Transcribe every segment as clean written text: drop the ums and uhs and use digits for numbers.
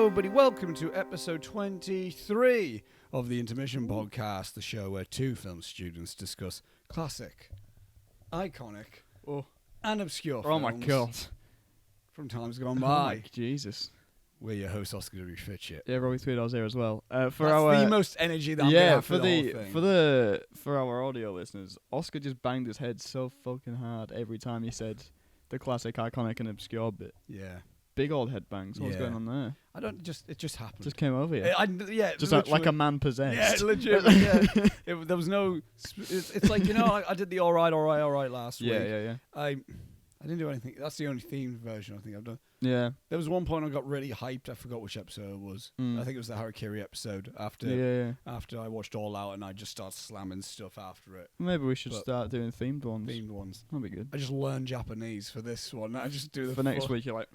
everybody. Welcome to episode 23 of the Intermission podcast, the show where two film students discuss classic, iconic, and obscure films. Oh my god. From times gone by. Oh my Jesus. We're your host, Oscar W. Fitchett. Yeah, Robbie Tweedle's here as well. That's the most energy that I'm gonna have for the whole thing. For our audio listeners, Oscar just banged his head so fucking hard every time he said the classic, iconic, and obscure bit. Yeah. Big old head bangs. What's going on there? It just happened. Just came over you. Just like a man possessed. Yeah, legit. There was no. It's like, I did the all right last week. Yeah. I didn't do anything. That's the only themed version I think I've done. Yeah. There was one point I got really hyped. I forgot which episode it was. I think it was the Harakiri episode after I watched All Out, and I just started slamming stuff after it. Maybe we should start doing themed ones. That'd be good. I just learned Japanese for this one. I just do the for next week. You're like,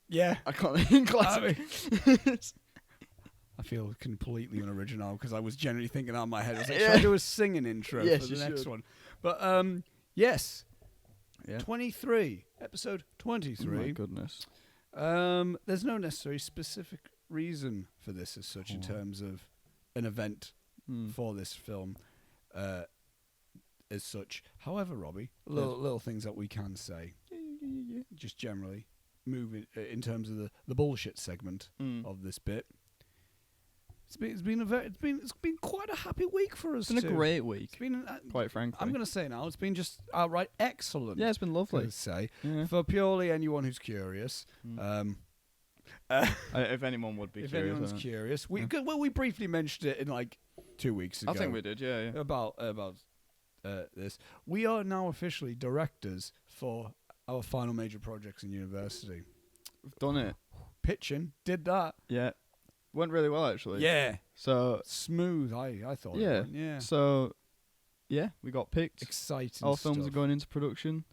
yeah, I can't think classic. I feel completely unoriginal because I was generally thinking out in my head. I was like, should I do a singing intro for the next one? But yes. Yeah. 23, episode 23. Oh my goodness. There's no necessary specific reason for this as such in terms of an event for this film as such. However, Robbie, little things that we can say, just generally, moving in terms of the bullshit segment of this bit. It's been quite a happy week for us. It's been a great week. It's been quite frankly. I'm going to say now, it's been just outright excellent. Yeah, it's been lovely. To say for purely anyone who's curious. If anyone would be if curious. If anyone's curious, we briefly mentioned it in like 2 weeks ago. I think we did. Yeah. About this, we are now officially directors for our final major projects in university. We've done it. Pitching, did that. Yeah. Went really well actually. Yeah. So smooth. I thought. Yeah. It went, yeah. So we got picked. Exciting. All films are going into production.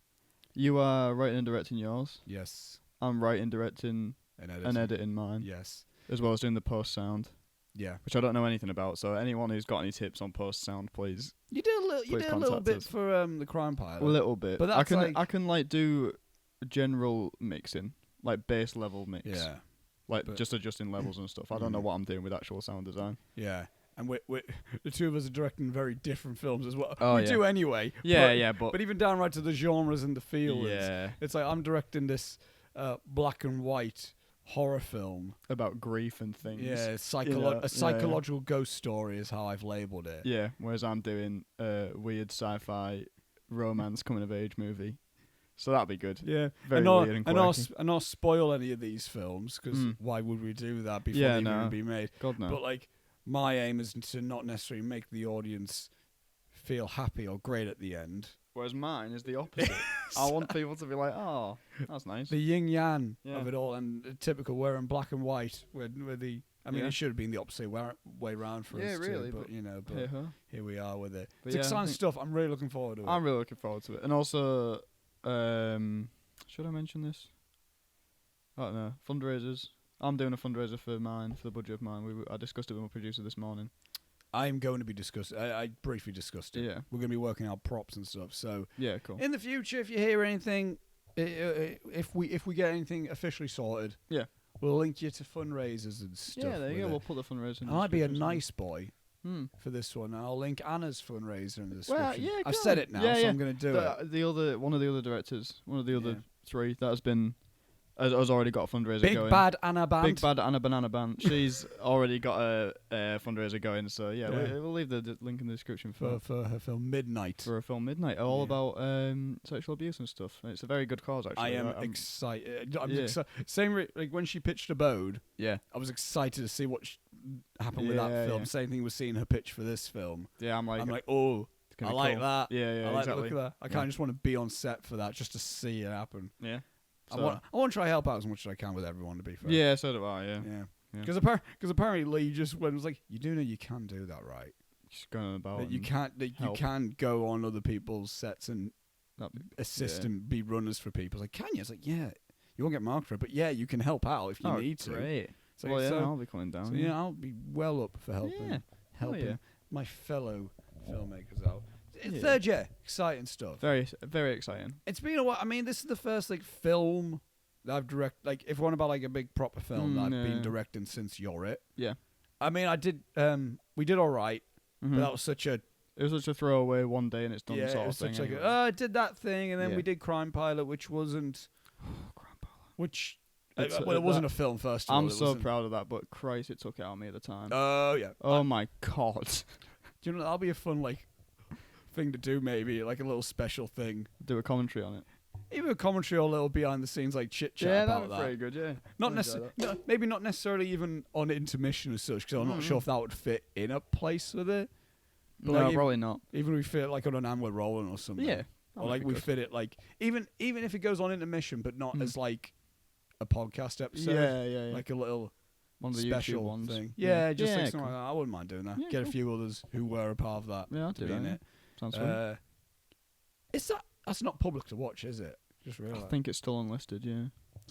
You are writing and directing yours. Yes. I'm writing, directing, and editing mine. Yes. As well as doing the post sound. Yeah. Which I don't know anything about. So anyone who's got any tips on post sound, please. You did a little bit for the Crime Pilot. A little bit. But that's I can do general mixing, like bass level mix. Yeah. Like just adjusting levels and stuff. I don't know what I'm doing with actual sound design. Yeah. And we the two of us are directing very different films as well. Oh, we do anyway. But even down right to the genres and the feelings. Yeah. It's like I'm directing this black and white horror film. About grief and things. Yeah, a psychological ghost story is how I've labelled it. Yeah, whereas I'm doing a weird sci-fi romance coming-of-age movie. So that'd be good. Yeah, very weird and quirky. And not spoil any of these films because why would we do that before they even be made? God no. But like, my aim is to not necessarily make the audience feel happy or great at the end. Whereas mine is the opposite. I want people to be like, "Oh, that's nice." The yin yang of it all, and typical wearing black and white. Where the it should have been the opposite way round for us. Really, too, but here we are with it. But it's exciting stuff. I'm really looking forward to it. I'm really looking forward to it, and also. Should I mention this? I don't know. Fundraisers. I'm doing a fundraiser for mine, for the budget of mine. I discussed it with my producer this morning. I'm going to be discussing. I briefly discussed it. Yeah. We're going to be working out props and stuff. So yeah, cool. In the future, if you hear anything, if we get anything officially sorted, we'll link you to fundraisers and stuff. Yeah, there you go. We'll put the fundraiser in the I might be a description. nice boy. For this one, I'll link Anna's fundraiser in the description. Well, yeah, I've said it now, so I'm going to do it. One of the other directors, one of the other three that has already got a fundraiser going. Big Bad Anna Band. Big Bad Anna Banana Band. She's already got a fundraiser going, so we'll leave the link in the description for her film Midnight. For her film Midnight, all about sexual abuse and stuff. It's a very good cause, actually. I am excited. I'm excited. Same like when she pitched Abode. Yeah, I was excited to see what happened with that film. Same thing with seeing her pitch for this film. Yeah, I'm like, oh, I like that. Yeah, I like exactly. Look at that. I kind of just want to be on set for that, just to see it happen. Yeah. So I want to try help out as much as I can with everyone, to be fair. Yeah, so do I, yeah. Because apparently Lee just was like, you do know you can do that, right? Just going about that you can't go on other people's sets and assist and be runners for people. It's like, can you? It's like, yeah, you won't get marked for it, but yeah, you can help out if you need to. Great. So, I'll be coming down. So I'll be well up for helping my fellow filmmakers out. Third year, exciting stuff. Very, very exciting. It's been a while. I mean, this is the first film I've if one about like a big proper film that I've been directing since You're It. Yeah. I mean, I did. We did all right, but that was such a. It was such a throwaway one day and it's done Yeah, sort it was of thing. such Anyway. I did that thing, and then we did Crime Pilot, which wasn't. Crime Pilot. Which. Well, it wasn't a film, first of all. I'm so proud of that, but Christ, it took it out of me at the time. Oh, yeah. Oh, my God. Do you know, that'll be a fun, thing to do, maybe, like a little special thing. Do a commentary on it. Even a commentary or a little behind the scenes, chit-chat about that. Yeah, very good, yeah. Not maybe not necessarily even on Intermission as such, because I'm not sure if that would fit in a place with it. But no, probably not. Even if we fit it, on an And We're Rolling or something. Yeah. Or, we fit it, even if it goes on Intermission, but not as, a podcast episode. Yeah. Like a little one of the special YouTube ones. thing. Yeah, just something cool. like that. I wouldn't mind doing that. Yeah, Get a few others who were a part of that. Yeah, I'll do that. It. Sounds fun. That's not public to watch, is it? Just I realised. think it's still unlisted, yeah.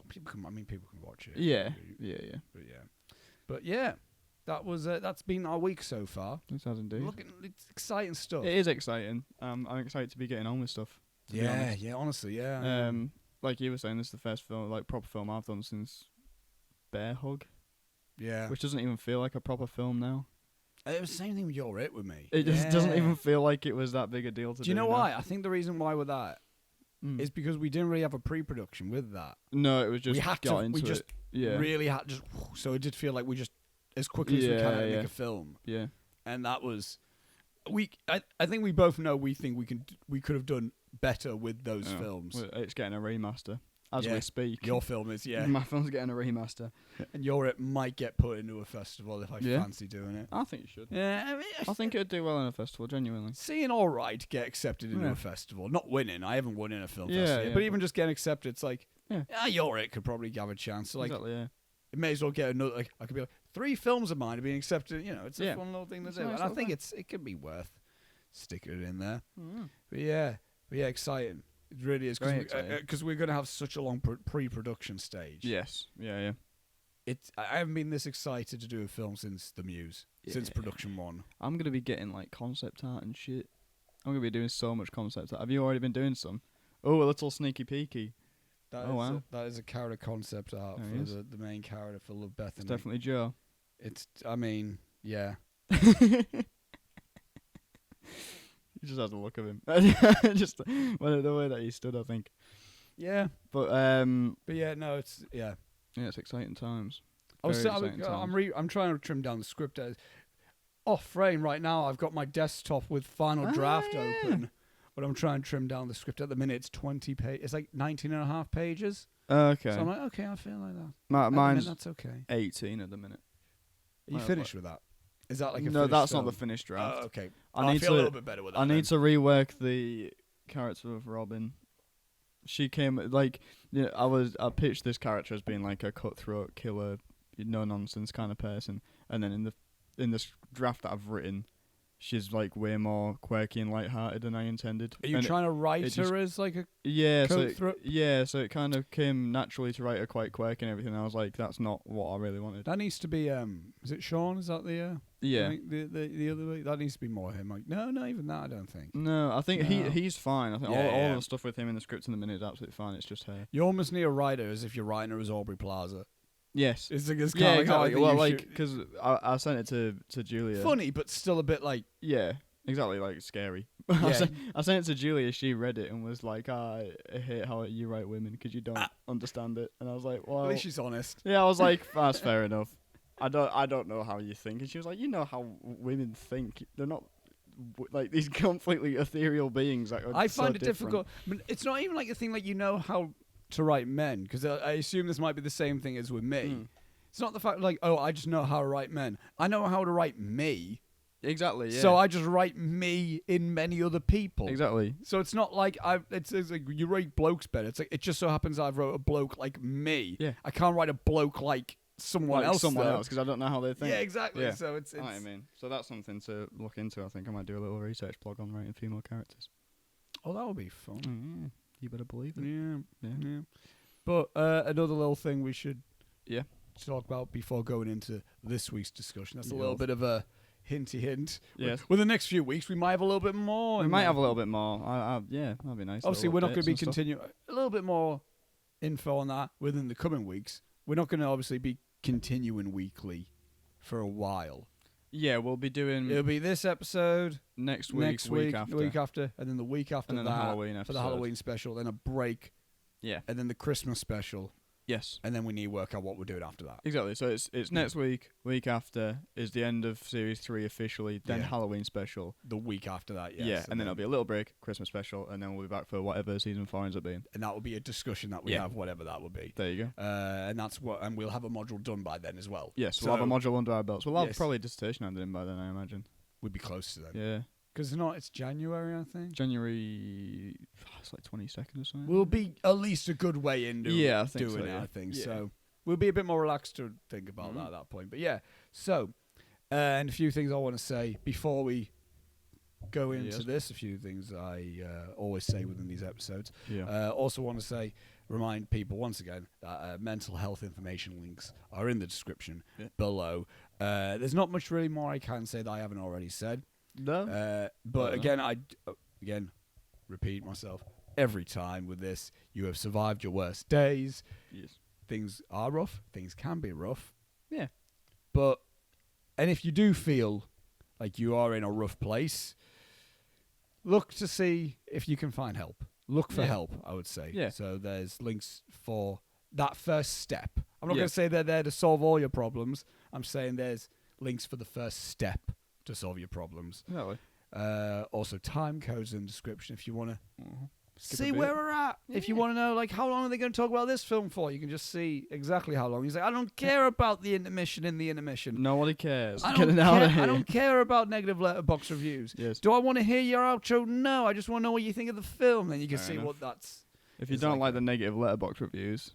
People can watch it. Yeah. But yeah, that was that's been our week so far. It has indeed. It's exciting stuff. It is exciting. I'm excited to be getting on with stuff. Yeah, honestly, yeah. Like you were saying, this is the first film, proper film I've done since Bear Hug. Yeah. Which doesn't even feel like a proper film now. It was the same thing with You're It with me. It just doesn't even feel like it was that big a deal to do. Do you know why? I think the reason why with that is because we didn't really have a pre-production with that. No, it was just really had to. So it did feel like we just as quickly as we can make a film. Yeah. And that was I think we both know we think we could have done better with those films. Well, it's getting a remaster as we speak. Your film is, My film's getting a remaster. And You're It might get put into a festival if I fancy doing it. I think you should. Yeah, I think it'd do well in a festival, genuinely. Seeing All Right get accepted into a festival, not winning. I haven't won in a film festival, but even just getting accepted, it's like, You're It could probably have a chance. So exactly, yeah. It may as well get another. I could be 3 films of mine are being accepted. It's a fun little thing to do, nice, and I think it could be worth sticking it in there. Mm. But yeah, exciting. It really is because we're going to have such a long pre-production stage. Yes, yeah. I haven't been this excited to do a film since The Muse, since production 1. I'm gonna be getting concept art and shit. I'm gonna be doing so much concept art. Have you already been doing some? Oh, a little sneaky peeky. Wow. That is a character concept art for the main character for Love Bethany. It's definitely Joe. Yeah. You just had to look at him. Just the way that he stood, I think. Yeah. But yeah, no, it's Yeah, it's exciting times. I'm trying to trim down the script. Off frame right now, I've got my desktop with Final Draft open, but I'm trying to trim down the script at the minute. It's 20 pages. It's 19 and a half pages. Okay. So I'm like, okay, I feel like that. Mine's that's okay. 18 at the minute. Are you finished with that? Is that like a no? That's film? not the finished draft. Oh, okay. I feel a little bit better with that. I need to rework the character of Robin. She came I pitched this character as being like a cutthroat killer, no nonsense kind of person, and then in this draft that I've written, she's way more quirky and lighthearted than I intended. Are you trying to write her as a cutthroat? So it kind of came naturally to write her quite quirky and everything. I was like, that's not what I really wanted. That needs to be is it Sean? Is that the the other way? That needs to be more him. No, not even that. I don't think. No, I think he's fine. I think all the stuff with him in the script in the minute is absolutely fine. It's just her. You almost need a writer as if you're writing her as Aubrey Plaza. Yes. It's kind of exactly. Well, because I sent it to Julia. Funny, but still a bit Yeah, exactly, scary. Yeah. I sent it to Julia. She read it and was like, I hate how you write women because you don't understand it. And I was like, well. At least she's honest. Yeah, I was like, that's fair enough. I don't know how you think. And she was like, you know how women think. They're not these completely ethereal beings. I find it difficult. But it's not even a thing you know how to write men, because I assume this might be the same thing as with me. It's not the fact I just know how to write men. I know how to write me. Exactly. Yeah. So I just write me in many other people. Exactly. So it's not it's like you write blokes better. It's it just so happens I've wrote a bloke like me. Yeah. I can't write a bloke like someone else. Someone else, because I don't know how they think. Yeah, exactly. Yeah. So it's. I know what I mean. So that's something to look into. I think I might do a little research blog on writing female characters. Oh, that would be fun. Mm-hmm. You better believe it. Yeah. But another little thing we should talk about before going into this week's discussion. That's a little bit of a hinty hint. Yes. With the next few weeks, we might have a little bit more. We might have a little bit more. Yeah, that'd be nice. Obviously, we're not going to be continuing a little bit more info on that within the coming weeks. We're not going to obviously be continuing weekly for a while. Yeah, we'll be doing. It'll be this episode next week, the week after, and then the week after and then that the Halloween for episode. the Halloween special, then a break, Yeah. and then the Christmas special, Yes. and then we need to work out what we're doing after that. Exactly. So it's next week. Week after is the end of series 3 officially. Then Yeah. Halloween special. The week after that, yes. Yeah, and then it'll be a little break, Christmas special, and then we'll be back for whatever season 4 ends up being. and that will be a discussion that we Yeah. have, whatever that will be. There you go. And we'll have a module done by then as well. Yes, we'll have a module under our belts. We'll have Yes. probably a dissertation handed in by then, I imagine. We'd be close to them. Yeah. Because it's January, I think. January, it's like 22nd or something. We'll be at least a good way into I think doing so, it, yeah. I think. Yeah. So we'll be a bit more relaxed to think about that at that point. But yeah, so, and a few things I want to say before we go into this, a few things I always say within these episodes. Yeah. Also want to remind people once again that mental health information links are in the description below. There's not much really more I can say that I haven't already said. No. But again, I repeat myself every time with this. You have survived your worst days. Yes. Things are rough. Things can be rough. Yeah. And if you do feel like you are in a rough place, look to see if you can find help. Look for help, I would say. Yeah. So there's links for that first step. I'm not going to say they're there to solve all your problems. I'm saying there's links for the first step to solve your problems. Really? Also, time codes in the description if you want to Skip see a bit. where we're at. If you want to know, like, how long are they going to talk about this film for? You can just see exactly how long. He's like, I don't care about the intermission in the intermission. Nobody cares. I Get it out of here. don't care about negative Letterboxd reviews. Yes. Do I want to hear your outro? No. I just want to know what you think of the film. Then you can Fair see enough. what that's. If you It's don't like like the negative letterbox reviews,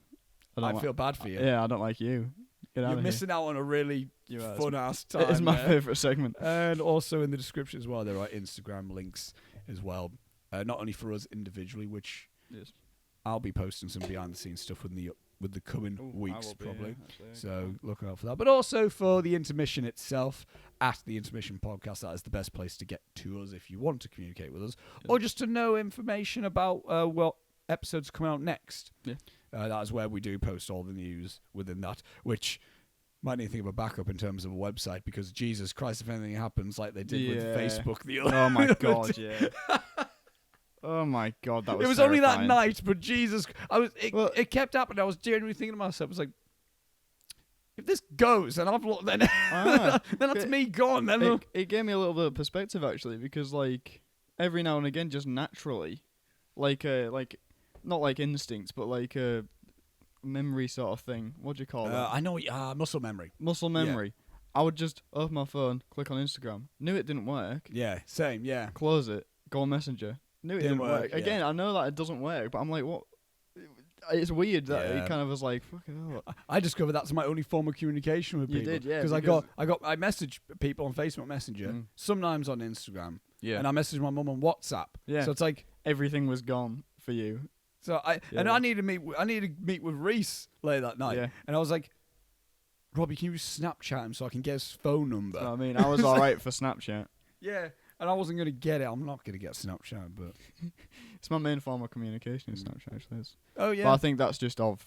I feel bad for you. Yeah, I don't like you. Get out You're of missing out on a really You are. fun-ass here. time. It's my there. favourite segment. And also in the description as well, there are Instagram links as well. Not only for us individually, which I'll be posting some behind-the-scenes stuff with the coming weeks probably. So look out for that. But also for the intermission itself, at the Intermission Podcast, that is the best place to get to us if you want to communicate with us, or just to know information about what episodes come out next. Yeah. That is where we do post all the news within that, which might need to think of a backup in terms of a website, because Jesus Christ, if anything happens like they did with Facebook the other Oh my God, yeah. Oh my God, that was it was terrifying. only that night, but Jesus, it kept happening. I was genuinely thinking to myself, I was like, if this goes, then then that's me gone. Then it gave me a little bit of perspective actually, because like every now and again, just naturally, like not like instincts, but like a memory sort of thing. What do you call that? I know, muscle memory. Muscle memory. I would just open my phone, click on Instagram, knew it didn't work. Yeah, same. Yeah, Close it, go on Messenger. Knew it didn't work. Yeah. Again, I know that it doesn't work, but I'm like, what? It's weird that Yeah. it kind of was like, fucking hell. I discovered that's my only form of communication with You people. did, yeah, Because because- I message people on Facebook Messenger, sometimes on Instagram, Yeah. and I message my mum on WhatsApp. Yeah. So it's like, Everything was gone for you. so I need to meet with Reese later that night, Yeah. and I was like, Robbie, can you Snapchat him so I can get his phone number? I mean, I was alright for Snapchat. Yeah, and I wasn't gonna get it. I'm not gonna get Snapchat, but It's my main form of communication is Snapchat, actually. oh yeah. But I think that's just of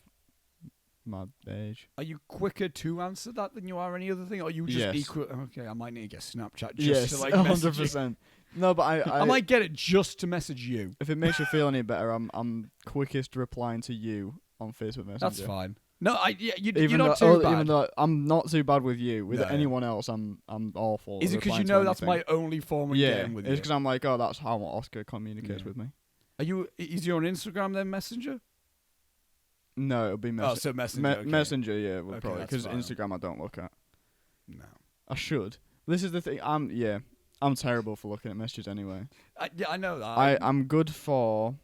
my age. Are you quicker to answer that than you are any other thing, or are you just Yes. equal? Okay, I might need to get Snapchat just Yes, to like message you. 100%. No, but I I might get it just to message you. if it makes you feel any better, I'm quickest replying to you on Facebook Messenger. That's fine. No, you're Even not though, too bad. even though I'm not too bad with you, with No. anyone else, I'm awful. Is it because you know that's my only form of getting with it's you? because I'm like, oh, that's how Oscar communicates Yeah. with me. Is you on Instagram then Messenger? No, it'll be Messenger. Oh, so Messenger. Okay. Messenger, yeah, Okay, probably that's because fine. Instagram I don't look at. No. I should. This is the thing. I'm terrible for looking at messages anyway. I know that. I'm good for.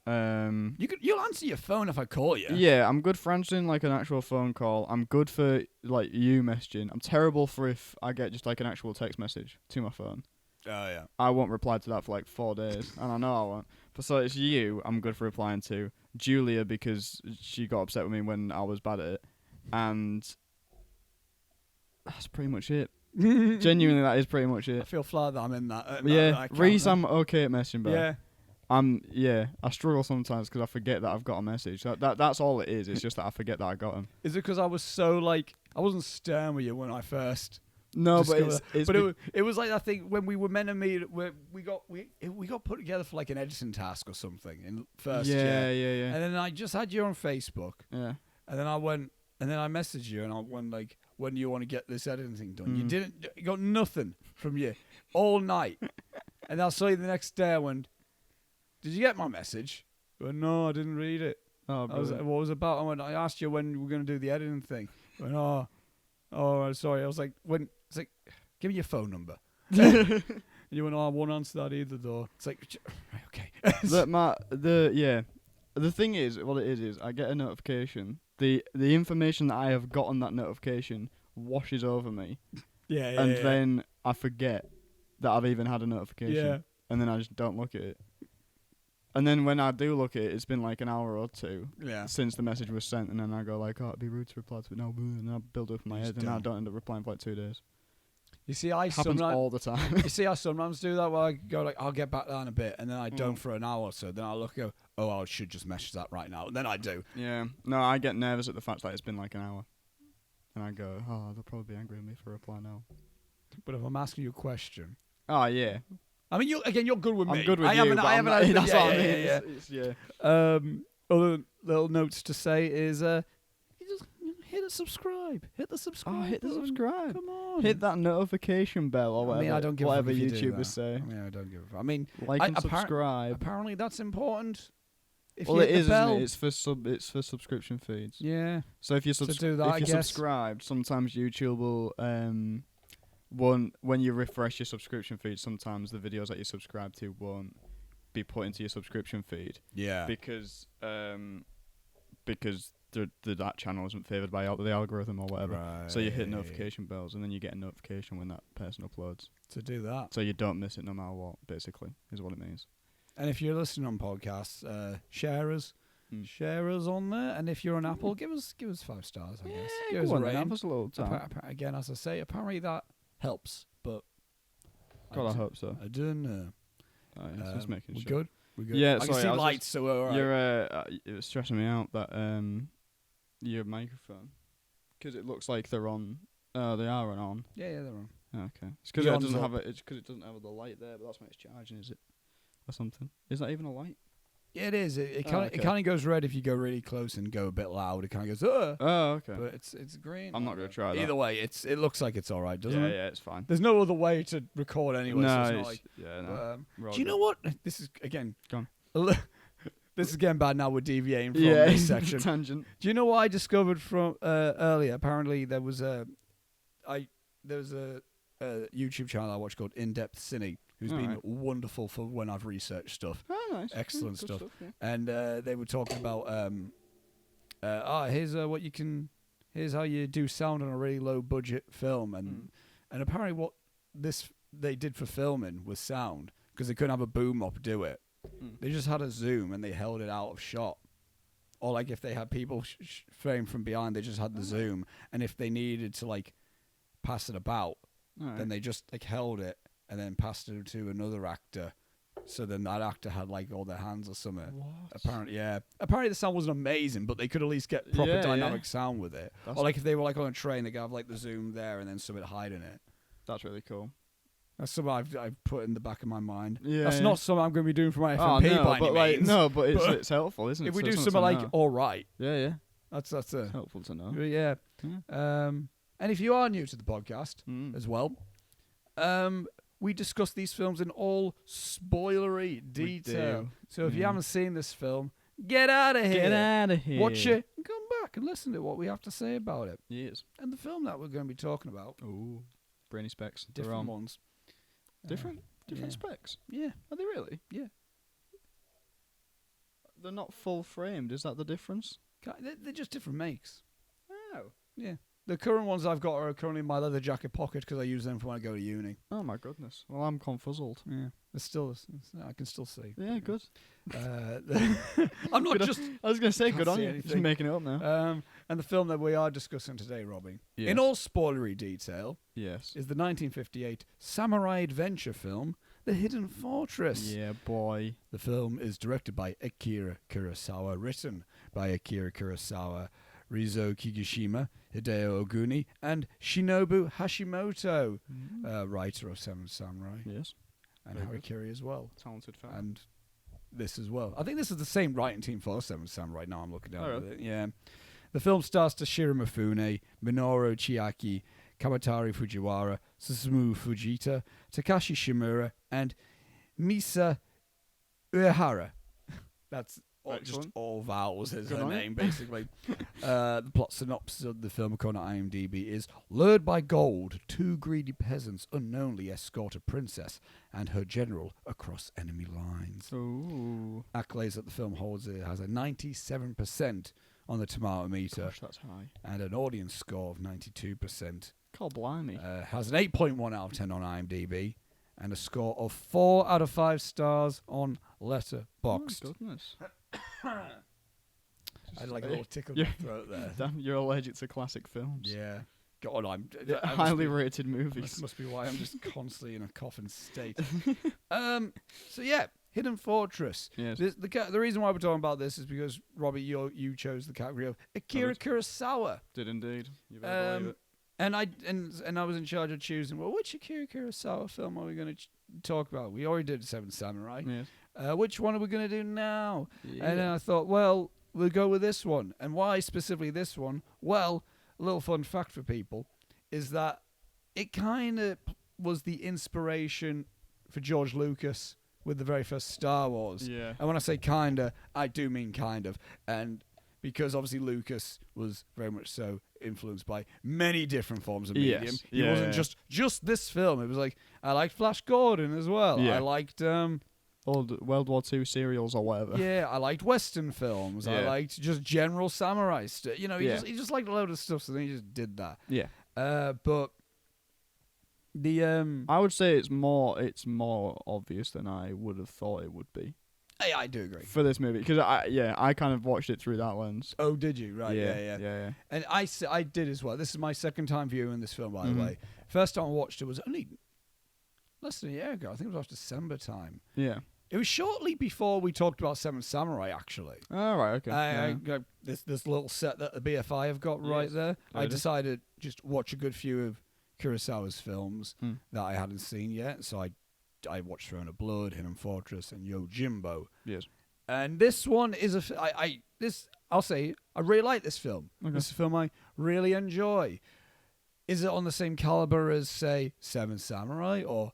You'll answer your phone if I call you. Yeah, I'm good for answering like an actual phone call. I'm good for like you messaging. I'm terrible for if I get just like an actual text message to my phone. Oh yeah. I won't reply to that for like 4 days, and I know I won't. But so it's you I'm good for replying to. Julia, because she got upset with me when I was bad at it. And that's pretty much it. Genuinely, that is pretty much I it. feel flat that I'm in that. Yeah, that Reese, camp I'm okay at messaging back. there. Yeah. I struggle sometimes because I forget that I've got a message. That's all it is. It's just that I forget that I got them. Is it because I was so like I wasn't stern with you when I first? No, but it was like I think when we were meant to meet, we got put together for like an editing task or something in first year. Yeah. And then I just had you on Facebook. Yeah. And then I messaged you and I went like, when do you want to get this editing thing done? You got nothing from you all night. And I saw you the next day. I went, did you get my message? I went, no, I didn't read it. Oh, I was like, what was it about? I asked you when we were going to do the editing thing. I went, oh, sorry. I was like, it's like, give me your phone number. And you went, I won't answer that either, though. It's like, right, okay. The thing is, what it is I get a notification. The information that I have got on that notification washes over me. Then I forget that I've even had a notification. Yeah. And then I just don't look at it. And then when I do look at it, it's been like an hour or two since the message was sent, and then I go like, it'd be rude to reply to it now, and I build up in my head, and I don't end up replying for like 2 days. You see, happens all the time. You see, I sometimes do that where I go like, I'll get back down a bit, and then I don't for an hour or so. Then I look and go, I should just message that right now. And then I do. Yeah. No, I get nervous at the fact that it's been like an hour. And I go, they'll probably be angry at me for a reply now. But if I'm asking you a question. Oh, yeah. I mean, you're good with me. I'm good with you. I haven't had that's what I mean. Other little notes to say is, you just hit the subscribe. Hit the subscribe. Hit the subscribe. Come on. Hit that notification bell or whatever. I mean, I don't give whatever a fuck if you do YouTubers that. say. I mean, I don't give a fuck. I mean, like and subscribe. Apparently, that's important. If Well, you it hit is, the bell, isn't it? It's for subscription feeds. Yeah. So if you To do that, I guess. subscribed, sometimes YouTube will when you refresh your subscription feed, sometimes the videos that you subscribe to won't be put into your subscription feed. Yeah. Because that channel isn't favoured by the algorithm or whatever. Right. So you hit notification bells, and then you get a notification when that person uploads. To do that. So you don't miss it no matter what. Basically, is what it means. And if you're listening on podcasts, share us on there. And if you're on Apple, give us 5 stars. I guess. Give us a rating. Have us a little time. Again, as I say, apparently that helps. But God, I hope so. I don't know. Oh, yeah, just making we're sure. good. We're good. Yeah, I sorry, can see lights, so we're all right. It was stressing me out that your microphone, because it looks like they're on. They are on. Yeah, they're on. Oh, okay. It's because it doesn't have It's because it doesn't have the light there, but that's when it's charging, is it? Or something. Is that even a light? Yeah, it is. It kind of goes red if you go really close and go a bit loud. It kind of goes. Oh, okay. But it's green. I'm not gonna try that. Either way, it looks like it's all right, doesn't it? Yeah, it's fine. There's no other way to record anyway. No, so it's not like, no. do you know what? This is again. Go on. This is getting bad now. We're deviating from this section. Tangent. Do you know what I discovered from earlier? Apparently, there was a YouTube channel I watched called In Depth Cine, who's been wonderful for when I've researched stuff. Oh, nice. Excellent stuff. Yeah. And they were talking about here's how you do sound on a really low budget film, and apparently what they did for filming was sound, because they couldn't have a boom op do it. They just had a zoom and they held it out of shot. Or like if they had people framed from behind, they just had the zoom, and if they needed to like pass it about, then they just like held it and then passed it to another actor. So then that actor had like all their hands or something. What? Apparently the sound wasn't amazing, but they could at least get proper dynamic sound with it. Or like if they were like on a train, they could have like the zoom there and then something hiding it. That's really cool. That's something I've put in the back of my mind. Yeah, that's not something I'm going to be doing for my FMP by any means. No, but it's helpful, isn't it? If we do something like all right, yeah, that's helpful to know. Yeah. And if you are new to the podcast as well, we discuss these films in all spoilery detail. So if you haven't seen this film, get out of here. Get out of here. Watch it and come back and listen to what we have to say about it. Yes. And the film that we're going to be talking about. Ooh, brainy specs. Different ones. Different specs? Yeah. Are they really? Yeah. They're not full framed. Is that the difference? They're just different makes. Oh. Yeah. The current ones I've got are currently in my leather jacket pocket because I use them for when I go to uni. Oh my goodness. Well, I'm confuzzled. Yeah. I can still see. Yeah, good. I'm not just... I was going to say, good on you. Anything. Just making it up now. And the film that we are discussing today, Robbie, yes. in all spoilery detail, yes, is the 1958 samurai adventure film, The Hidden Fortress. Yeah, boy. The film is directed by Akira Kurosawa, written by Akira Kurosawa, Rizo Kigishima, Hideo Oguni, and Shinobu Hashimoto, writer of Seven Samurai. Yes. And Very good. Harikiri as well. Talented fan. And this as well. I think this is the same writing team for Seven Samurai. Now I'm looking down at it. Yeah. The film stars Toshiro Mifune, Minoru Chiaki, Kamatari Fujiwara, Susumu Fujita, Takashi Shimura, and Misa Uehara. That's just all vowels is her name, basically. The plot synopsis of the film, according to IMDb, is: lured by gold, two greedy peasants unknowingly escort a princess and her general across enemy lines. Ooh. Accolades that the film holds, it has a 97% on the tomato meter. Gosh, that's high. And an audience score of 92%. God blimey. Has an 8.1 out of 10 on IMDb. And a score of 4 out of 5 stars on Letterboxd. Oh, goodness. I had like a little tickle in my throat there. Damn, you're allergic to classic films. Yeah. God, I'm highly rated movies. This must be why I'm just constantly in a coughing state. So yeah, Hidden Fortress. Yes. The reason why we're talking about this is because, Robbie, you chose the category of Akira Kurosawa. Did indeed. You better believe it. And I was in charge of choosing, well, which Akira Kurosawa film are we going to talk about? We already did Seven Samurai. Yes. Which one are we going to do now? Yeah. And then I thought, well, we'll go with this one. And why specifically this one? Well, a little fun fact for people is that it kind of was the inspiration for George Lucas with the very first Star Wars. Yeah. And when I say kinda, I do mean kind of. And because obviously Lucas was very much so influenced by many different forms of medium. Yes. He wasn't just this film. It was like, I liked Flash Gordon as well. Yeah. I liked old World War II serials or whatever. yeah, I liked Western films. I Yeah. liked just general samurai stuff. You know, he Yeah. just liked a load of stuff, so then he just did that. Yeah. But the I would say it's more obvious than I would have thought it would be I do agree. for this movie, because I kind of watched it through that lens. Oh, did you? Right. Yeah. Yeah. And I did as well. This is my second time viewing this film, by Mhm. the way. First time I watched it was only less than a year ago. I think it was after December time. Yeah. It was shortly before we talked about Seven Samurai, actually. All right. Okay. I this little set that the BFI have got right Yes. there. I Really? decided just watch a good few of Kurosawa's films Hmm. that I hadn't seen yet. So I watched Throne of Blood, Hidden Fortress, and Yojimbo. Yes. And this one is I'll say I really like this film. Okay. This is a film I really enjoy. Is it on the same caliber as, say, Seven Samurai or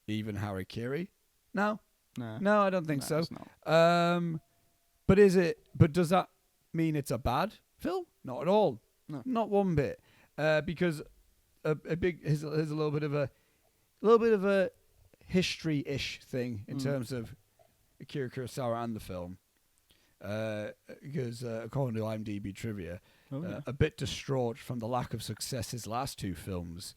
even Harikiri? No. Nah. No, I don't think Nah, so. it's not. But does that mean it's a bad film? Not at all. No. Not one bit. Because here's a little bit of a history-ish thing in terms of Akira Kurosawa and the film. Because according to IMDb trivia, a bit distraught from the lack of success his last two films,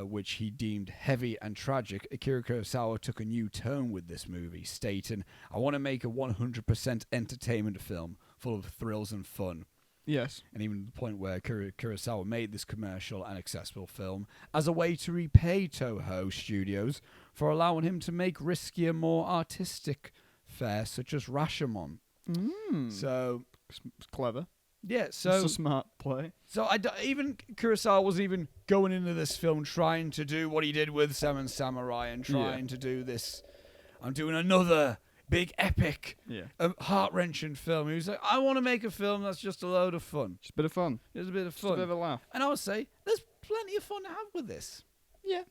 which he deemed heavy and tragic, Akira Kurosawa took a new tone with this movie, stating, "I want to make a 100% entertainment film full of thrills and fun." Yes. And even to the point where Kurosawa made this commercial and accessible film as a way to repay Toho Studios for allowing him to make riskier, more artistic fare such as Rashomon. So, It's clever. yeah, It's so a smart play. so even Kurosawa wasn't even going into this film trying to do what he did with Seven Samurai and trying to do this. I'm doing another big epic, Yeah. heart-wrenching film. He was like, I want to make a film that's just a load of fun. Just a bit of fun. There's a bit of Just a fun. bit of a laugh. And I would say there's plenty of fun to have with this. Yeah.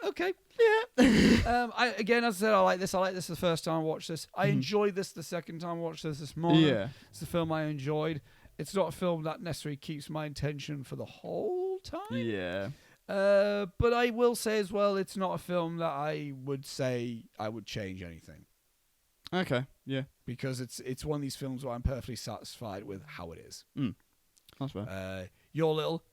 Okay. Yeah. As I said, I like this. I like this the first time I watched this. I enjoyed this the second time I watched this morning. Yeah. It's the film I enjoyed. It's not a film that necessarily keeps my attention for the whole time. Yeah. But I will say as well, it's not a film that I would say I would change anything. Okay. Yeah. Because it's one of these films where I'm perfectly satisfied with how it is. That's fair. Your little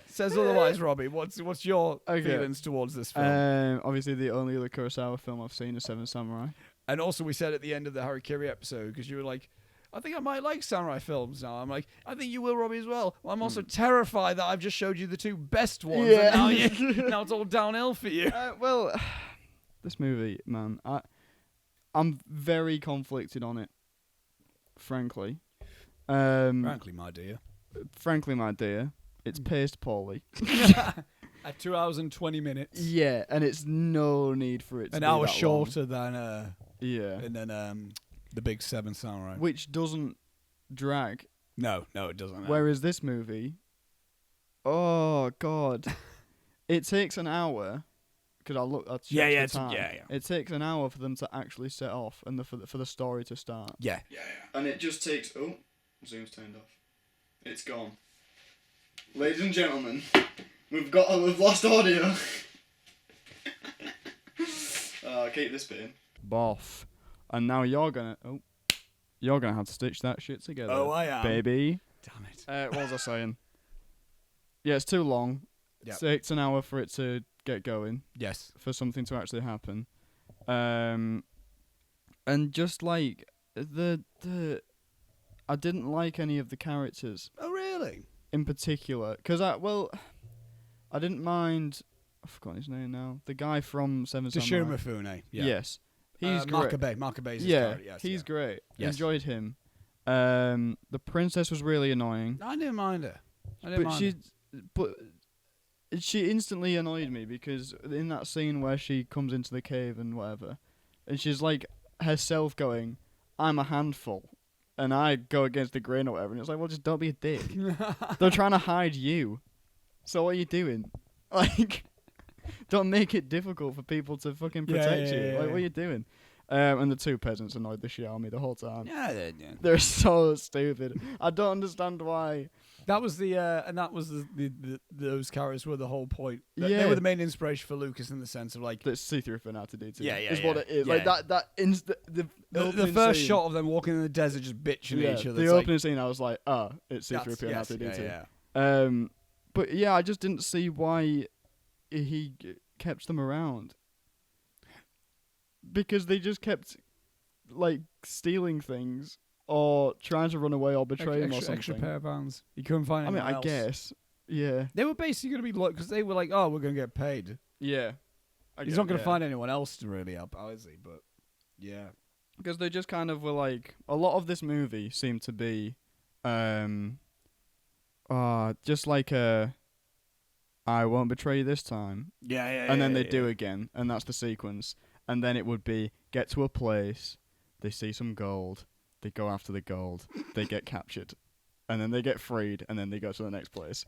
says otherwise, Robbie. What's your feelings towards this film? Obviously, the only other Kurosawa film I've seen is Seven Samurai. And also, we said at the end of the Harikiri episode, because you were like, I think I might like samurai films now. I'm like, I think you will, Robbie, as well. Well, I'm also terrified that I've just showed you the 2 best ones, Yeah. and now it's all downhill for you. Well, this movie, man, I'm very conflicted on it, frankly. Frankly, my dear. Frankly, my dear, it's paced poorly. At 2 hours and 20 minutes. Yeah, and it's no need for it to An be hour that shorter than yeah. and then the Big 7 Samurai. Which doesn't drag. No, it doesn't. Whereas this movie, oh god, it takes an hour. Because I checked the time. Yeah. It takes an hour for them to actually set off and for the story to start. Yeah. And it just takes. Oh, zoom's turned off. It's gone. Ladies and gentlemen, we've lost audio. Keep this bit in. Boff. And now you're gonna have to stitch that shit together. Oh, I am, baby. Damn it. What was I saying? Yeah, it's too long. Yep. It takes an hour for it to get going. Yes. For something to actually happen. And just like I didn't like any of the characters. Oh, really? In particular, because I didn't mind. I've forgotten his name now. The guy from Seven Samurai. Mifune. Yeah. Yes, he's great. Makabe's Yeah, yes, he's great. Yes. Enjoyed him. The princess was really annoying. I didn't mind her. But she instantly annoyed me because in that scene where she comes into the cave and whatever, and she's like herself going, "I'm a handful." And I go against the grain or whatever, and it's like, well, just don't be a dick. They're trying to hide you. So what are you doing? Like, don't make it difficult for people to fucking protect you. Yeah. Like, what are you doing? And the 2 peasants annoyed the shit out of me the whole time. Yeah. They're so stupid. I don't understand why. That was those characters were the whole point. They Yeah. were the main inspiration for Lucas in the sense of like Let's see through for now to do too. Yeah, yeah, Is yeah. what it is. Yeah. Like the the opening first scene, shot of them walking in the desert just bitching at each other. The It's opening scene, I was like, it's see through for now to do too. But yeah, I just didn't see why he kept them around. Because they just kept like stealing things or trying to run away or betray him or something. Extra pair of hands. You couldn't find anyone else. I guess. Yeah. They were basically going to be like, because they were like, oh, we're going to get paid. Yeah. He's not going to find anyone else to really help out, is he? But yeah. Because they just kind of were like, a lot of this movie seemed to be just like I won't betray you this time. Yeah. And then they do again, and that's the sequence. And then it would be, get to a place, they see some gold, they go after the gold, they get captured, and then they get freed, and then they go to the next place.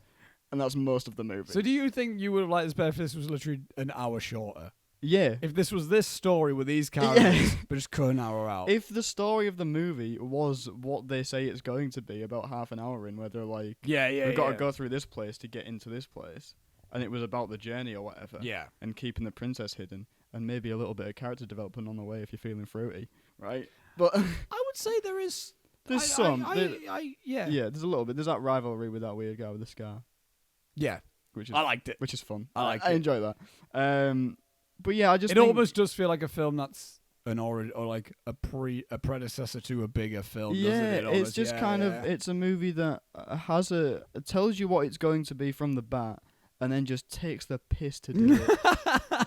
And that's most of the movie. So do you think you would have liked this better if this was literally an hour shorter? Yeah. If this was this story with these characters, but just cut an hour out. If the story of the movie was what they say it's going to be, about half an hour in, where they're like, we've got to go through this place to get into this place, and it was about the journey or whatever, and keeping the princess hidden, and maybe a little bit of character development on the way if you're feeling fruity, right? But I would say there is. There's Yeah, there's a little bit. There's that rivalry with that weird guy with the scar. Yeah, I liked it. Which is fun. I enjoy that. But yeah, I just it almost does feel like a film that's an or like a predecessor to a bigger film. Yeah, doesn't it? it's just it's a movie that it tells you what it's going to be from the bat, and then just takes the piss to do it,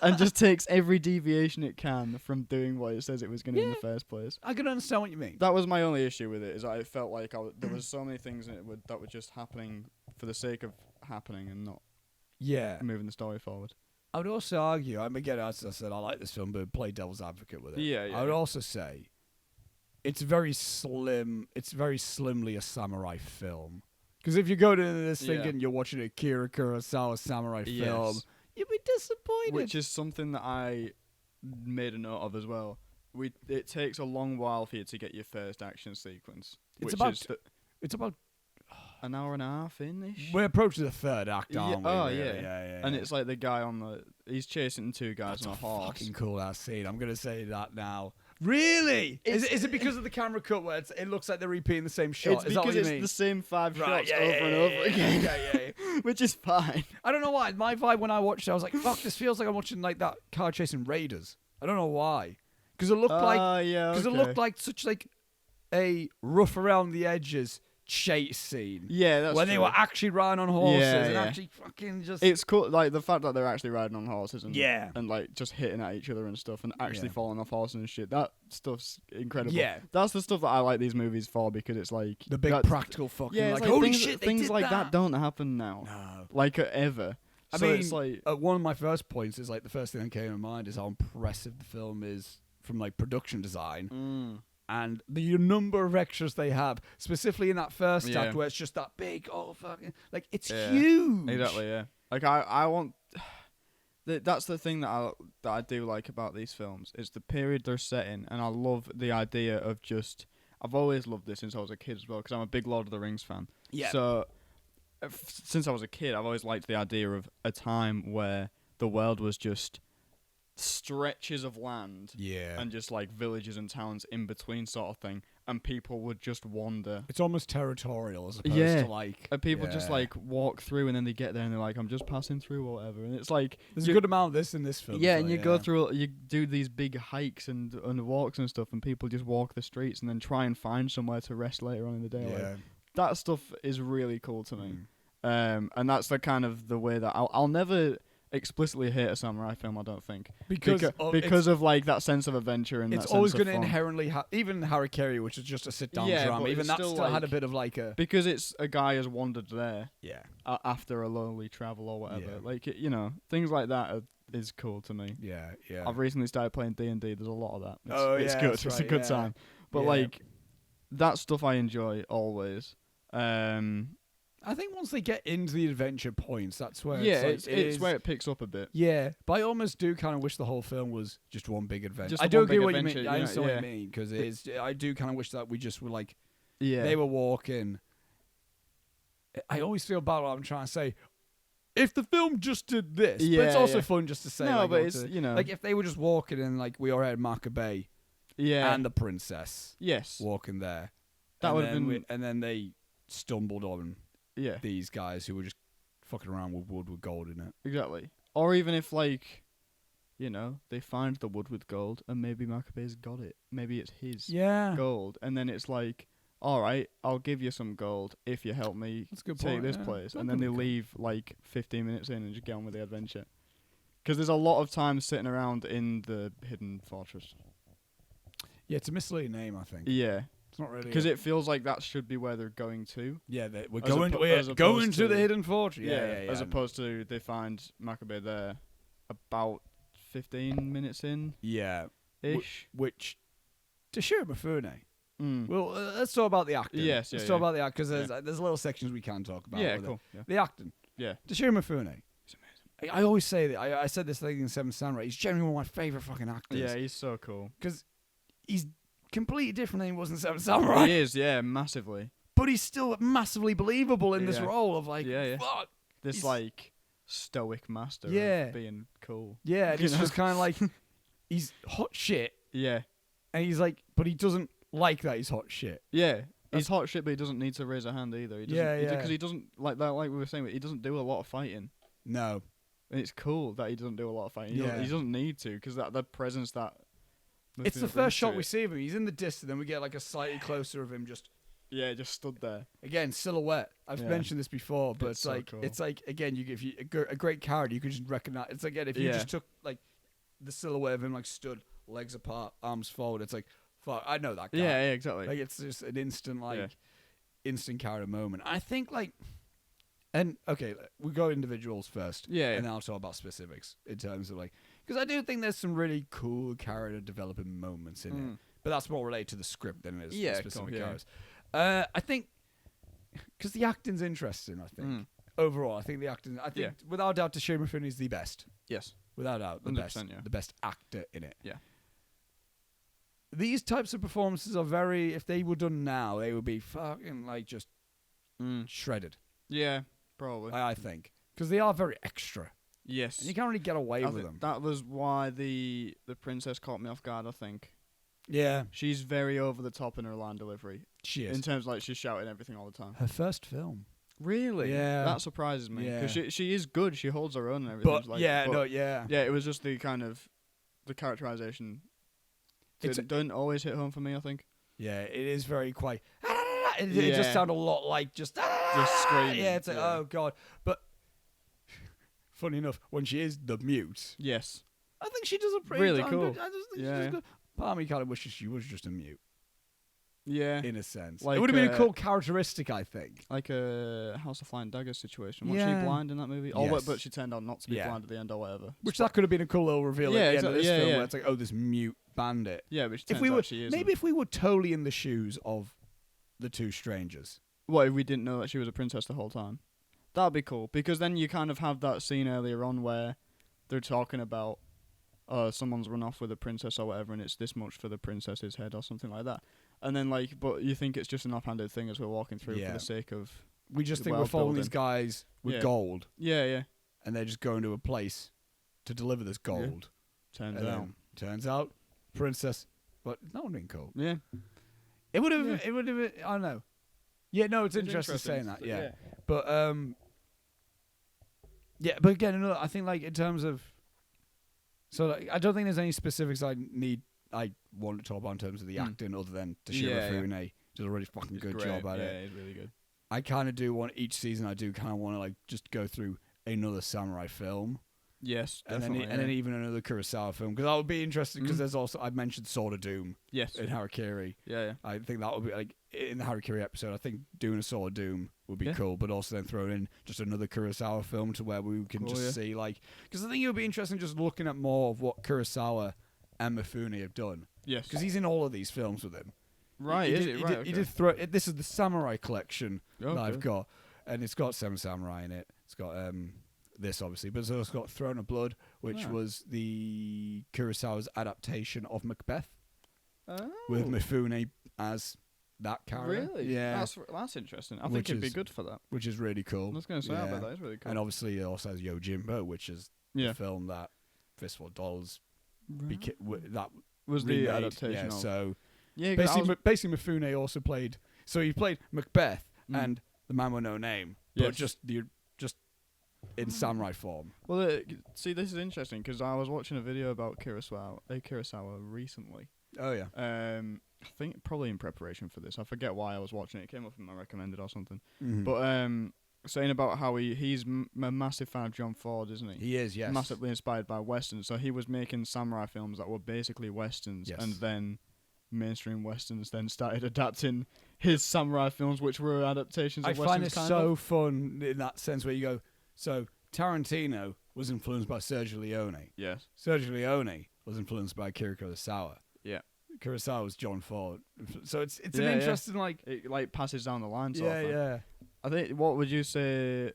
and just takes every deviation it can from doing what it says it was going to in the first place. I can understand what you mean. That was my only issue with it, is I felt like there was so many things in it that were just happening for the sake of happening and not moving the story forward. I would also argue, again, as I said, I like this film, but play devil's advocate with it. Yeah. I would also say it's very slim. It's very slimly a samurai film. Because if you go to this thinking you're watching a Akira Kurosawa samurai film, you'd be disappointed. Which is something that I made a note of as well. It takes a long while for you to get your first action sequence. It's about an hour and a half in-ish. We're approaching the third act, aren't we? Oh, yeah. And it's like the guy he's chasing 2 guys on a horse. Fucking cool that scene. I'm going to say that now. Really? Is it because of the camera cut where it looks like they're repeating the same shot? It's because it's the same 5 shots over and over again. Yeah. Which is fine. I don't know why. My vibe when I watched it, I was like, fuck, this feels like I'm watching like that car chasing Raiders. I don't know why. Because it looked like it looked like such like a rough around the edges chase scene. Yeah, that's when true. they were actually riding on horses and Yeah. actually fucking just. It's cool, like the fact that they're actually riding on horses and Yeah. and like just hitting at each other and stuff and actually Yeah. falling off horses and shit. That stuff's incredible. Yeah. That's the stuff that I like these movies for, because it's like The big practical fucking yeah, it's like, holy things, shit, they things did like that don't happen now, No. like ever. I So mean, it's like one of my first points is like the first thing that came to mind is how impressive the film is from like production design and the number of extras they have, specifically in that first act where it's just that big, fucking, like it's huge. Exactly, yeah. Like I want. That's the thing that I do like about these films is the period they're set in, and I love the idea of just. I've always loved this since I was a kid as well, because I'm a big Lord of the Rings fan. Yeah. So since I was a kid, I've always liked the idea of a time where the world was just stretches of land, and just like villages and towns in between, sort of thing, and people would just wander. It's almost territorial as opposed to like. And people just like walk through, and then they get there and they're like, "I'm just passing through," or whatever. And it's like there's a good amount of this in this film. Yeah, and you go through, you do these big hikes and walks and stuff, and people just walk the streets and then try and find somewhere to rest later on in the day. Yeah. Like, that stuff is really cool to me. And that's the kind of the way that I'll never explicitly hate a samurai film, I don't think, because of like that sense of adventure and it's that always going to inherently even Harikiri, which is just a sit down drama, but even it's that still, still like, had a bit of like a because it's a guy has wandered there after a lonely travel or whatever. Yeah. Like things like that is cool to me. yeah. I've recently started playing D&D. There's a lot of that. It's yeah, good. that's It's a right, good yeah. time. But Yeah. like that stuff I enjoy always. I think once they get into the adventure points, that's where it's where it picks up a bit. Yeah, but I almost do kind of wish the whole film was just one big adventure. Just I the do one agree big what you adventure, mean. you I know, understand what yeah. you mean, because it is. I do kind of wish that we just were like Yeah. they were walking. I always feel bad what I'm trying to say. If the film just did this, but it's also fun just to say. No, like, but it's like if they were just walking and like we already had Maccabee and the princess walking there, that and would have then been and then they stumbled on yeah, these guys who were just fucking around with wood with gold in it. exactly. Or even if like, they find the wood with gold and maybe Maccabee's got it. Maybe it's his gold, and then it's like, all right, I'll give you some gold if you help me That's a good take point, this yeah. place. That's a And then good they point. leave like 15 minutes in and just get on with the adventure. Because there's a lot of time sitting around in the hidden fortress. Yeah, it's a misleading name, I think. Yeah. It's not really Because it feels like that should be where they're going to. Yeah, we're As going. oppo- We're as going opposed to the to- hidden fortress. Yeah. As opposed to they find Maccabee there about 15 minutes in yeah, ish. which Toshiro Mifune. Mm. Well, let's talk about the acting. Yes, let's yeah, talk yeah. about the acting because there's little sections we can talk about. Yeah, with it. cool. Yeah. The acting. Yeah. Toshiro Mifune. He's amazing. I always say that. I said this thing in Seven Samurai. He's genuinely one of my favorite fucking actors. Yeah, he's so cool. because he's completely different than he was in Seven Samurai. He is, yeah, massively. But he's still massively believable in this Yeah. role of like, Yeah, yeah. fuck. This He's- like stoic master Yeah. of being cool. Yeah, and You it's know? just kind of like he's hot shit, Yeah. and he's like, but he doesn't like that he's hot shit. Yeah. He's hot shit, but he doesn't need to raise a hand either. He doesn't, Yeah, yeah. Because he doesn't, like that, like we were saying, he doesn't do a lot of fighting. No. And it's cool that he doesn't do a lot of fighting. He doesn't need to, because that the presence that... It's the brings first shot to we it. see of him. He's in the distance, then we get like a slightly closer of him just... Yeah, just stood there. Again, silhouette. I've Yeah. mentioned this before, but It's so cool. it's like again, if you a great character, you could just recognize. It's again, if you Yeah. just took like the silhouette of him, like stood, legs apart, arms forward. It's like, fuck, I know that guy. Yeah, yeah, exactly. Like it's just an instant Yeah. instant character moment. I think like, and okay, we go individuals first. Yeah, and yeah. then I'll talk about specifics in terms of like, because I do think there's some really cool character developing moments in it, but that's more related to the script than it is Yeah, to cool, specific yeah. characters. I think because the acting's interesting. I think overall, I think the acting. I think without doubt, Toshiro Mifune is the best. Yes. Without doubt, the best. 100%, yeah. The best actor in it. Yeah. These types of performances are very. If they were done now, they would be fucking like just shredded. Yeah, probably. I think because they are very extra. Yes. And you can't really get away with them. That was why the princess caught me off guard, I think. Yeah, She's very over the top in her line delivery. she is. In terms of, like, she's shouting everything all the time. Her first film. Really? Yeah. That surprises me. Yeah. Because she is good. She holds her own and everything. But yeah. Yeah, it was just the kind of... The characterization didn't always hit home for me, I think. Yeah, it is very quite. It just sounded a lot like just screaming. Yeah, it's like oh god. But funny enough, when she is the mute, yes, I think she does a pretty really damn cool. good. I just think she does good. Part of me kind of wishes she was just a mute. Yeah, in a sense, like, it would have been a cool characteristic, I think. Like a House of Flying Daggers situation. Was she blind in that movie? Yes. But she turned out not to be blind at the end or whatever. Which that could have been a cool little reveal at the end of this film, where it's like, oh, this mute bandit. Yeah, but turns out she isn't. Maybe if we were totally in the shoes of the two strangers. What if we didn't know that she was a princess the whole time? That'd be cool, because then you kind of have that scene earlier on where they're talking about someone's run off with a princess or whatever, and it's this much for the princess's head or something like that. And then, like, but you think it's just an offhanded thing as we're walking through for the sake of... We just think we're following these guys with gold. Yeah. And they're just going to a place to deliver this gold. Yeah. Turns out, princess... But that would have been cool. Yeah. It would have... It would have... I don't know. Yeah, no, it's interesting saying that, yeah. But, yeah, but again, I think, like, in terms of... So, like, I don't think there's any specifics I want to talk about in terms of the acting, other than Toshiro Mifune does a really fucking good job at it. Yeah, he's really good. I kind of do want each season. I do kind of want to like just go through another samurai film. Yes, and definitely. And then even another Kurosawa film, because that would be interesting. Because there's also I mentioned Sword of Doom. Yes. In Harakiri. Yeah. I think that would be like in the Harakiri episode. I think doing a Sword of Doom would be cool, but also then throwing in just another Kurosawa film to where we can see like, because I think it would be interesting just looking at more of what Kurosawa and Mifune have done. Yes. Because he's in all of these films with him. Right, He did throw. This is the samurai collection that I've got, and it's got Seven Samurai in it. It's got this obviously, but it's also got Throne of Blood, which was the Kurosawa's adaptation of Macbeth, with Mifune as that character. Really? Yeah. That's interesting. I think it'd be good for that. Which is really cool. I was going to say, I bet that is really cool. And obviously, it also has Yojimbo, which is the film that Fistful of Dollars that was remade. the adaptation of. So. Yeah, basically Mifune also played. So he played Macbeth and the Man with No Name, but just in samurai form. Well, see, this is interesting because I was watching a video about Kurosawa recently. Oh yeah. I think probably in preparation for this. I forget why I was watching it. It came up in my recommended or something. Mm-hmm. But saying about how he's a massive fan of John Ford, isn't he? He is, yes. Massively inspired by westerns. So he was making samurai films that were basically westerns, and then mainstream westerns then started adapting his samurai films, which were adaptations of westerns. I find it so fun in that sense where you go, so Tarantino was influenced by Sergio Leone. Yes. Sergio Leone was influenced by Akira Kurosawa. Yeah. Kurosawa was John Ford. So it's an interesting like... It like passes down the line sort of thing. Yeah. I think, what would you say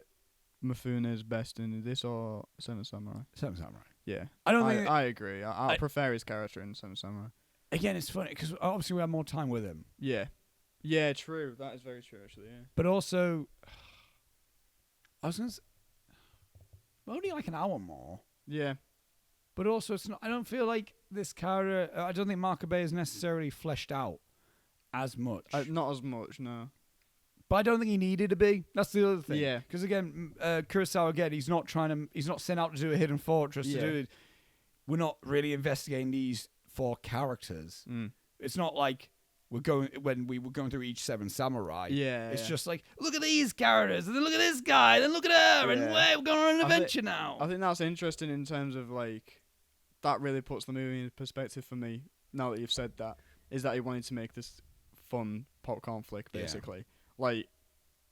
Mifune's best in this or Seven Samurai? Seven Samurai. Yeah. I agree. I prefer his character in Seven Samurai. Again, it's funny because obviously we have more time with him. Yeah. Yeah, true. That is very true, actually, yeah. But also, I was going to say, only like an hour more. Yeah. But also, it's not. I don't feel like this character, I don't think Makabe is necessarily fleshed out as much. Not as much, no. But I don't think he needed to be. That's the other thing. Yeah. Because again, Kurosawa, again, he's not sent out to do a hidden fortress to do it. We're not really investigating these 4 characters. It's not like when we were going through each 7 samurai. Yeah. It's just like, look at these characters, and then look at this guy, then look at her, and we're going on an adventure now. I think that's interesting in terms of like, that really puts the movie in perspective for me, now that you've said that, is that he wanted to make this fun popcorn flick, basically. Yeah. Like,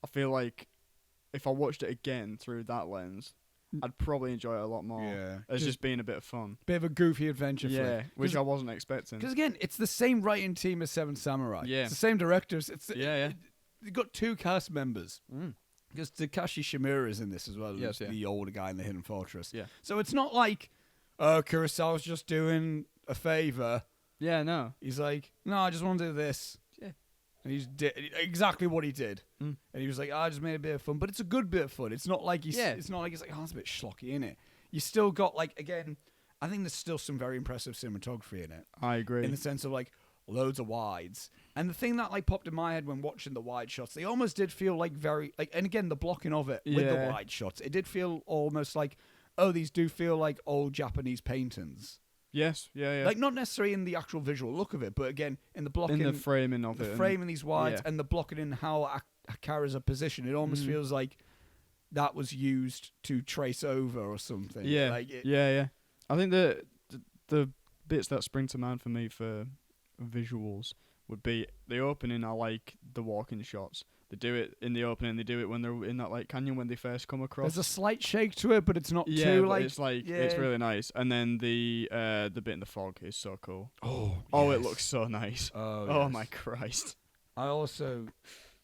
I feel like if I watched it again through that lens, I'd probably enjoy it a lot more. Yeah. As just being a bit of fun. Bit of a goofy adventure flick. Yeah, which I wasn't expecting. Because again, it's the same writing team as Seven Samurai. Yeah. It's the same directors. They've got 2 cast members. Because Takashi Shimura is in this as well. Yes, the older guy in the Hidden Fortress. Yeah. So it's not like, Kurosawa's just doing a favour. Yeah, no. He's like, no, I just want to do this. And he did exactly what he did. And he was like, I just made a bit of fun. But it's a good bit of fun. It's not like it's not like it's like, oh, it's a bit schlocky, innit? You still got, like, again, I think there's still some very impressive cinematography in it. I agree. In the sense of, like, loads of wides. And the thing that, like, popped in my head when watching the wide shots, they almost did feel like very, like, and again, the blocking of it with the wide shots, it did feel almost like, oh, these do feel like old Japanese paintings. Yes, yeah. Like, not necessarily in the actual visual look of it, but again, in the blocking. In the framing of the it. framing these wides yeah. and the blocking in how Akira's are positioned. It almost feels like that was used to trace over or something. Yeah, Like yeah. I think the bits that spring to mind for me for visuals would be the opening. I like the walking shots. They do it in the opening. They do it when they're in that like canyon when they first come across. There's a slight shake to it, but it's not yeah, too but like. it's like yeah. it's really nice. And then the bit in the fog is so cool. Oh, Oh, yes. it looks so nice. Oh, Oh yes. my Christ. I also,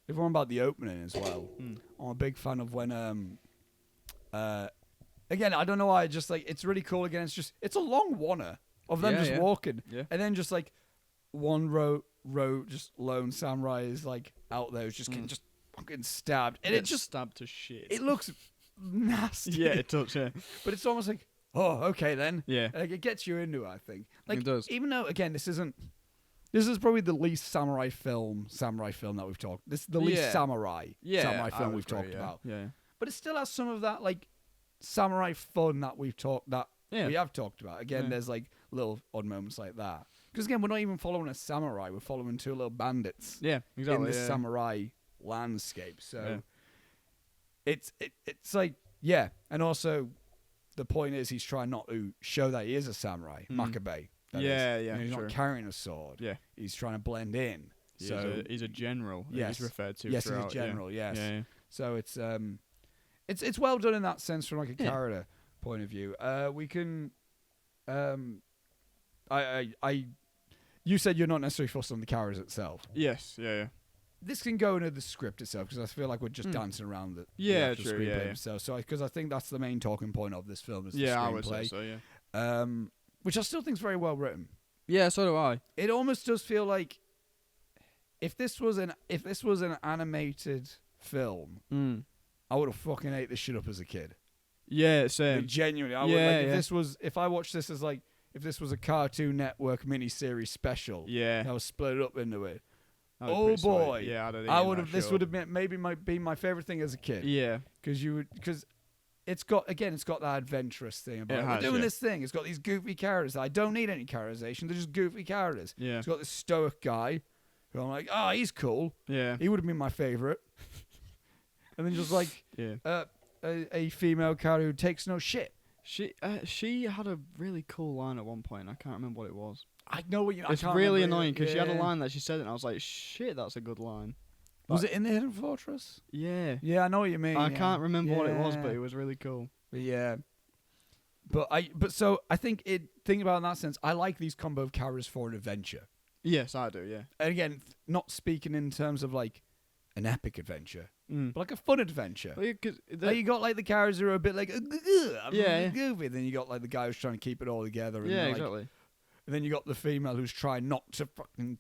if we're on about the opening as well, I'm a big fan of when again, I don't know why, just like it's really cool. Again, it's a long wanna of them just walking, and then just like one row just lone samurai is like out there, who's just getting just fucking stabbed, and it just stabbed to shit. it looks nasty. Yeah, it does. Yeah, but it's almost like, oh, okay then. yeah. Like it gets you into it, I think. Like It does. even though again this is probably the least samurai film that we've talked. This is the least samurai film we've talked about. Yeah. But it still has some of that like samurai fun that we have talked about. Again, there's like little odd moments like that. Because again, we're not even following a samurai; we're following two little bandits. Yeah, exactly. In this samurai landscape, so it's like and also the point is he's trying not to show that he is a samurai, Makabe. Yeah, He's true. not carrying a sword. Yeah, he's trying to blend in. He's a general. Yes, he's referred to. Yes, he's throughout, a general. Yeah. Yes. Yeah. So it's well done in that sense from like a character point of view. We can, you said you're not necessarily fussed on the characters itself. Yes. Yeah. This can go into the script itself because I feel like we're just dancing around the actual true. screenplay Yeah. itself. So because I think that's the main talking point of this film is the Yeah, screenplay. I would say so. Yeah. Which I still think is very well written. Yeah, so do I. It almost does feel like if this was an animated film, I would have fucking ate this shit up as a kid. Yeah, same. Like, genuinely, I would. Like, if I watched this as like, if this was a Cartoon Network miniseries special, that was split up into it. Oh boy, yeah, I would have. This would have been maybe be my favorite thing as a kid. Yeah, because it's got that adventurous thing about it. We're doing this thing. It's got these goofy characters. I don't need any characterization. They're just goofy characters. Yeah, it's got this stoic guy who I'm like, he's cool. Yeah, he would have been my favorite. And then just like a female character who takes no shit. She had a really cool line at one point. I can't remember what it was. I know what you. It's really annoying because she had a line that she said it, and I was like, "Shit, that's a good line." Was it in the Hidden Fortress? Yeah. Yeah, I know what you mean. I can't remember what it was, but it was really cool. But so I think thinking about it in that sense, I like these combo of characters for an adventure. Yes, I do. Yeah. And again, not speaking in terms of like an epic adventure, but like a fun adventure. Well, like you got like the characters who are a bit like yeah, goofy. Then you got like the guy who's trying to keep it all together. And exactly. And then you got the female who's trying not to fucking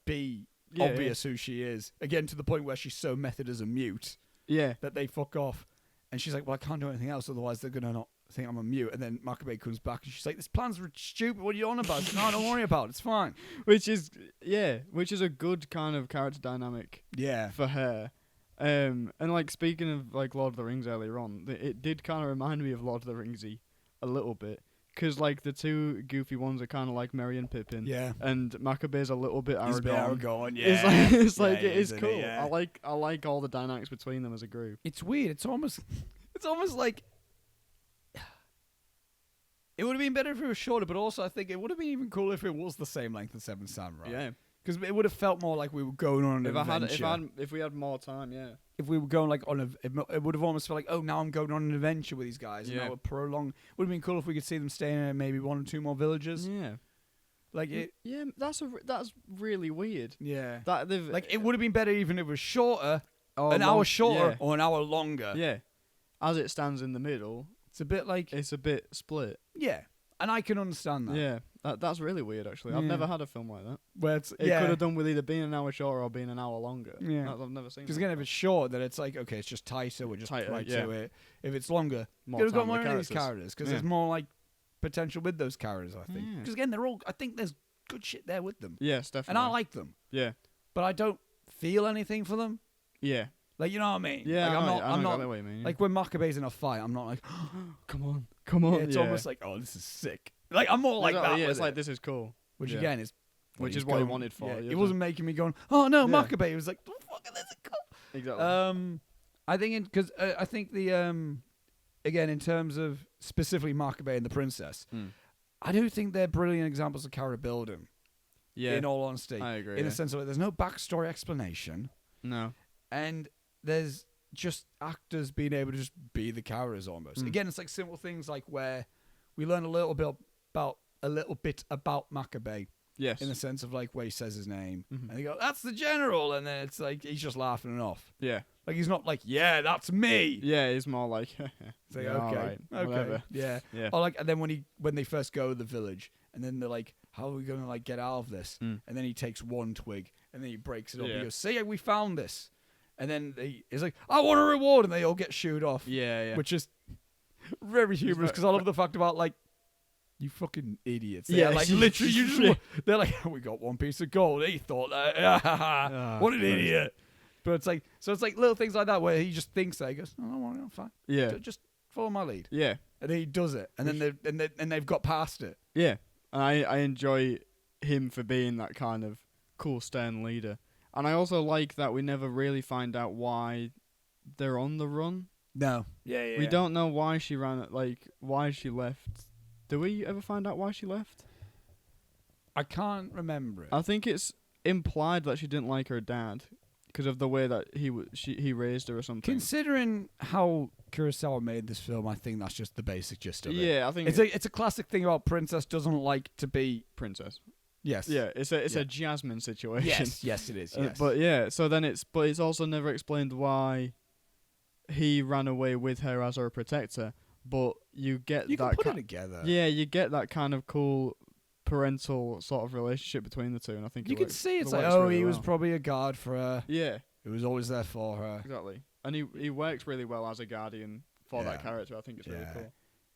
be obvious who she is. Again, to the point where she's so method as a mute that they fuck off. And she's like, well, I can't do anything else, otherwise they're going to not think I'm a mute. And then Makabe comes back and she's like, this plan's stupid. What are you on about? Like, no, don't worry about it. It's fine. Which is a good kind of character dynamic for her. And like speaking of like Lord of the Rings earlier on, it did kind of remind me of Lord of the Ringsy a little bit. Because, like, the two goofy ones are kind of like Merry and Pippin. Yeah. And Macabe's a little bit arrogant. He's a bit arrogant, it is cool. Yeah. I like all the dynamics between them as a group. It's weird. It's almost like... It would have been better if it was shorter, but also I think it would have been even cooler if it was the same length as Seven Samurai. Yeah. Because it would have felt more like we were going on an adventure. If we had more time, If we were going like it would have almost felt like, oh, now I'm going on an adventure with these guys. And now we're prolonged. Would have been cool if we could see them staying in maybe 1 or 2 more villages. Yeah. Like it. Yeah, that's really weird. Yeah. It would have been better even if it was shorter, hour shorter or an hour longer. Yeah. As it stands in the middle, it's a bit split. Yeah. And I can understand that. Yeah, that's really weird, actually. I've never had a film like that. Where it could have done with either being an hour shorter or being an hour longer. Yeah. I've never seen that. Because again, if it's short, then it's like, okay, it's just tighter, we're just right to it. If it's longer, you could have got more of these characters, because there's more like potential with those characters, I think. Because again, I think there's good shit there with them. Yes, definitely. And I like them. Yeah. But I don't feel anything for them. Yeah. Like, you know what I mean? Yeah, like, I'm not exactly what you mean. Like when Makabe's in a fight, I'm not like, come on. Yeah, it's almost like, oh, this is sick. Like I'm more like that. Yeah, with it's it. like this is cool. Which Yeah. again is, Which he's is what he going- wanted for. Yeah, Yeah, he wasn't making me going, oh no, Yeah. Makabe. He was like, the fuck, this is cool. Exactly. I think because I think the again in terms of specifically Makabe and the princess, I do think they're brilliant examples of character building. Yeah. In all honesty, I agree. in the sense of like, there's no backstory explanation, No. and there's just actors being able to just be the characters almost. Again, it's like simple things like where we learn a little bit about Makabe. Yes. In the sense of like where he says his name, and they go, "That's the general," and then it's like he's just laughing it off. Yeah. Like he's not like, "Yeah, that's me." Yeah, he's more like, It's like, yeah, okay, alright, okay, whatever. yeah. Yeah. Or like, and then when they first go to the village, and then they're like, "How are we gonna like get out of this?" And then he takes one twig, and then he breaks it up. Yeah. He goes, "See, we found this," and then he's like, "I want a reward," and they all get shooed off. Yeah, yeah. Which is very humorous because I love the fact about like. You fucking idiots. They're like literally you just they're like, we got one piece of gold. He thought that what an idiot. But it's like it's like little things like that where he just thinks that he goes, oh, well, fine. Yeah. Just follow my lead. Yeah. And then he does it. And then they've got past it. Yeah. I enjoy him for being that kind of cool stern leader. And I also like that we never really find out why they're on the run. No. Yeah. We don't know why she ran why she left. Do we ever find out why she left? I can't remember it. I think it's implied that she didn't like her dad because of the way that he raised her or something. Considering how Kurosawa made this film, I think that's just the basic gist of it. Yeah, I think it's a classic thing about princess doesn't like to be princess. Yes. Yeah, it's a Jasmine situation. Yes, it is. Yes. But yeah, so then it's also never explained why he ran away with her as her protector. But you get you that can put it together. Yeah, you get that kind of cool parental sort of relationship between the two, and I think you can see it's like, really he well. was probably a guard for her. Yeah, he was always there for her. Exactly, and he works really well as a guardian for that character. I think it's really cool.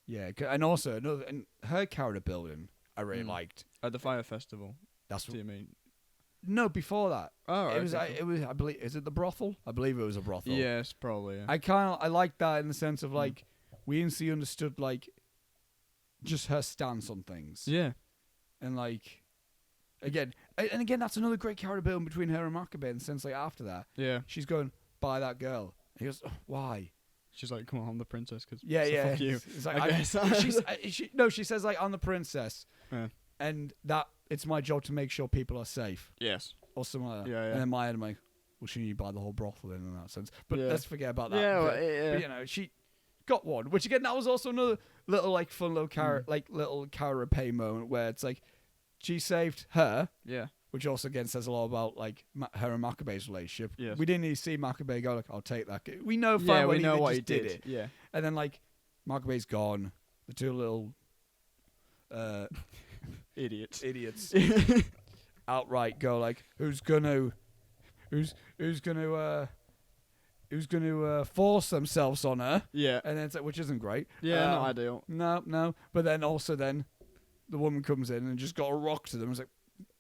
Yeah, and also and her character building I really liked at the fire festival. That's what you mean. No, before that. Oh, right, it was. I believe. Is it the brothel? I believe it was a brothel. Yes, probably. Yeah. I like that in the sense of like. We instantly understood, like, just her stance on things. Yeah. And, like, again, that's another great character building between her and Makabe in the sense, like, after that. Yeah. She's going, buy that girl. And he goes, oh, why? She's like, come on, I'm the princess. Cause Yeah. Fuck you. It's like, I guess. she says, like, I'm the princess. Yeah. And that it's my job to make sure people are safe. Yes. Or something like that. Yeah. And then my head, I'm like, well, shouldn't you buy the whole brothel in that sense? But let's forget about that. Yeah, but, you know, she got one, which again, that was also another little like fun little little Cara Pay moment where it's like she saved her, which also again says a lot about like her and Makabe's relationship. Yes. We didn't even see Makabe go like, I'll take that. We know, we know what he did. It. Yeah, and then like Makabe's gone. The two little idiots outright go like, who's gonna force themselves on her. Yeah. And then it's like, which isn't great. Yeah, not ideal. No. But then the woman comes in and just got a rock to them. It's like,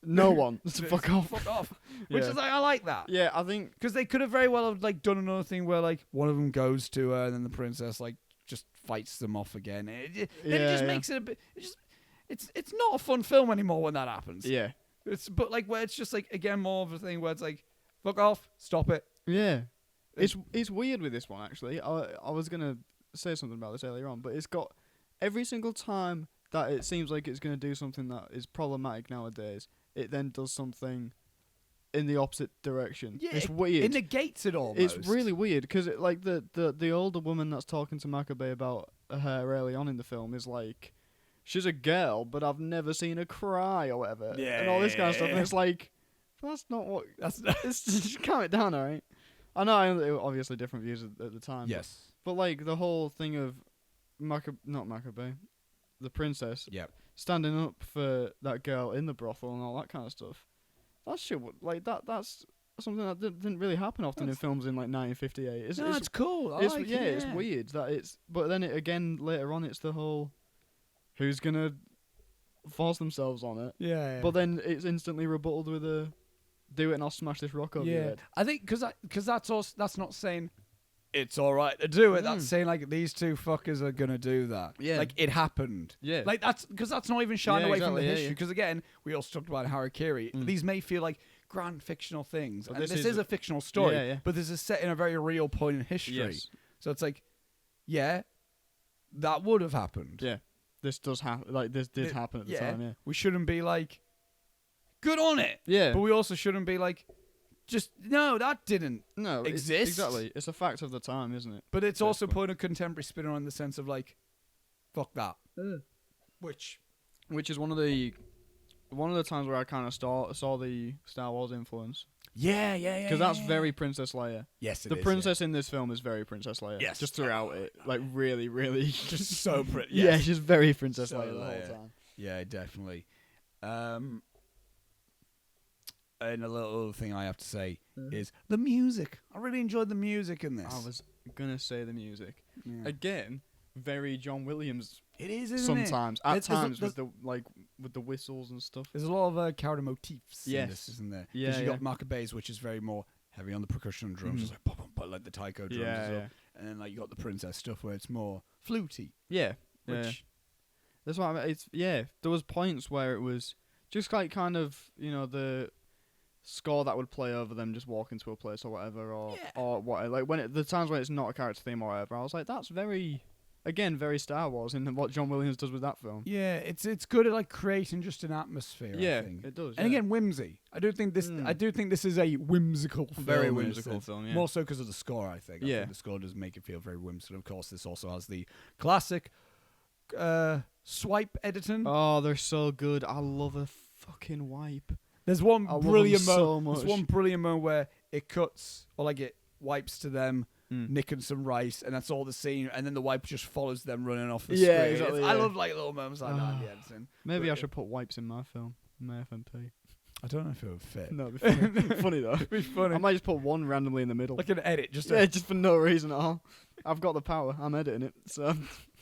no one. Fuck off. Fuck off. Which is like, I like that. Yeah, I think. Because they could have very well have like done another thing where like one of them goes to her and then the princess like just fights them off again. It just makes it a bit. It's not a fun film anymore when that happens. Yeah. But like where it's just like again more of a thing where it's like, fuck off, stop it. Yeah. It's weird with this one actually. I was gonna say something about this earlier on, but it's got every single time that it seems like it's gonna do something that is problematic nowadays, it then does something in the opposite direction. Yeah, it's weird. It negates it almost. It's really weird because like the older woman that's talking to Makabe about her early on in the film is like, she's a girl, but I've never seen her cry or whatever, and all this kind of stuff. And it's like, that's not what. It's just calm it down, alright. I know, obviously different views at the time. Yes. But like the whole thing of not Makabe, the princess, standing up for that girl in the brothel and all that kind of stuff. That shit, that's something that didn't really happen often in films in like 1958. It's cool. It's weird that it's. But then again later on, it's the whole who's gonna force themselves on it. Yeah. But then it's instantly rebutted with a do it and I'll smash this rock over your head. I think because that's not saying it's all right to do it. That's saying like these two fuckers are gonna do that. Yeah. Like it happened. Yeah. Like that's because that's not even shying away from the exactly, history. Because again, we also talked about Harakiri. These may feel like grand fictional things, But and this this is is a fictional story. Yeah. But this is set in a very real point in history. Yes. So it's like, yeah, that would have happened. Yeah. This does happen. Like this did happen at the time. Yeah. We shouldn't be like, good on it. Yeah. But we also shouldn't be like, just no, that didn't. No, exist. Exactly. It's a fact of the time, isn't it? But it's also putting a contemporary spin on the sense of like, fuck that. Which is one of the times where I kind of saw the Star Wars influence. Yeah. Because that's very Princess Leia. Yes, it the is, princess in this film is very Princess Leia. Yes. Just throughout it. Like really, really. just so pretty. Yeah, she's very Princess So Leia the Leia. whole time. Yeah, definitely. And a little other thing I have to say is the music. I really enjoyed the music in this. I was gonna say the music. Yeah. Again, very John Williams It is, isn't sometimes. it? At There's times with the whistles and stuff. There's a lot of character motifs in Yes. this, isn't there? Yeah, Because you yeah. got Maccabees, which is very more heavy on the percussion drums, just like pop, pop, pop, like the taiko drums as well. And then like you got the princess stuff where it's more fluty. Yeah. Which That's what I mean. There was points where it was just like kind of, the score that would play over them just walking to a place or whatever, or what, like the times when it's not a character theme or whatever, I was like, that's very Star Wars in what John Williams does with that film. Yeah, it's good at like creating just an atmosphere. Yeah, I think. it does. And again, whimsy. I do think this is a whimsical film. Very in a whimsical sense. film, yeah. More so because of the score, I think. I Yeah. think the score does make it feel very whimsical. Of course, this also has the classic swipe editing. Oh, they're so good. I love a fucking wipe. There's one I brilliant love 'em so moment. There's much. one brilliant moment where it cuts, or like it wipes to them nicking some rice, and that's all the scene, and then the wipe just follows them running off the Yeah, screen. exactly, I yeah. love like little moments like that in the editing. Maybe I should put wipes in my film, my FMP. I don't know if it would fit. No, it'd be funny. Funny though. It'd be funny. I might just put one randomly in the middle. Like an edit, just just for no reason at all. I've got the power. I'm editing it, so.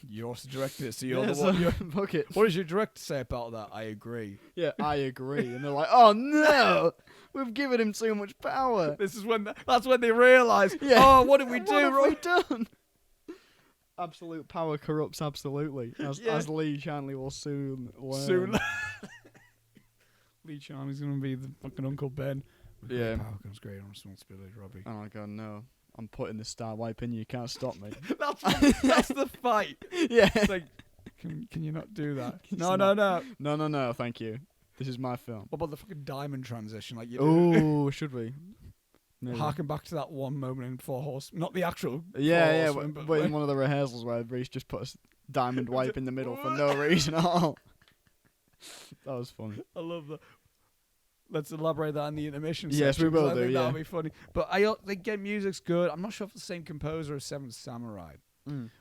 You also directed it, so you're the so one. fuck it. What does your director say about that? I agree. Yeah, I agree. And they're like, oh no, we've given him too much power. This is when that's when they realise. Yeah. Oh, what did we do? What have we done? Absolute power corrupts absolutely, as Lee Chanley will soon learn. Soon. Lee Charmy's gonna be the fucking Uncle Ben. With Yeah. great power comes great responsibility, Robbie. Oh my god, no. I'm putting the star wipe in you. You can't stop me. That's the fight. Yeah. It's like, can you not do that? It's No. No, thank you. This is my film. What about the fucking diamond transition? Like you Oh, should we? Maybe. harken back to that one moment in Four Horse, not the actual. Yeah, Four Horsemen, but in one of the rehearsals where Reese just put a diamond wipe in the middle for no reason at all. That was funny. I love that. Let's elaborate that in the intermission. Yes, section, we will 'cause I do, think yeah. that'll be funny. But again, music's good. I'm not sure if it's the same composer as Seventh Samurai,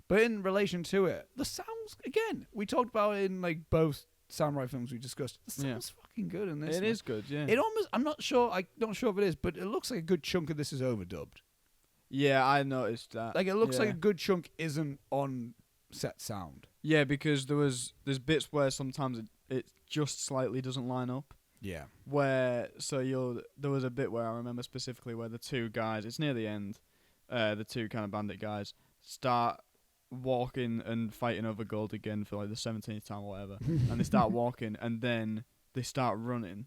but in relation to it, the sounds again we talked about it in like both samurai films we discussed. The sound's fucking good in this. It is good, yeah. It almost. I'm not sure if it is, but it looks like a good chunk of this is overdubbed. Yeah, I noticed that. Like it looks like a good chunk isn't on set sound. Yeah, because there's bits where sometimes it just slightly doesn't line up. Yeah. There was a bit where I remember specifically where the two guys, it's near the end, the two kind of bandit guys start walking and fighting over gold again for like the 17th time or whatever, and they start walking and then they start running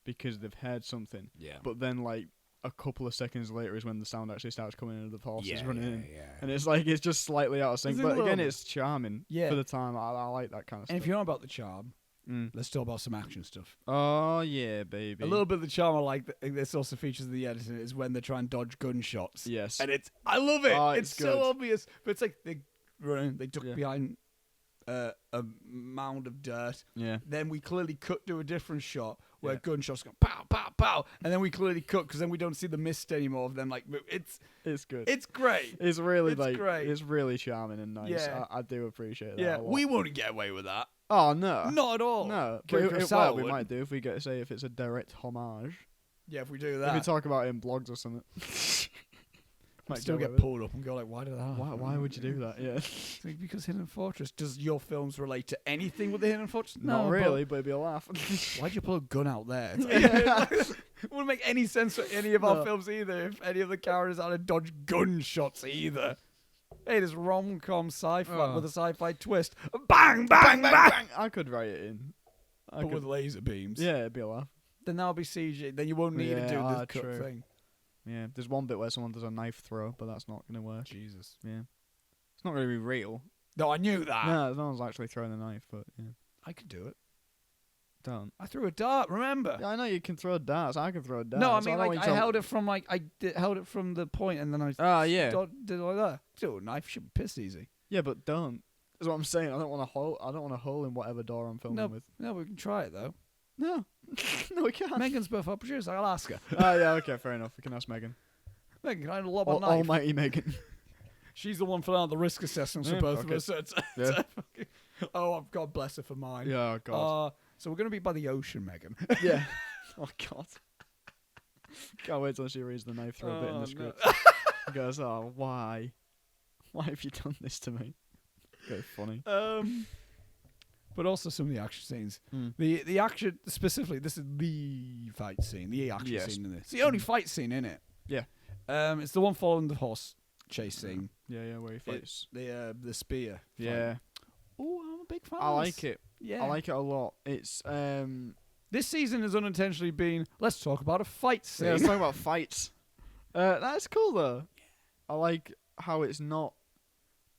because they've heard something. Yeah. But then like a couple of seconds later is when the sound actually starts coming in of the horses running in. Yeah. And it's like it's just slightly out of sync, Is it but a little again, bit? it's charming Yeah. for the time. I like that kind of And stuff. if you're not about the charm, let's talk about some action stuff. Oh yeah, baby. A little bit of the charm I like that this also features in the editing is when they try and dodge gunshots. Yes. And I love it. Oh, it's it's so good. obvious. But it's like they run, they duck Yeah. behind a mound of dirt. Yeah. Then we clearly cut to a different shot where gunshots go pow, pow, pow. And then we clearly cut because then we don't see the mist anymore of them. Like, it's good. It's great. It's really It's like great. it's really charming and nice. Yeah. I do appreciate that. Yeah, a lot. we wouldn't get away with that. Oh no. Not at all. No. Akira But we Kurosawa would. might do if we get say if it's a direct homage. Yeah, if we do If that. we talk about it in blogs or something. Might Might still get get away with it. pulled up and go like, why did that happen? Why would you do that? Yeah. It's like, because Hidden Fortress. Does your films relate to anything with the Hidden Fortress? Not really, but it'd be a laugh. Why'd you pull a gun out there? It wouldn't make any sense for any of our films either if any of the characters had to dodge gunshots either. Hey, this rom-com sci-fi with a sci-fi twist. Bang, bang, bang! I could write it in. But with laser beams. Yeah, it'd be a laugh. Then that'll be CG. Then you won't need to do the cut thing. Yeah, there's one bit where someone does a knife throw, but that's not going to work. Jesus. Yeah. It's not going to be real. No, I knew that. No one's actually throwing a knife, but yeah. I could do it. Don't. I threw a dart, remember? Yeah, I know you can throw darts. I can throw darts. No, I mean, like, I held it from, like, held it from the point and then I did it like that. Do a knife should be piss easy. Yeah, but don't. That's what I'm saying. I don't want a hole in whatever door I'm filming with. No, we can try it, though. No. No, we can't. Megan's both our producer. I'll ask her. Oh, yeah, okay, fair enough. We can ask Megan. Megan, can I lob a knife? Almighty Megan. She's the one filling out the risk assessments for both of us. So oh, God bless her for mine. Yeah, God. So we're going to be by the ocean, Megan. Yeah. Oh, God. Can't wait till she reads the knife through a bit in the script. She goes, oh, why? Why have you done this to me? Very funny. But also some of the action scenes. The action, specifically, this is the fight scene. The action scene in this. It's the only fight scene in it. Yeah. It's the one following the horse chase scene. Yeah, where he fights. The spear. Yeah. Oh, I'm a big fan. I like it. Yeah. I like it a lot. It's this season has unintentionally been, let's talk about a fight scene. Yeah, let's talk about fights. That's cool though. I like how it's not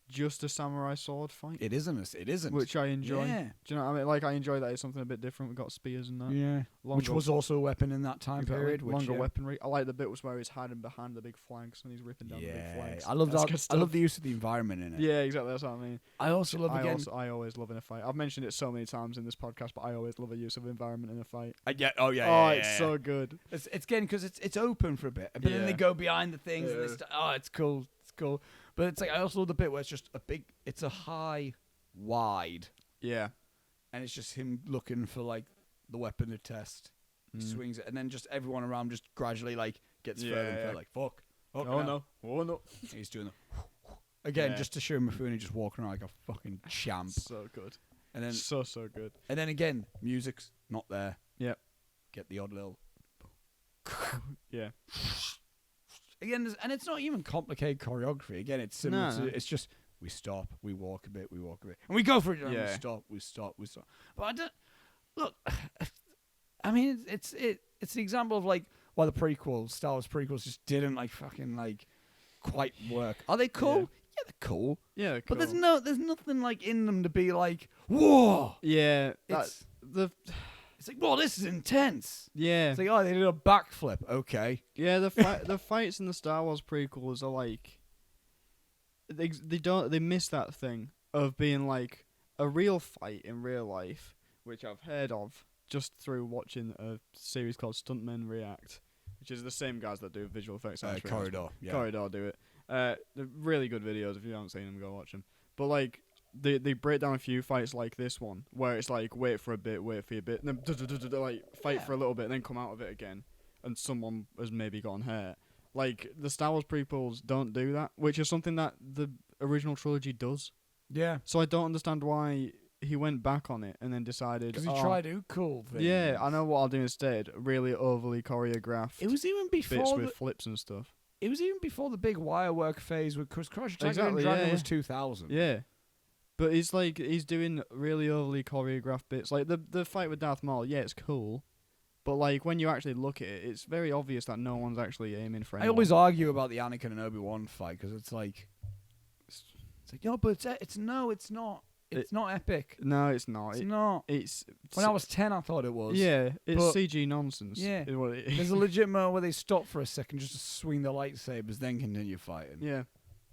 just a samurai sword fight. It isn't. It isn't. Which I enjoy. Yeah. Do you know what I mean? Like, I enjoy that it's something a bit different. We've got spears and that. Yeah. Which was also a weapon in that time period. Longer weaponry. I like the bit where he's hiding behind the big flags and he's ripping down the big flags. I love that. I love the use of the environment in it. Yeah, exactly. That's what I mean. I also love I always love in a fight. I've mentioned it so many times in this podcast, but I always love a use of environment in a fight. It's so good. It's again because it's open for a bit, but then they go behind the things and they it's cool. It's cool. But it's like I also love the bit where it's just it's a high, wide. Yeah. And it's just him looking for like the weapon to test. He swings it, and then just everyone around just gradually like gets further and further. Like fuck. Oh no. He's doing the again just to show Mifune just walking around like a fucking champ. So good. And then so good. And then again, music's not there. Yep. Get the odd little. Yeah. Again, and it's not even complicated choreography. Again, it's similar to it's just we stop, we walk a bit, and we go for it. And we stop. But I don't look. I mean, it's the example of like why the Star Wars prequels just didn't like fucking like quite work. Are they cool? Yeah, they're cool. Yeah, they're cool. But there's nothing like in them to be like whoa. Yeah, It's like, whoa, this is intense. Yeah. It's like, oh, they did a backflip. Okay. Yeah, the fights in the Star Wars prequels are like, they miss that thing of being like a real fight in real life, which I've heard of just through watching a series called Stuntmen React, which is the same guys that do visual effects. Corridor. Yeah. Corridor do it. They're really good videos. If you haven't seen them, go watch them. But like, They break down a few fights like this one, where it's like wait for a bit, and then like fight for a little bit, and then come out of it again, and someone has maybe gotten hurt. Like the Star Wars prequels don't do that, which is something that the original trilogy does. Yeah. So I don't understand why he went back on it and then decided because he tried to do cool things. Yeah, I know what I'll do instead. Really overly choreographed. It was even before bits with flips and stuff. It was even before the big wire work phase with Crush Tiger and Dragon was 2000. Yeah. But he's doing really overly choreographed bits. Like the fight with Darth Maul, it's cool. But like when you actually look at it, it's very obvious that no one's actually aiming for anyone. I always argue about the Anakin and Obi-Wan fight because it's like, but it's not. It's not epic. No, it's not. It's not. When I was 10, I thought it was. Yeah, it's CG nonsense. Yeah. Is what it is. There's a legit moment where they stop for a second just to swing the lightsabers, then continue fighting. Yeah.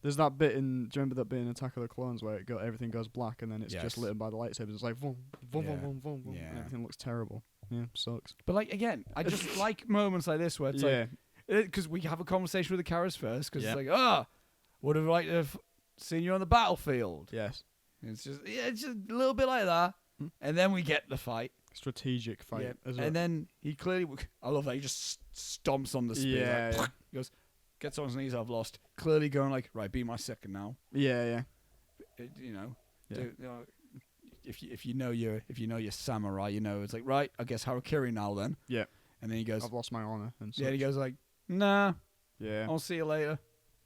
There's that bit do you remember that bit in Attack of the Clones where everything goes black and then it's just lit by the lightsabers? It's like, vroom, vroom, vroom, vroom, vroom, and everything looks terrible. Yeah, sucks. But like, again, I just like moments like this where it's like, because we have a conversation with the characters first, because it's like, would have liked to have seen you on the battlefield. Yes. It's just a little bit like that. And then we get the fight. Strategic fight as well. And then he clearly, I love that, he just stomps on the spear. Like, he goes, gets on his knees, I've lost. Clearly going like, right, be my second now. Yeah. If you know your samurai, it's like, right, I guess Harakiri now then. Yeah. And then he goes, I've lost my honor. And such. yeah, he goes like, nah, yeah, I'll see you later.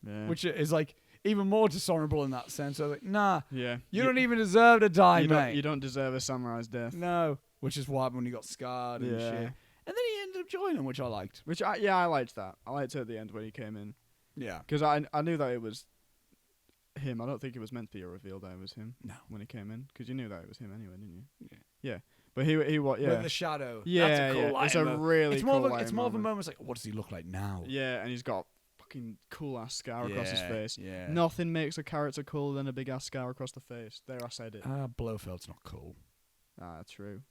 yeah. Which is like even more dishonorable in that sense. So like, nah, yeah. you don't even deserve to die, mate. You don't deserve a samurai's death. No. Which is what happened when he got scarred and Yeah. shit. And then he ended up joining, which I liked. I liked that. I liked it at the end when he came in. Yeah. Because I knew that it was him. I don't think it was meant to be a reveal that it was him. No. When he came in. Because you knew that it was him anyway, didn't you? Yeah. Yeah. But he was, yeah. With the shadow. Yeah, That's a cool yeah. light It's a moment. really It's cool more of a, light it's more of a moment. moment. It's like, what does he look like now? Yeah, and he's got fucking cool ass scar across his face. Yeah. Nothing makes a character cooler than a big ass scar across the face. There, I said it. Blofeld's not cool. True.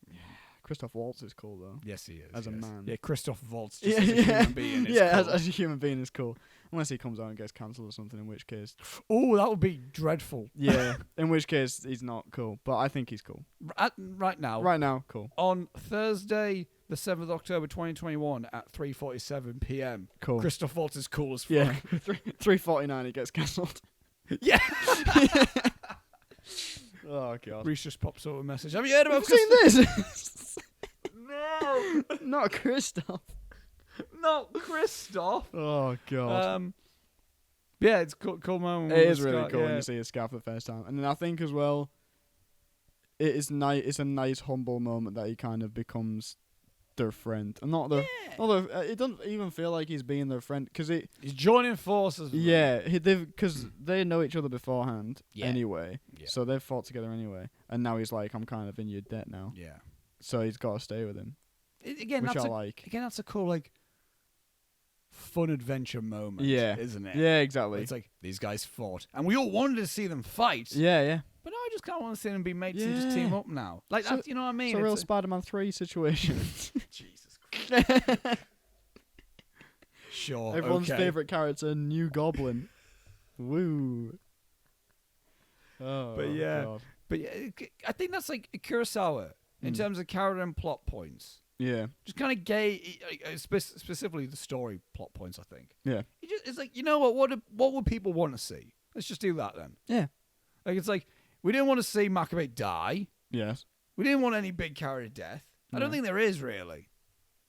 Yeah. Christoph Waltz is cool though. Yes, he is. As a man. Yeah, Christoph Waltz just as a human being is yeah, cool. as a human being is cool. Unless he comes out and gets cancelled or something, in which case... Oh, that would be dreadful. Yeah, in which case he's not cool. But I think he's cool. Right now. Right now, cool. On Thursday, the 7th of October 2021 at 3:47 p.m. Cool. Christoph Waltz is cool as fuck. Yeah, 3:49 he gets cancelled. Yeah. Oh, God. Reese just pops up a message. Have you heard about Have you seen this? No. Not Christoph. Not Christoph. Oh, God. Yeah, it's cool moment. It is really cool yeah. when you see his scar for the first time. And then I think as well, it's a nice humble moment that he kind of becomes their friend. And not their... Yeah. It doesn't even feel like he's being their friend. Because He's joining forces. With yeah, because they know each other beforehand Yeah. anyway. Yeah. So they've fought together anyway. And now he's like, I'm kind of in your debt now. Yeah. So he's got to stay with him. Again, which that's I like. Again, that's a cool, like, fun adventure moment. Yeah. Isn't it? Yeah, exactly. It's like, these guys fought. And we all wanted to see them fight. Yeah, yeah. But I just kind of want to see them be mates and just Yeah. team up now. Like, So- that's, you know what I mean? It's a real It's Spider-Man 3 situation. Jesus Christ. Sure. Everyone's okay. favourite character, New Goblin. Woo. Oh, But yeah. God. But yeah, I think that's like Kurosawa in terms of character and plot points. Yeah. Just kind of gay, specifically the story plot points, I think. Yeah. It's like, you know what would people want to see? Let's just do that then. Yeah. Like, it's like, we didn't want to see Maccabee die. Yes. We didn't want any big character death. I don't No. think there is really.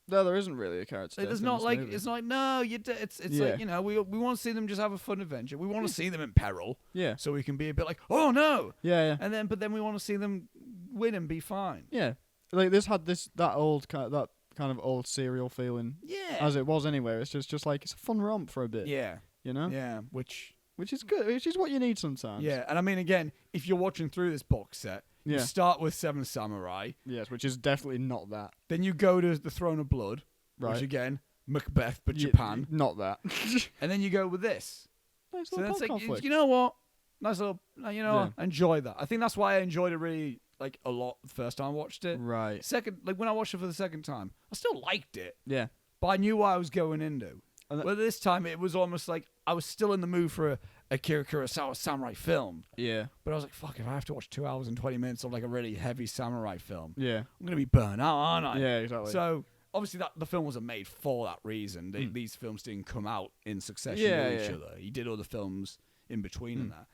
No, there isn't really a character. Like, death there's in not this like movie. it's not like no, it's Yeah. like, you know, we want to see them just have a fun adventure. We want to see them in peril, Yeah. so we can be a bit like, oh no, Yeah, yeah. and then we want to see them win and be fine. Yeah. Like this had that kind of old serial feeling Yeah, as it was anyway. It's just like it's a fun romp for a bit. yeah, You know? yeah. Which Which is good. Which is what you need sometimes. yeah, and I mean again, if you're watching through this box set, you Yeah. start with Seven Samurai, Yes, which is definitely not that. then you go to the Throne of Blood, Right. which again Macbeth but Ye- Japan, Not that. and then you go with this. Nice So little that's plot like, conflict. you know what? Nice little, you know, Yeah. what? Enjoy that. I think that's why I enjoyed it really, like, a lot the first time I watched it. Right. Second, like, when I watched it for the second time, I still liked it, Yeah. but I knew what I was going into. And But this time, it was almost like I was still in the mood for a Akira Kurosawa samurai film. Yeah. But I was like, fuck, if I have to watch 2 hours and 20 minutes of, like, a really heavy samurai film, Yeah. I'm going to be burnt out, aren't I? Yeah, exactly. So, obviously, the film wasn't made for that reason. These films didn't come out in succession Yeah, with each yeah. other. He did other films in between and that.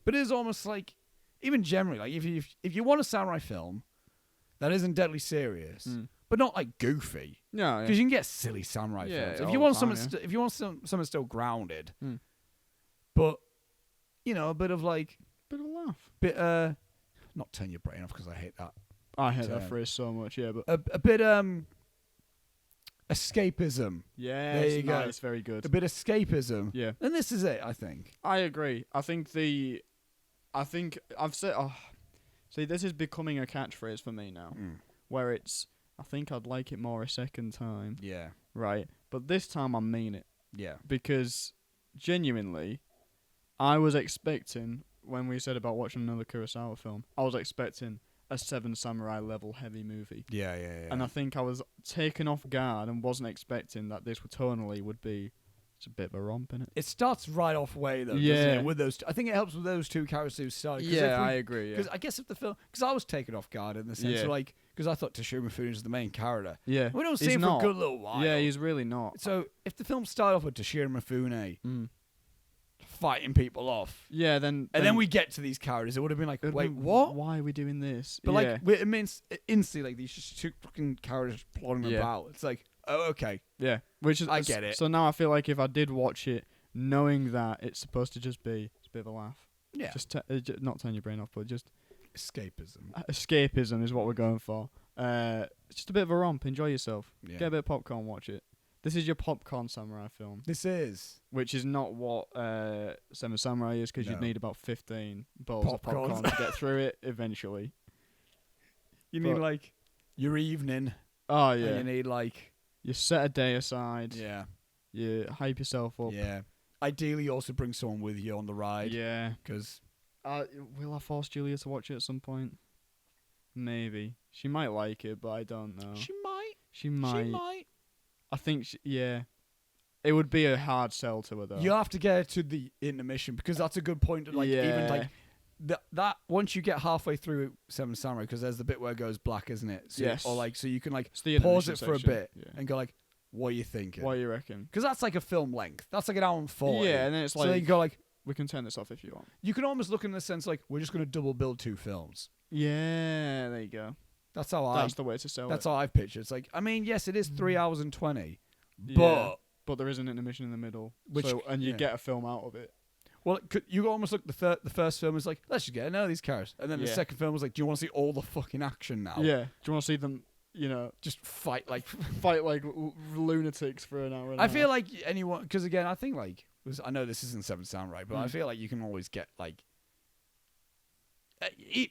But it's almost like, even generally, like if you want a samurai film that isn't deadly serious, but not like goofy, No, because you can get silly samurai Yeah, films. all If you the want time, something, if you want something still grounded, Mm. but you know, a bit of like bit of a laugh. not turn your brain off because I hate that. I hate that Turn. phrase so much. Yeah, but A bit escapism. yeah, There it's you go. nice, very good. A bit escapism. Yeah, And this is it, I think. I agree. I think I've said. Oh, see, this is becoming a catchphrase for me now, where it's. I think I'd like it more a second time, Yeah. right? But this time I mean it Yeah. because genuinely, I was expecting when we said about watching another Kurosawa film, I was expecting a Seven Samurai level heavy movie. Yeah. And I think I was taken off guard and wasn't expecting that this tonally would be. It's a bit of a romp in it. It starts right off way though, doesn't Yeah. it? With those, I think it helps with those two characters who started. I agree. Because I guess if the film, because I was taken off guard in the sense Yeah. of like, because I thought Toshiro Mifune is the main character. Yeah, We don't see he's him not. for a good little while. Yeah, he's really not. So if the film started off with Toshiro Mifune fighting people off. Yeah, and then we get to these characters. It would have been like, wait, been, what? Why are we doing this? But like, it means instantly, like these just two fucking characters plodding about. It's like, oh, okay, yeah, which is I get it. So now I feel like if I did watch it, knowing that it's supposed to just be a bit of a laugh, just not turn your brain off, but just escapism. Escapism is what we're going for. It's just a bit of a romp. Enjoy yourself. Yeah. Get a bit of popcorn. Watch it. This is your popcorn samurai film. This is. Which is not what Seven Samurai is, because you'd need about 15 bowls of popcorn to get through it eventually. You need like your evening. Oh yeah. And you need like. You set a day aside. Yeah. You hype yourself up. Yeah. Ideally, also bring someone with you on the ride. Yeah. Because. Will I force Julia to watch it at some point? Maybe. She might like it, but I don't know. She might. She might. I think, it would be a hard sell to her, though. You have to get her to the intermission, because that's a good point. Like, even like that once you get halfway through Seven Samurai, because there's the bit where it goes black, isn't it? So yes. Or like, so you can like pause it for a bit and go like, what are you thinking? What do you reckon? Because that's like a film length. That's like an hour and 40. Yeah, and then it's like, so you go like, we can turn this off if you want. You can almost look in the sense like, we're just going to double build 2 films. Yeah, there you go. That's how That's the way to sell it. That's how I've pictured. It's like, I mean, yes, it is 3 hours and 20, but there is an intermission in the middle, and you yeah. get a film out of it. Well, you almost look the first film was like, let's just get to know these characters, and then the second film was like, do you want to see all the fucking action now? Yeah. Do you want to see them? Just fight like lunatics for an hour. I feel like anyone, because again, I think like I know this isn't Seven Samurai, but I feel like you can always get like.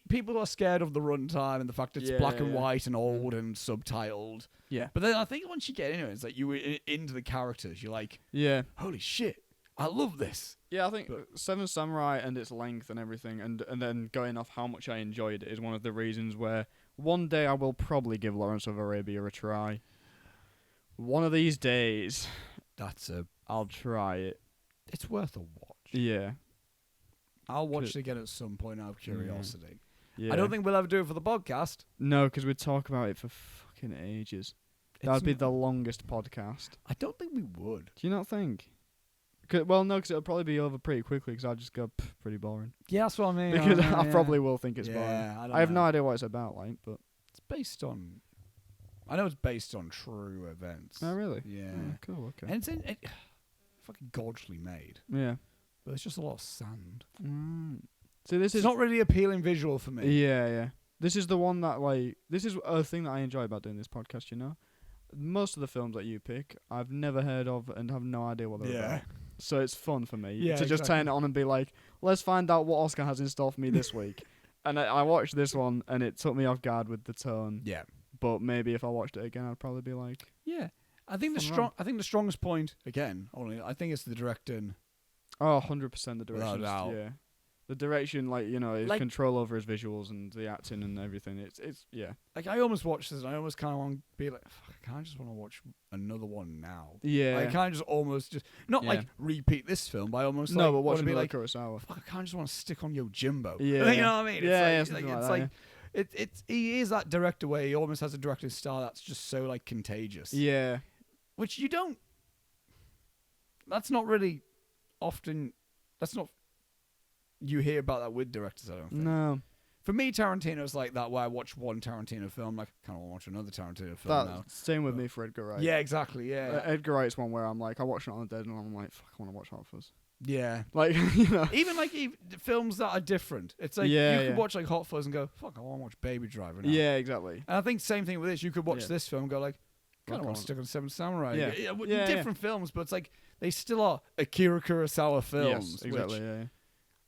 People are scared of the runtime and the fact it's black and white and old and subtitled. Yeah. But then I think once you get into it, it's like you were into the characters. You're like, holy shit, I love this. Yeah, I think Seven Samurai and its length and everything, and then going off how much I enjoyed it is one of the reasons where one day I will probably give Lawrence of Arabia a try. One of these days, I'll try it. It's worth a watch. Yeah. I'll watch it again at some point out of curiosity. Yeah. I don't think we'll ever do it for the podcast. No, because we'd talk about it for fucking ages. That'd be the longest podcast. I don't think we would. Do you not think? Well, no, because it'll probably be over pretty quickly, because I'll just go, pretty boring. Yeah, that's what I mean. Because I probably will think it's boring. I have no idea what it's about, but... It's based on... I know it's based on true events. Oh, really? Yeah. Oh, cool, okay. And it's fucking gorgeously made. Yeah. But it's just a lot of sand. So this is not really appealing visual for me. Yeah. This is the one that, like... This is a thing that I enjoy about doing this podcast, Most of the films that you pick, I've never heard of and have no idea what they're about. So it's fun for me to just turn it on and be like, let's find out what Oscar has in store for me this week. And I watched this one, and it took me off guard with the tone. Yeah. But maybe if I watched it again, I'd probably be like... Yeah. I think the strongest point, again, I think it's the directing. Oh, 100% the direction. Without doubt. Yeah. The direction, his control over his visuals and the acting and everything. It's Like, I almost watched this, and I almost kind of want to be like, fuck, I kind of just want to watch another one now. Yeah. Like, I kind of just almost not like repeat this film, but I almost but watching be like Kurosawa. Fuck, I kind of just want to stick on Yojimbo. Yeah. You know what I mean? It's he is that director where he almost has a director's style that's just so like contagious. Yeah. Which you don't. That's not really often. That's not. You hear about that with directors, I don't think. No. For me, Tarantino's like that, where I watch one Tarantino film, like, I kind of want to watch another Tarantino film now. Same with me for Edgar Wright. Yeah, exactly, yeah. Edgar Wright's one where I'm like, I watch it on the dead and I'm like, fuck, I want to watch Hot Fuzz. Yeah. Like, Even like films that are different. It's like, you could watch like Hot Fuzz and go, fuck, I want to watch Baby Driver now. Yeah, exactly. And I think same thing with this. You could watch this film and go like, kind of want to stick on Seven Samurai. Different films, but it's like, they still are Akira Kurosawa films. Yes, exactly, yeah.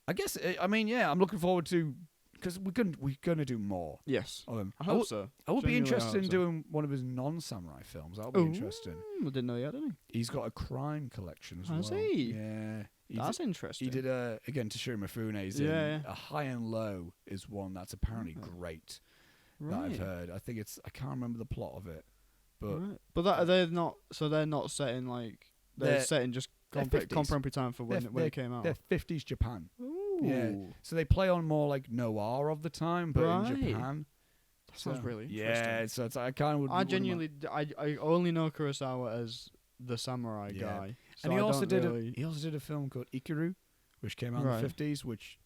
I guess, I'm looking forward to, because we're gonna do more. Yes. Of them. I hope so. I would be interested in doing one of his non-samurai films. That would be interesting. I didn't know he had any. He's got a crime collection as well. Has he? Yeah. That's interesting. He did, again, Toshiro Mifune's A High and Low is one that's apparently great that I've heard. I can't remember the plot of it. But they're not set in like... They're set in just contemporary time for when it came out. They're 50s Japan. Ooh. Yeah. So they play on more like noir of the time, but in Japan. That sounds really interesting. Yeah, so it's, I kind of would... I genuinely... I only know Kurosawa as the samurai guy. So and he also did a film called Ikiru, which came out in the 50s, which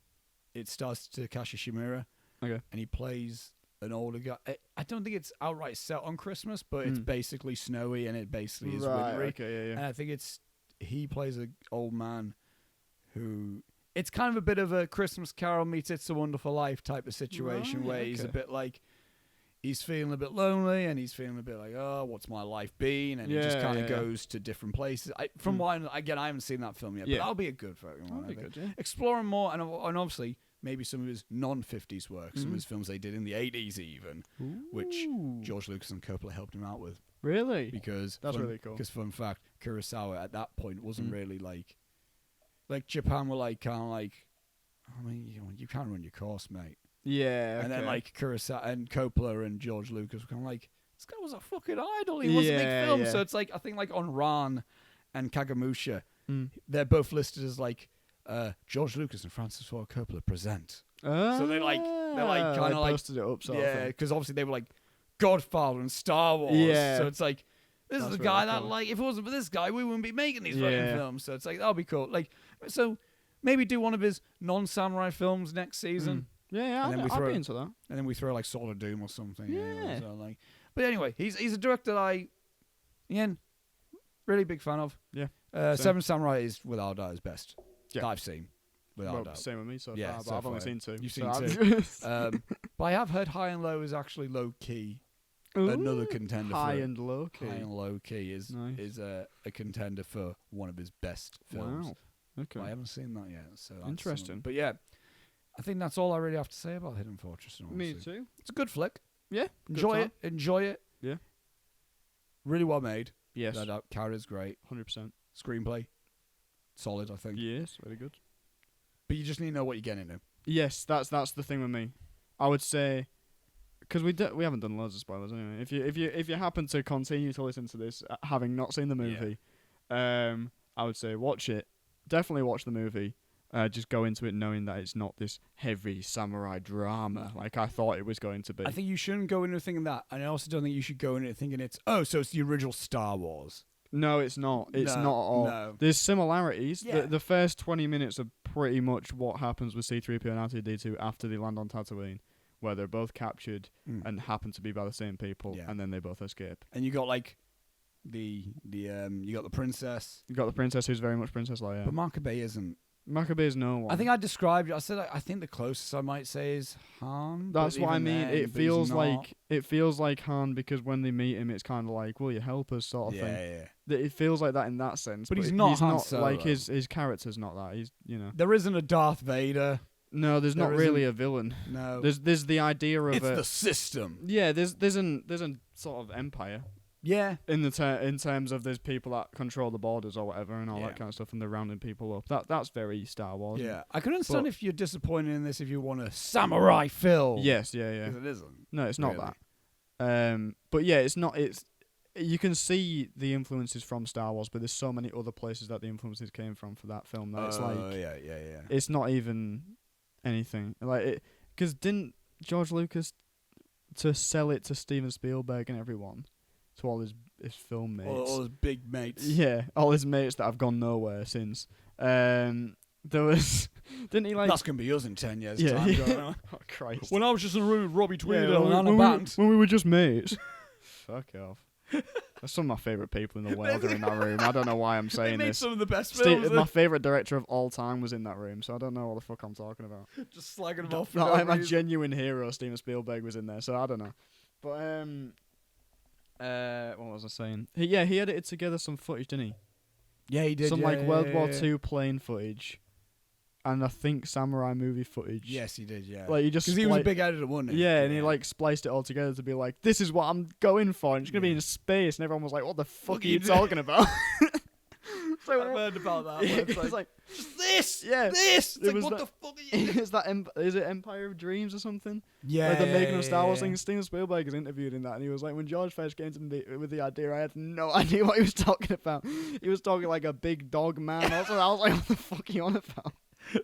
it stars Takashi Shimura. Okay. And he plays an older guy. I don't think it's outright set on Christmas, but it's basically snowy and it basically is wintry. Okay, And I think he plays an old man who... It's kind of a bit of a Christmas Carol meets It's a Wonderful Life type of situation where he's a bit like... He's feeling a bit lonely and he's feeling a bit like, oh, what's my life been? And he just kind of goes to different places. From what I haven't seen that film yet, but that'll be a good film. That'll be good, yeah. Exploring more, and obviously maybe some of his non-50s work, some of his films they did in the 80s even, which George Lucas and Coppola helped him out with. Really? Because that's really cool. Because fun fact, Kurosawa at that point wasn't really like Japan were like kind of like, I mean, you can't run your course, mate. Yeah, okay. And then like Kurosawa and Coppola and George Lucas were kind of like, this guy was a fucking idol. He wasn't making films. So it's like, I think like on Ran and Kagemusha, they're both listed as like George Lucas and Francis Ford Coppola present. So they're like kind of like busted it up, because obviously they were like Godfather and Star Wars. Yeah. So it's like this is the guy that like if it wasn't for this guy we wouldn't be making these fucking films. So it's like that'll be cool. Like so maybe do one of his non-samurai films next season. Yeah, I'd be into that. And then we throw like Sword of Doom or something. Yeah. Anyway, so like, but anyway, he's a director that again, really big fan of. Yeah. Seven Samurai is without doubt his best that I've seen. Without doubt. Same with me so Yeah, far, so but I've only far. seen 2. You've seen 2. But I have heard High and Low is actually low key. Another contender High for and Low Key. High and Low Key is a contender for one of his best films. Wow. Okay. But I haven't seen that yet. So that's interesting. But yeah. I think that's all I really have to say about Hidden Fortress. Me too. It's a good flick. Yeah. Enjoy it. Yeah. Really well made. Yes. Character's great. 100%. Screenplay, solid, I think. Yes, very good. But you just need to know what you're getting into. Yes, that's the thing with me. I would say, because we haven't done loads of spoilers anyway. If you happen to continue to listen to this having not seen the movie, I would say watch it. Definitely watch the movie. Just go into it knowing that it's not this heavy samurai drama like I thought it was going to be. I think you shouldn't go into thinking that, and I also don't think you should go into it thinking so it's the original Star Wars. No, it's not. It's not at all. No. There's similarities. Yeah. The first 20 minutes are pretty much what happens with C-3PO and R2-D2 after they land on Tatooine, where they're both captured and happen to be by the same people, and then they both escape. And you got like you got the princess. You got the princess who's very much Princess Leia. But Maccabee isn't. Maccabee's no one. I think I described it. I think the closest I might say is Han. That's what I mean. It feels like Han because when they meet him, it's kind of like, "Will you help us?" sort of thing. Yeah. It feels like that in that sense. But he's not Han Solo. Like his character's not that. He's There isn't a Darth Vader. No, there's not really a villain. No. There's the idea of it's the system. Yeah, there's a sort of empire. Yeah. In terms of there's people that control the borders or whatever and all that kind of stuff, and they're rounding people up. That's very Star Wars. Yeah, I can understand if you're disappointed in this if you want a samurai film. Yes, yeah. Because it isn't. No, it's not that. But yeah, it's not. It's you can see the influences from Star Wars, but there's so many other places that the influences came from for that film that it's like it's not even anything like it. Because didn't George Lucas to sell it to Steven Spielberg and everyone? To all his film mates. All his big mates. Yeah, all his mates that have gone nowhere since. There was... Didn't he like... That's going to be us in 10 years' time. Oh, Christ. When I was just in a room with Robbie Tweedale and Anna Bant. When we were just mates. Fuck off. Some of my favourite people in the world are in that room. I don't know why I'm saying they made this. Some of the best films. My favourite director of all time was in that room, so I don't know what the fuck I'm talking about. Just slagging him off. Not like my genuine hero, Steven Spielberg, was in there, so I don't know. But, what was I saying? He edited together some footage, didn't he? Yeah, he did. Some World War II plane footage, and I think samurai movie footage. Yes, he did. Yeah, like because he was a big editor, wasn't he? Yeah, and he like spliced it all together to be like, "This is what I'm going for." And it's gonna be in space, and everyone was like, "What the fuck are you talking about?" So I've heard about that. It's like just this. Yeah, this. It's like, what the fuck are you? Is it Empire of Dreams or something? Yeah, like the making of Star Wars thing. Steven Spielberg is interviewed in that, and he was like, when George first came to me with the idea, I had no idea what he was talking about. He was talking like a big dog man. I was like, what the fuck are you on about?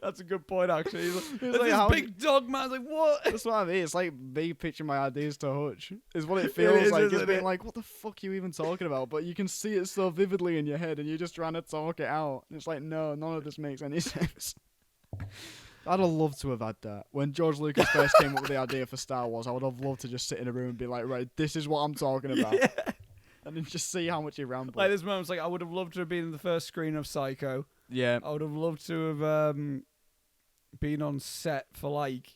That's a good point, actually. He's like, like, this big dog man. I was like, what? That's what I mean. It's like me pitching my ideas to Hutch. Is what it feels like. It's being like, what the fuck are you even talking about? But you can see it so vividly in your head, and you're just trying to talk it out. And it's like, no, none of this makes any sense. I'd have loved to have had that. When George Lucas first came up with the idea for Star Wars, I would have loved to just sit in a room and be like, right, this is what I'm talking about. Yeah. And then just see how much he rambled. Like this moment's like, I would have loved to have been in the first screen of Psycho. Yeah. I would have loved to have been on set for like,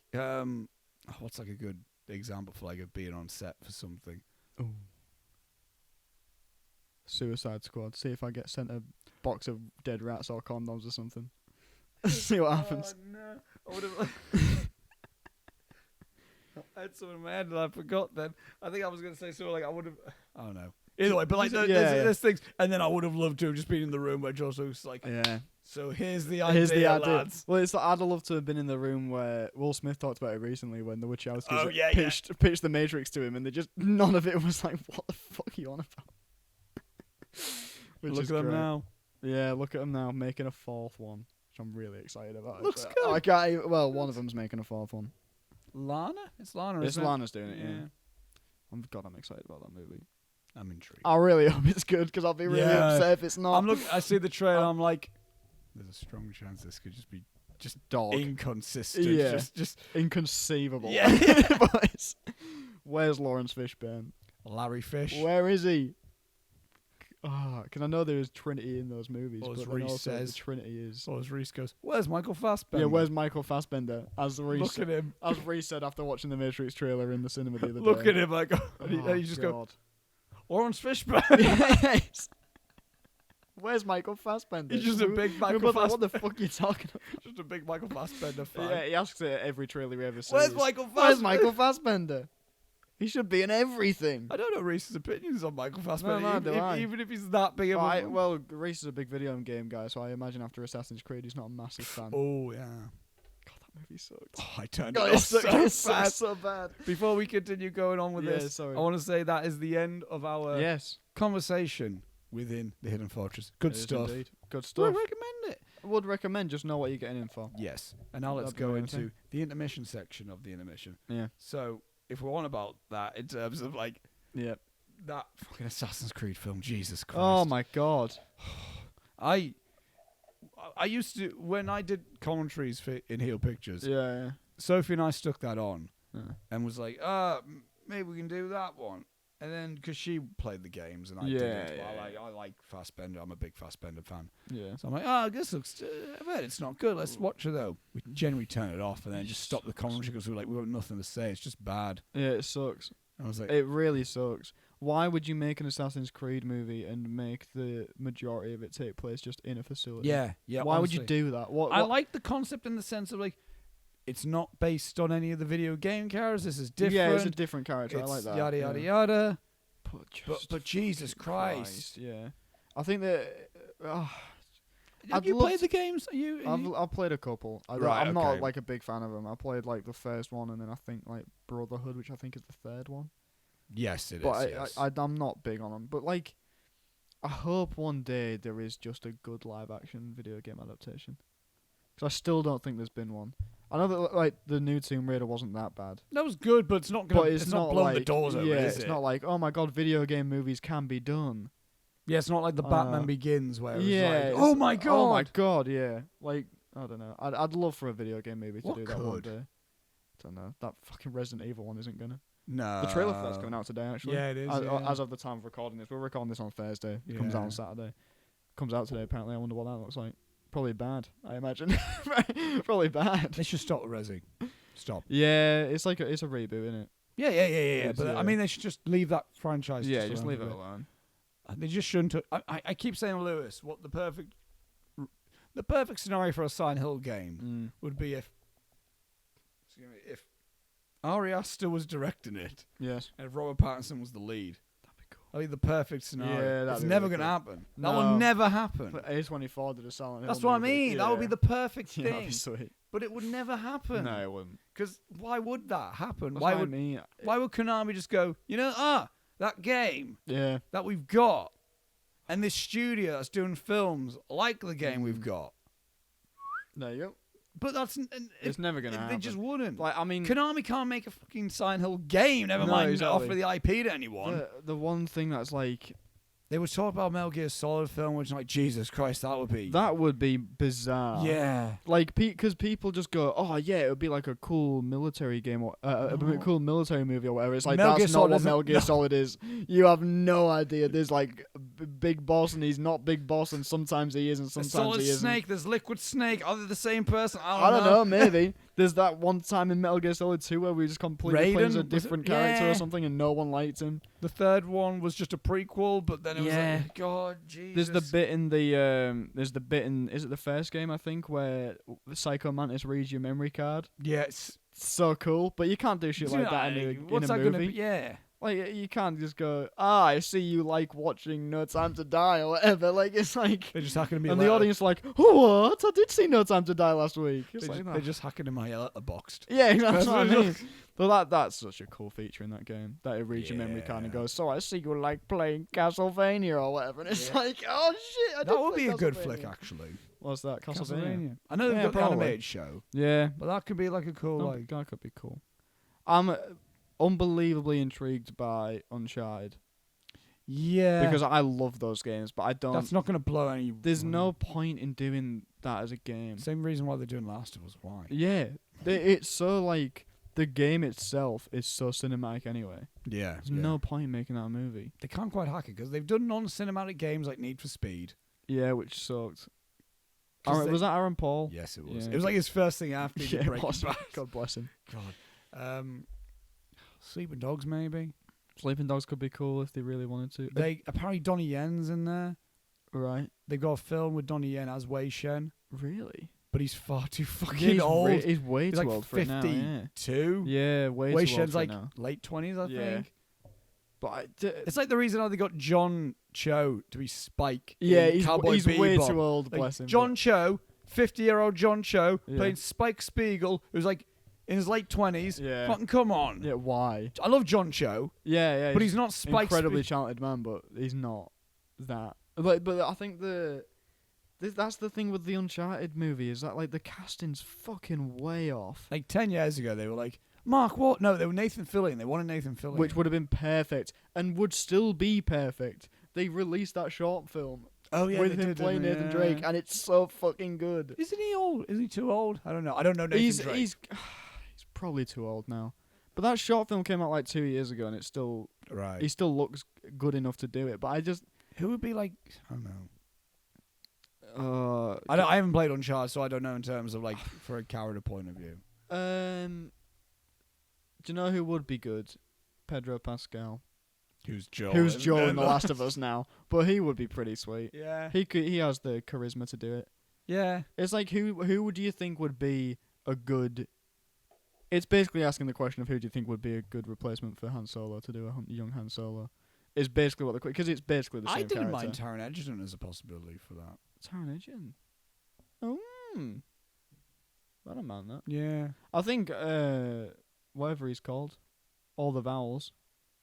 what's like a good example for like being on set for something? Ooh. Suicide Squad. See if I get sent a box of dead rats or condoms or something. See what happens. Oh, no. I would have. I had something in my head and I forgot then. I think I was going to say something like I would have. I don't know. Either way, but like there's things. And then I would have loved to have just been in the room where George Lucas was like, yeah. So here's the idea, lads. Well, it's like, I'd have loved to have been in the room where Will Smith talked about it recently when the Wachowskis pitched the Matrix to him, and they just none of it was like, what the fuck are you on about? Look at them now. Yeah, look at them now making a fourth one, which I'm really excited about. Looks good. One of them's making a fourth one. Lana? It's Lana. It's Lana's doing it. Yeah. I'm excited about that movie. I'm intrigued. I really hope it's good because I'll be really upset if it's not. I see the trailer. I'm like, there's a strong chance this could just be dog inconsistent. Yeah. Just inconceivable. Yeah. Boys. Where's Lawrence Fishburne? Larry Fish. Where is he? Because I know there is Trinity in those movies, Or as but Reese also says, the Trinity is. Or as Reese goes, where's Michael Fassbender? Yeah, where's Michael Fassbender? As Reese, Look at him. As Reese said after watching the Matrix trailer in the cinema the other day. Look at him, like, you just God. go, Lawrence Fishburne. Yes. Where's Michael Fassbender? He's just a big Michael Fassbender. What the fuck are you talking about? Just a big Michael Fassbender fan. Yeah, he asks it at every trailer he ever sees. Where's Michael Fassbender? Where's Michael Fassbender? He should be in everything. I don't know Reese's opinions on Michael Fassbender, even if he's that big of a... Well, Reese is a big video game guy, so I imagine after Assassin's Creed he's not a massive fan. Oh, yeah. God, that movie sucked. Oh, I turned it off so fast. So bad. Before we continue going on with this, sorry. I want to say that is the end of our Yes. conversation within the Hidden Fortress. Good stuff. Indeed. Good I stuff. recommend it. I would recommend, just know what you're getting in for. Yes. And now let's That'd be go amazing. into the intermission section of the intermission. Yeah. So, if we're on about that in terms of, like, Yeah. that fucking Assassin's Creed film, Jesus Christ. Oh my God. I used to, when I did commentaries for In Heel Pictures, Yeah. Sophie and I stuck that on Yeah. and was like, maybe we can do that one. And then, because she played the games and I didn't, I like Fassbender. I'm a big Fassbender fan. Yeah. So I'm like, this looks, I bet it's not good. Let's watch it though. We generally turn it off and then just stop the commentary because we've got nothing to say. It's just bad. Yeah, it sucks. And I was like, It really sucks. Why would you make an Assassin's Creed movie and make the majority of it take place just in a facility? yeah. Why would you do that? What? I like the concept in the sense of like, it's not based on any of the video game characters. This is different. Yeah, it's a different character. I like that. Yada yada yada. But But Jesus Christ. Yeah. I think that. Have you played the games? I've played a couple. I'm not like a big fan of them. I played like the first one, and then I think like Brotherhood, which I think is the third one. Yes, it is. But I'm not big on them. But like, I hope one day there is just a good live action video game adaptation. Because I still don't think there's been one. I know that like the new Tomb Raider wasn't that bad. That was good, but it's not gonna. It's not blowing the doors open. Yeah, it's not like, oh my God, video game movies can be done. Yeah, it's not like the Batman Begins where it was like, oh my God. Oh my God, yeah. Like, I don't know. I'd love for a video game movie to do that one day. I don't know. That fucking Resident Evil one isn't gonna. No. The trailer for that's coming out today, actually. Yeah, it is. As of the time of recording this, we're recording this on Thursday. It comes out on Saturday. Comes out today. Apparently, I wonder what that looks like. Probably bad, I imagine. Probably bad. They should stop Resi. Stop. Yeah, it's like it's a reboot, isn't it? Yeah. But I mean, they should just leave that franchise. Yeah, just leave it alone. They just shouldn't. I keep saying to Lewis, what the perfect scenario for a Silent Hill game would be if Ari Aster was directing it. Yes. And if Robert Pattinson was the lead. That'd be cool. That'd be the perfect scenario. Yeah, it's never going to happen. That will never happen. But A24 did a Silent Hill. That's what I mean. Yeah. That would be the perfect thing. That'd be sweet. But it would never happen. No, it wouldn't. Because why would that happen? That's why what would I mean. Why would Konami just go, that game that we've got, and this studio that's doing films like the game we've got. There you go. But it's never going to happen. They just wouldn't. Like, I mean, Konami can't make a fucking Silent Hill game, never mind offer the IP to anyone. The one thing that's like, They would talk about Metal Gear Solid film, which like Jesus Christ, that would be bizarre. Yeah, like because people just go, oh yeah, it would be like a cool military game or a cool military movie or whatever. It's like Metal Gear that's not Solid what Metal Gear Solid is. You have no idea. There's like Big Boss and he's not Big Boss, and sometimes he is and sometimes Solid he isn't. Snake, there's Liquid Snake. Are they the same person? I don't know. Maybe there's that one time in Metal Gear Solid 2 where we just completely played as a different character or something, and no one liked him. The third one was just a prequel, but then it was like, God, Jesus. There's the bit in the is it the first game I think where the Psycho Mantis reads your memory card? Yeah, it's so cool, but you can't do shit like that in a movie. Gonna be? Yeah. Like, you can't just go, I see you like watching No Time to Die or whatever. Like, it's like... They're just hacking me. And the audience like, what? I did see No Time to Die last week. They're just hacking in my Letterboxd. Yeah, that's what I mean. But that's such a cool feature in that game. That it reads your memory card and goes, so I see you like playing Castlevania or whatever. And it's like, oh shit, that would be a good flick, actually. What's that? Castlevania? I know they've got the animated show. Yeah. But that could be like a cool, that could be cool. I'm unbelievably intrigued by Uncharted. Yeah. Because I love those games, but I don't... That's not going to blow any... There's no point in doing that as a game. Same reason why they're doing Last of Us. Why? Yeah. It's so, like... The game itself is so cinematic anyway. Yeah. There's no point in making that a movie. They can't quite hack it, because they've done non-cinematic games like Need for Speed. Yeah, which sucked. Was that Aaron Paul? Yes, it was. Yeah. It was like his first thing after he it was. God bless him. God. Sleeping Dogs, maybe. Sleeping Dogs could be cool if they really wanted to. They apparently Donnie Yen's in there. Right. They've got a film with Donnie Yen as Wei Shen. Really? But he's far too fucking old. He's way too like old for it now. Yeah. 52. Yeah, way Wei too Shen's old for like it now. late 20s, I think. But it's like the reason how they got John Cho to be Spike. Yeah, in he's Cowboy way Bebop. too old. Like, bless him. John Cho, 50-year-old John Cho, playing Spike Spiegel, who's like in his late 20s. Yeah. Fucking come on. Yeah, why? I love John Cho. Yeah. But he's not Spike. Incredibly talented man, but he's not that. But I think that's the thing with the Uncharted movie, is that like the casting's fucking way off. Like 10 years ago, they were like, Mark Wahlberg. No, they were Nathan Fillion. They wanted Nathan Fillion. Which would have been perfect and would still be perfect. They released that short film with him playing Nathan Drake, and it's so fucking good. Isn't he old? Is he too old? I don't know. I don't know Nathan Drake. He's probably too old now. But that short film came out like 2 years ago, and it's still... Right. He still looks good enough to do it, but I just... Who would be like... I don't know. I haven't played Uncharted, so I don't know in terms of like for a character point of view. Do you know who would be good? Pedro Pascal. Who's Joel in The Last of Us now? But he would be pretty sweet. Yeah. He has the charisma to do it. Yeah. It's like who do you think would be a good? It's basically asking the question of who do you think would be a good replacement for Han Solo to do a young Han Solo. Is basically what because it's basically the same. I didn't character. mind Taron Egerton as a possibility for that. Taron Egerton. I don't mind that. Yeah. I think whatever he's called, All the Vowels,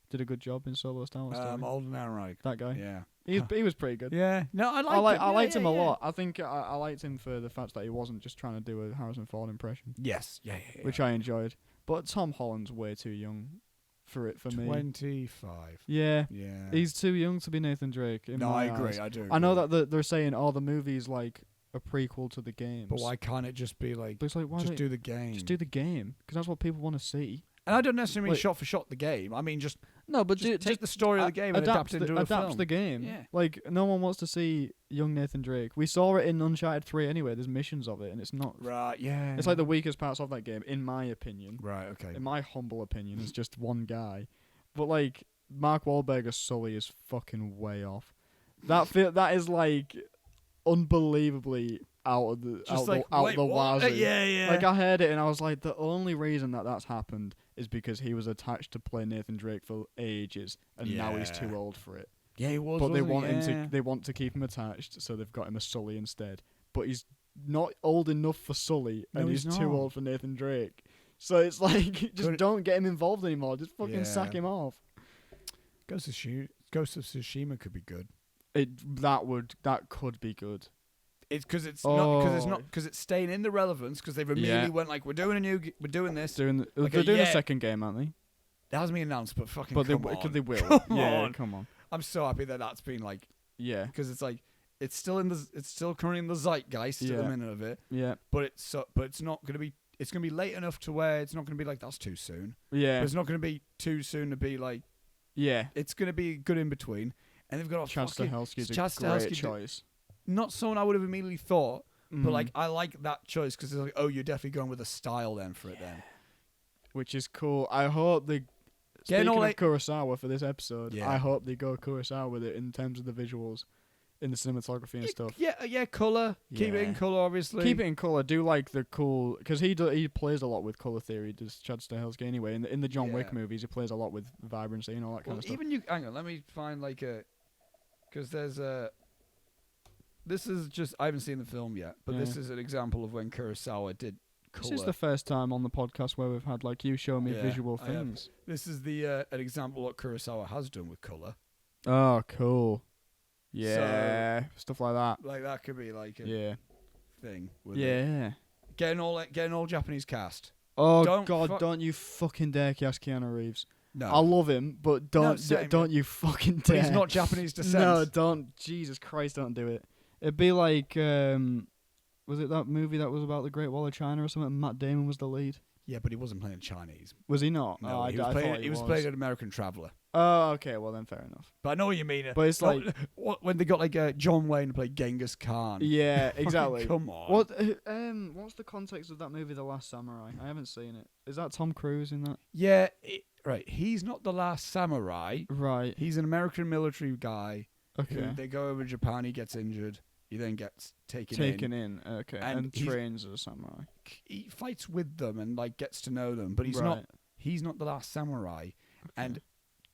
did a good job in Solo Star Wars. Alden Ehrenreich. That guy. Yeah. He was pretty good. Yeah. No, I liked him a lot. I think I liked him for the fact that he wasn't just trying to do a Harrison Ford impression. Yes. Yeah. Which I enjoyed. But Tom Holland's way too young for me. 25. Yeah. Yeah. He's too young to be Nathan Drake. In my agree. eyes. I do. I know that they're saying, the movie's like a prequel to the games. But why can't it just be like? But it's like, why just do the game? Just do the game, because that's what people want to see. And I don't necessarily mean shot for shot the game. I mean just just take the story of the game and adapt it into a film. Adapt the game. Yeah. Like, no one wants to see young Nathan Drake. We saw it in Uncharted 3 anyway. There's missions of it, and it's not... Right, yeah. It's like the weakest parts of that game, in my opinion. Right, okay. In my humble opinion, it's just one guy. But, like, Mark Wahlberg as Sully is fucking way off. That is, like, unbelievably out of the wazoo. Yeah. Like, I heard it, and I was like, the only reason that's happened is because he was attached to play Nathan Drake for ages, and now he's too old for it. Yeah, he was. But they want to keep him attached, so they've got him a Sully instead. But he's not old enough for Sully, and he's too old for Nathan Drake. So it's like, just don't get him involved anymore. Just fucking sack him off. Ghost of Tsushima could be good. That could be good. It's because it's staying in the relevance, because they've immediately went like, we're doing this. They're doing a second game, aren't they? That hasn't been announced, but fucking they will. come on. Yeah, come on. I'm so happy that that's been like, Yeah. because it's like it's still currently in the zeitgeist at the minute of it. Yeah. But it's not gonna be. It's gonna be late enough to where it's not gonna be like that's too soon. Yeah. But it's not gonna be too soon to be like. Yeah. It's gonna be good in between, and they've got a Chad fucking. Stahelski's a Chad great Stahelski choice. Not someone I would have immediately thought, but like I like that choice because it's like, oh, you're definitely going with a style then for it then. Which is cool. I hope they. Speaking of Kurosawa for this episode, I hope they go Kurosawa with it in terms of the visuals, in the cinematography and stuff. Yeah, colour. Keep it in colour, obviously. Keep it in colour. Do like the cool, because he plays a lot with colour theory. Does Chad Stahelski anyway? In the John Wick movies, he plays a lot with vibrancy and all that kind of stuff. Even hang on, let me find like a, because there's a. This is just I haven't seen the film yet, but this is an example of when Kurosawa did. Colour. This is the first time on the podcast where we've had like you show me visual things. This is the an example of what Kurosawa has done with colour. Oh, cool. Yeah, stuff like that. Like that could be like a thing. With getting all Japanese cast. Oh don't you fucking dare cast Keanu Reeves. No, I love him, but don't you fucking dare. But he's not Japanese descent. No, don't. Jesus Christ, don't do it. It'd be like was it that movie that was about the Great Wall of China or something? Matt Damon was the lead. Yeah, but he wasn't playing Chinese. Was he not? No, he was playing an American traveller. Oh, okay. Well, then fair enough. But I know what you mean. But it's like when they got like John Wayne to play Genghis Khan. Yeah, exactly. Come on. What's the context of that movie, The Last Samurai? I haven't seen it. Is that Tom Cruise in that? Yeah, right. He's not the last samurai. Right. He's an American military guy. Okay. They go over to Japan. He gets injured. He then gets taken in. Okay. And trains as a samurai. He fights with them and like gets to know them, but he's not. He's not the last samurai. Okay. And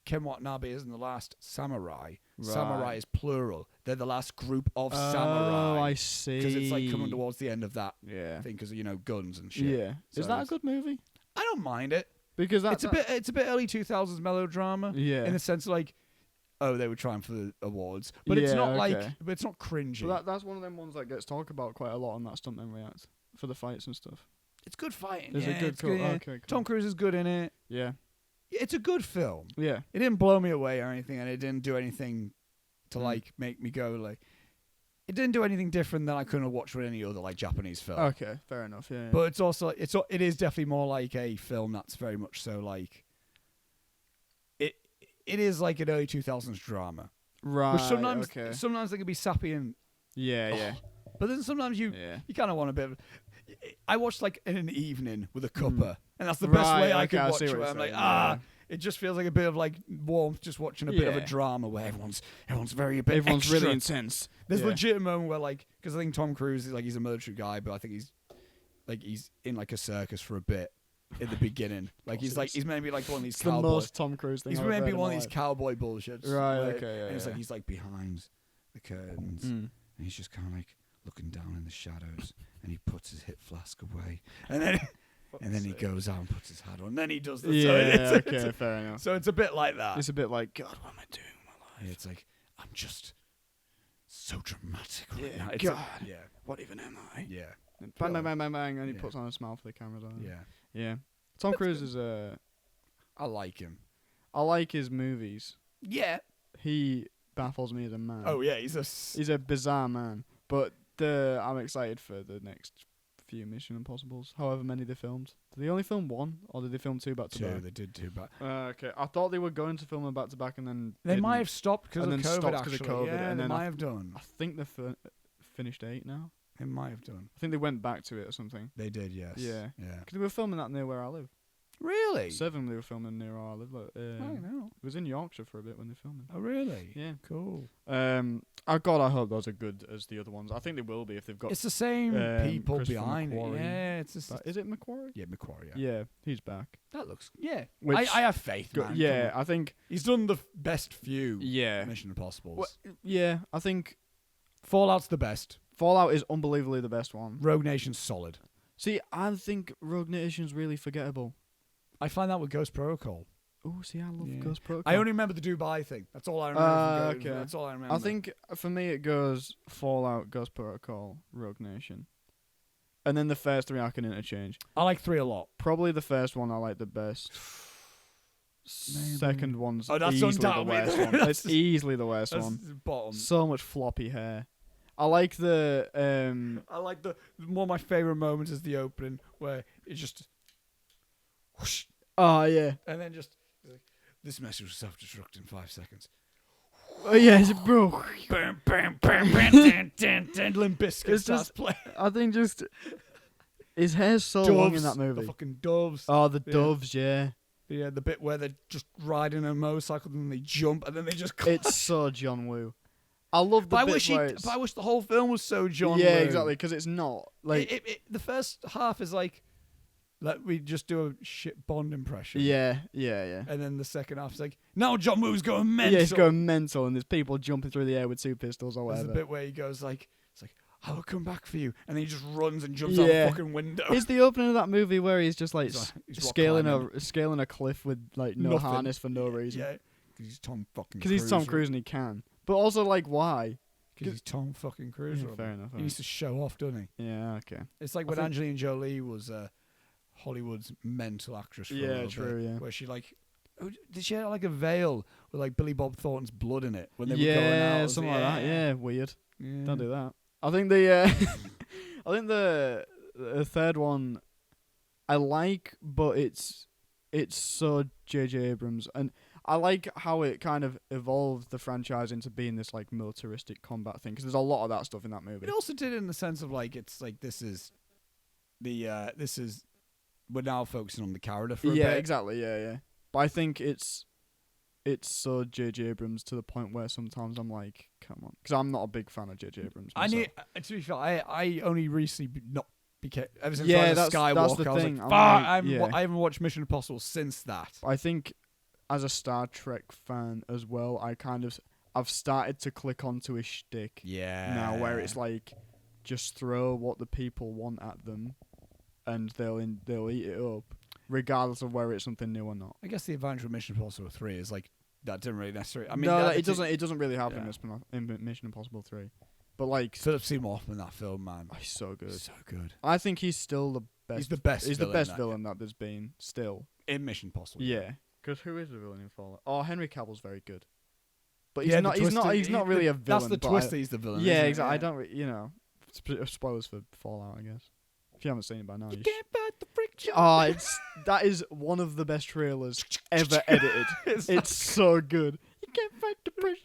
Ken Watanabe isn't the last samurai. Right. Samurai is plural. They're the last group of samurai. Oh, I see. Because it's like coming towards the end of that thing, because guns and shit. Yeah. So is that a good movie? I don't mind it because it's a bit early 2000s melodrama. Yeah. In the sense like, oh, they were trying for the awards, but it's not but it's not cringy. But that's one of them ones that gets talked about quite a lot on that Stuntman React for the fights and stuff. It's good fighting. Is it good? Cool. Okay, cool. Tom Cruise is good in it. Yeah. It's a good film. Yeah. It didn't blow me away or anything, and it didn't do anything to like make me go like. It didn't do anything different than I couldn't have watched with any other like Japanese film. Okay, fair enough. Yeah. But it's also it is definitely more like a film that's very much so like. It is like an early 2000s drama. Right. Which sometimes they can be sappy and. Yeah. But then sometimes you kind of want a bit of. I watched like in an evening with a cuppa, and that's the best way I could watch it. Where I'm like, it just feels like a bit of like warmth, just watching a bit of a drama where everyone's everyone's extra. really intense. There's legit a moment where like, because I think Tom Cruise is like he's a military guy, but I think he's in like a circus for a bit in the beginning. Like he's maybe like one of these cowboy. The most Tom Cruise thing. He's maybe one of these cowboy bullshits. Right. Okay. Yeah. And it's like he's like behind the curtains, and he's just kind of like looking down in the shadows, and he puts his hip flask away, and then he goes out and puts his hat on, and then he does the fair enough. So it's a bit like that. It's a bit like, God, what am I doing with my life? Yeah, it's like I'm just so dramatic right now. God, what even am I? Yeah. Bang, bang, bang, bang, bang, and he puts on a smile for the cameras. Yeah. Tom Cruise is I like him. I like his movies. Yeah. He baffles me as a man. Oh yeah, he's a bizarre man. But I'm excited for the next few Mission Impossibles. However many they filmed. Did they only film one, or did they film two back to back? They did two back. Okay, I thought they were going to film them back to back, and then they might have stopped because of COVID. And they then might have done. I think they've finished 8 now. It might have done. I think they went back to it or something. They did, yes. Yeah. Because they were filming that near where I live. Really? 7 they were filming near where I live. I know. It was in Yorkshire for a bit when they filmed it. Oh, really? Yeah. Cool. I hope those are good as the other ones. I think they will be if they've got. It's the same people behind McQuarrie. it. Yeah, it's just. Is it McQuarrie? Yeah, McQuarrie. Yeah, he's back. That looks. Yeah. Which I have faith, man. Yeah, I think he's done the best few. Yeah. Mission Impossibles. Well, yeah, I think Fallout's the best. Fallout is unbelievably the best one. Rogue Nation's solid. See, I think Rogue Nation's really forgettable. I find that with Ghost Protocol. Oh, see, I love Ghost Protocol. I only remember the Dubai thing. That's all I remember. Okay. That's all I remember. I think for me it goes Fallout, Ghost Protocol, Rogue Nation. And then the first 3 I can interchange. I like 3 a lot. Probably the first one I like the best. Second one's Oh, that's easily the undoubtedly worst the- one. that's- It's easily the worst That's one. the bottom. So much floppy hair. I like the I like one of my favorite moments is the opening where it just whoosh, oh yeah. and then just like, this message will self-destruct in 5 seconds. Oh yeah, it's bro. Bam, bam, bam, bam, dan, dan, dan, Limp Bizkit It's starts just- playing. I think just his hair's so long in that The movie. fucking doves. Oh, the Yeah. doves, yeah. Yeah, the bit where they're just riding a motorcycle and then they jump and then they just. It's so John Woo. I love the But I bit wish where it's... but I wish the whole film was so John. yeah, Woo. exactly, because it's not like The first half is like, let we just do a shit Bond impression. yeah. And then the second half is like, now John Woo's going mental. Yeah, it's going mental, and there's people jumping through the air with 2 pistols or There's whatever. a bit where he goes like, it's like, I will come back for you, and then he just runs and jumps out Yeah. the fucking window. It's the opening of that movie where he's just like He's rock scaling climbing. scaling a cliff with like no Nothing. harness for no reason. Yeah, because he's Tom fucking. Because he's Tom Cruise and he can. But also like why? Because he's Tom fucking Cruise. Yeah, Robert. fair enough. He needs to show off, doesn't he? Yeah, okay. It's like I when think- Angelina Jolie was Hollywood's mental actress. For a Yeah, little true, bit, yeah. Where she like, did she have like a veil with like Billy Bob Thornton's blood in it when they were going out? Yeah, of something the like that. air? Yeah, weird. Yeah. Don't do that. I think the I think the third one I like, but it's so J.J. Abrams, and I like how it kind of evolved the franchise into being this like militaristic combat thing, because there's a lot of that stuff in that movie. It also did in the sense of like it's like this is we're now focusing on the character for a Yeah, bit. exactly. Yeah. But I think it's so J.J. Abrams to the point where sometimes I'm like, come on, because I'm not a big fan of J.J. Abrams. I myself. need to be fair. I only recently not became ever since Yeah, I was a that's Skywalker. the I was thing. like, I'm fuck, like, I haven't watched Mission Impossible since that. I think as a Star Trek fan as well, I've started to click onto his shtick Yeah. now, where it's like just throw what the people want at them, and they'll eat it up, regardless of whether it's something new or not. I guess the advantage of Mission Impossible 3 is like that didn't really necessarily. I mean, no, that- it doesn't. It doesn't really happen Yeah. in Mission Impossible 3, but like, Philip Seymour Hoffman, that film, man, he's so good. so good. I think he's still the best. He's the best. He's the villain best that- villain that there's been still. in Mission Impossible. Yeah, because who is the villain in Fallout? Oh, Henry Cavill's very good, but Yeah, he's the not. He's twist not. is- He's not really a villain. That's the but twist. That he's the villain. Yeah, isn't it? exactly. I don't. Spoilers for Fallout, I guess. If you haven't seen it by now, You you can't fight the friction. oh, that is one of the best trailers ever edited. It's so good. You can't fight the pressure.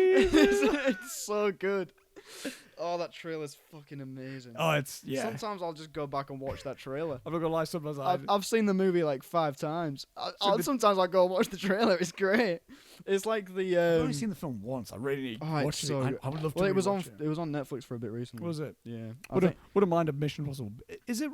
It's so good. Oh, that trailer's fucking amazing. Oh, it's Sometimes I'll just go back and watch that trailer. I'm not gonna lie. Sometimes I've seen the movie like 5 times. Sometimes I go and watch the trailer. It's great. It's like the. I've only seen the film once. I really need to Oh, it's watch so it. good. I would love to. Well, it was on. rewatch It was on Netflix for a bit recently. Was it? Yeah. Wouldn't mind a Mission Impossible. Is it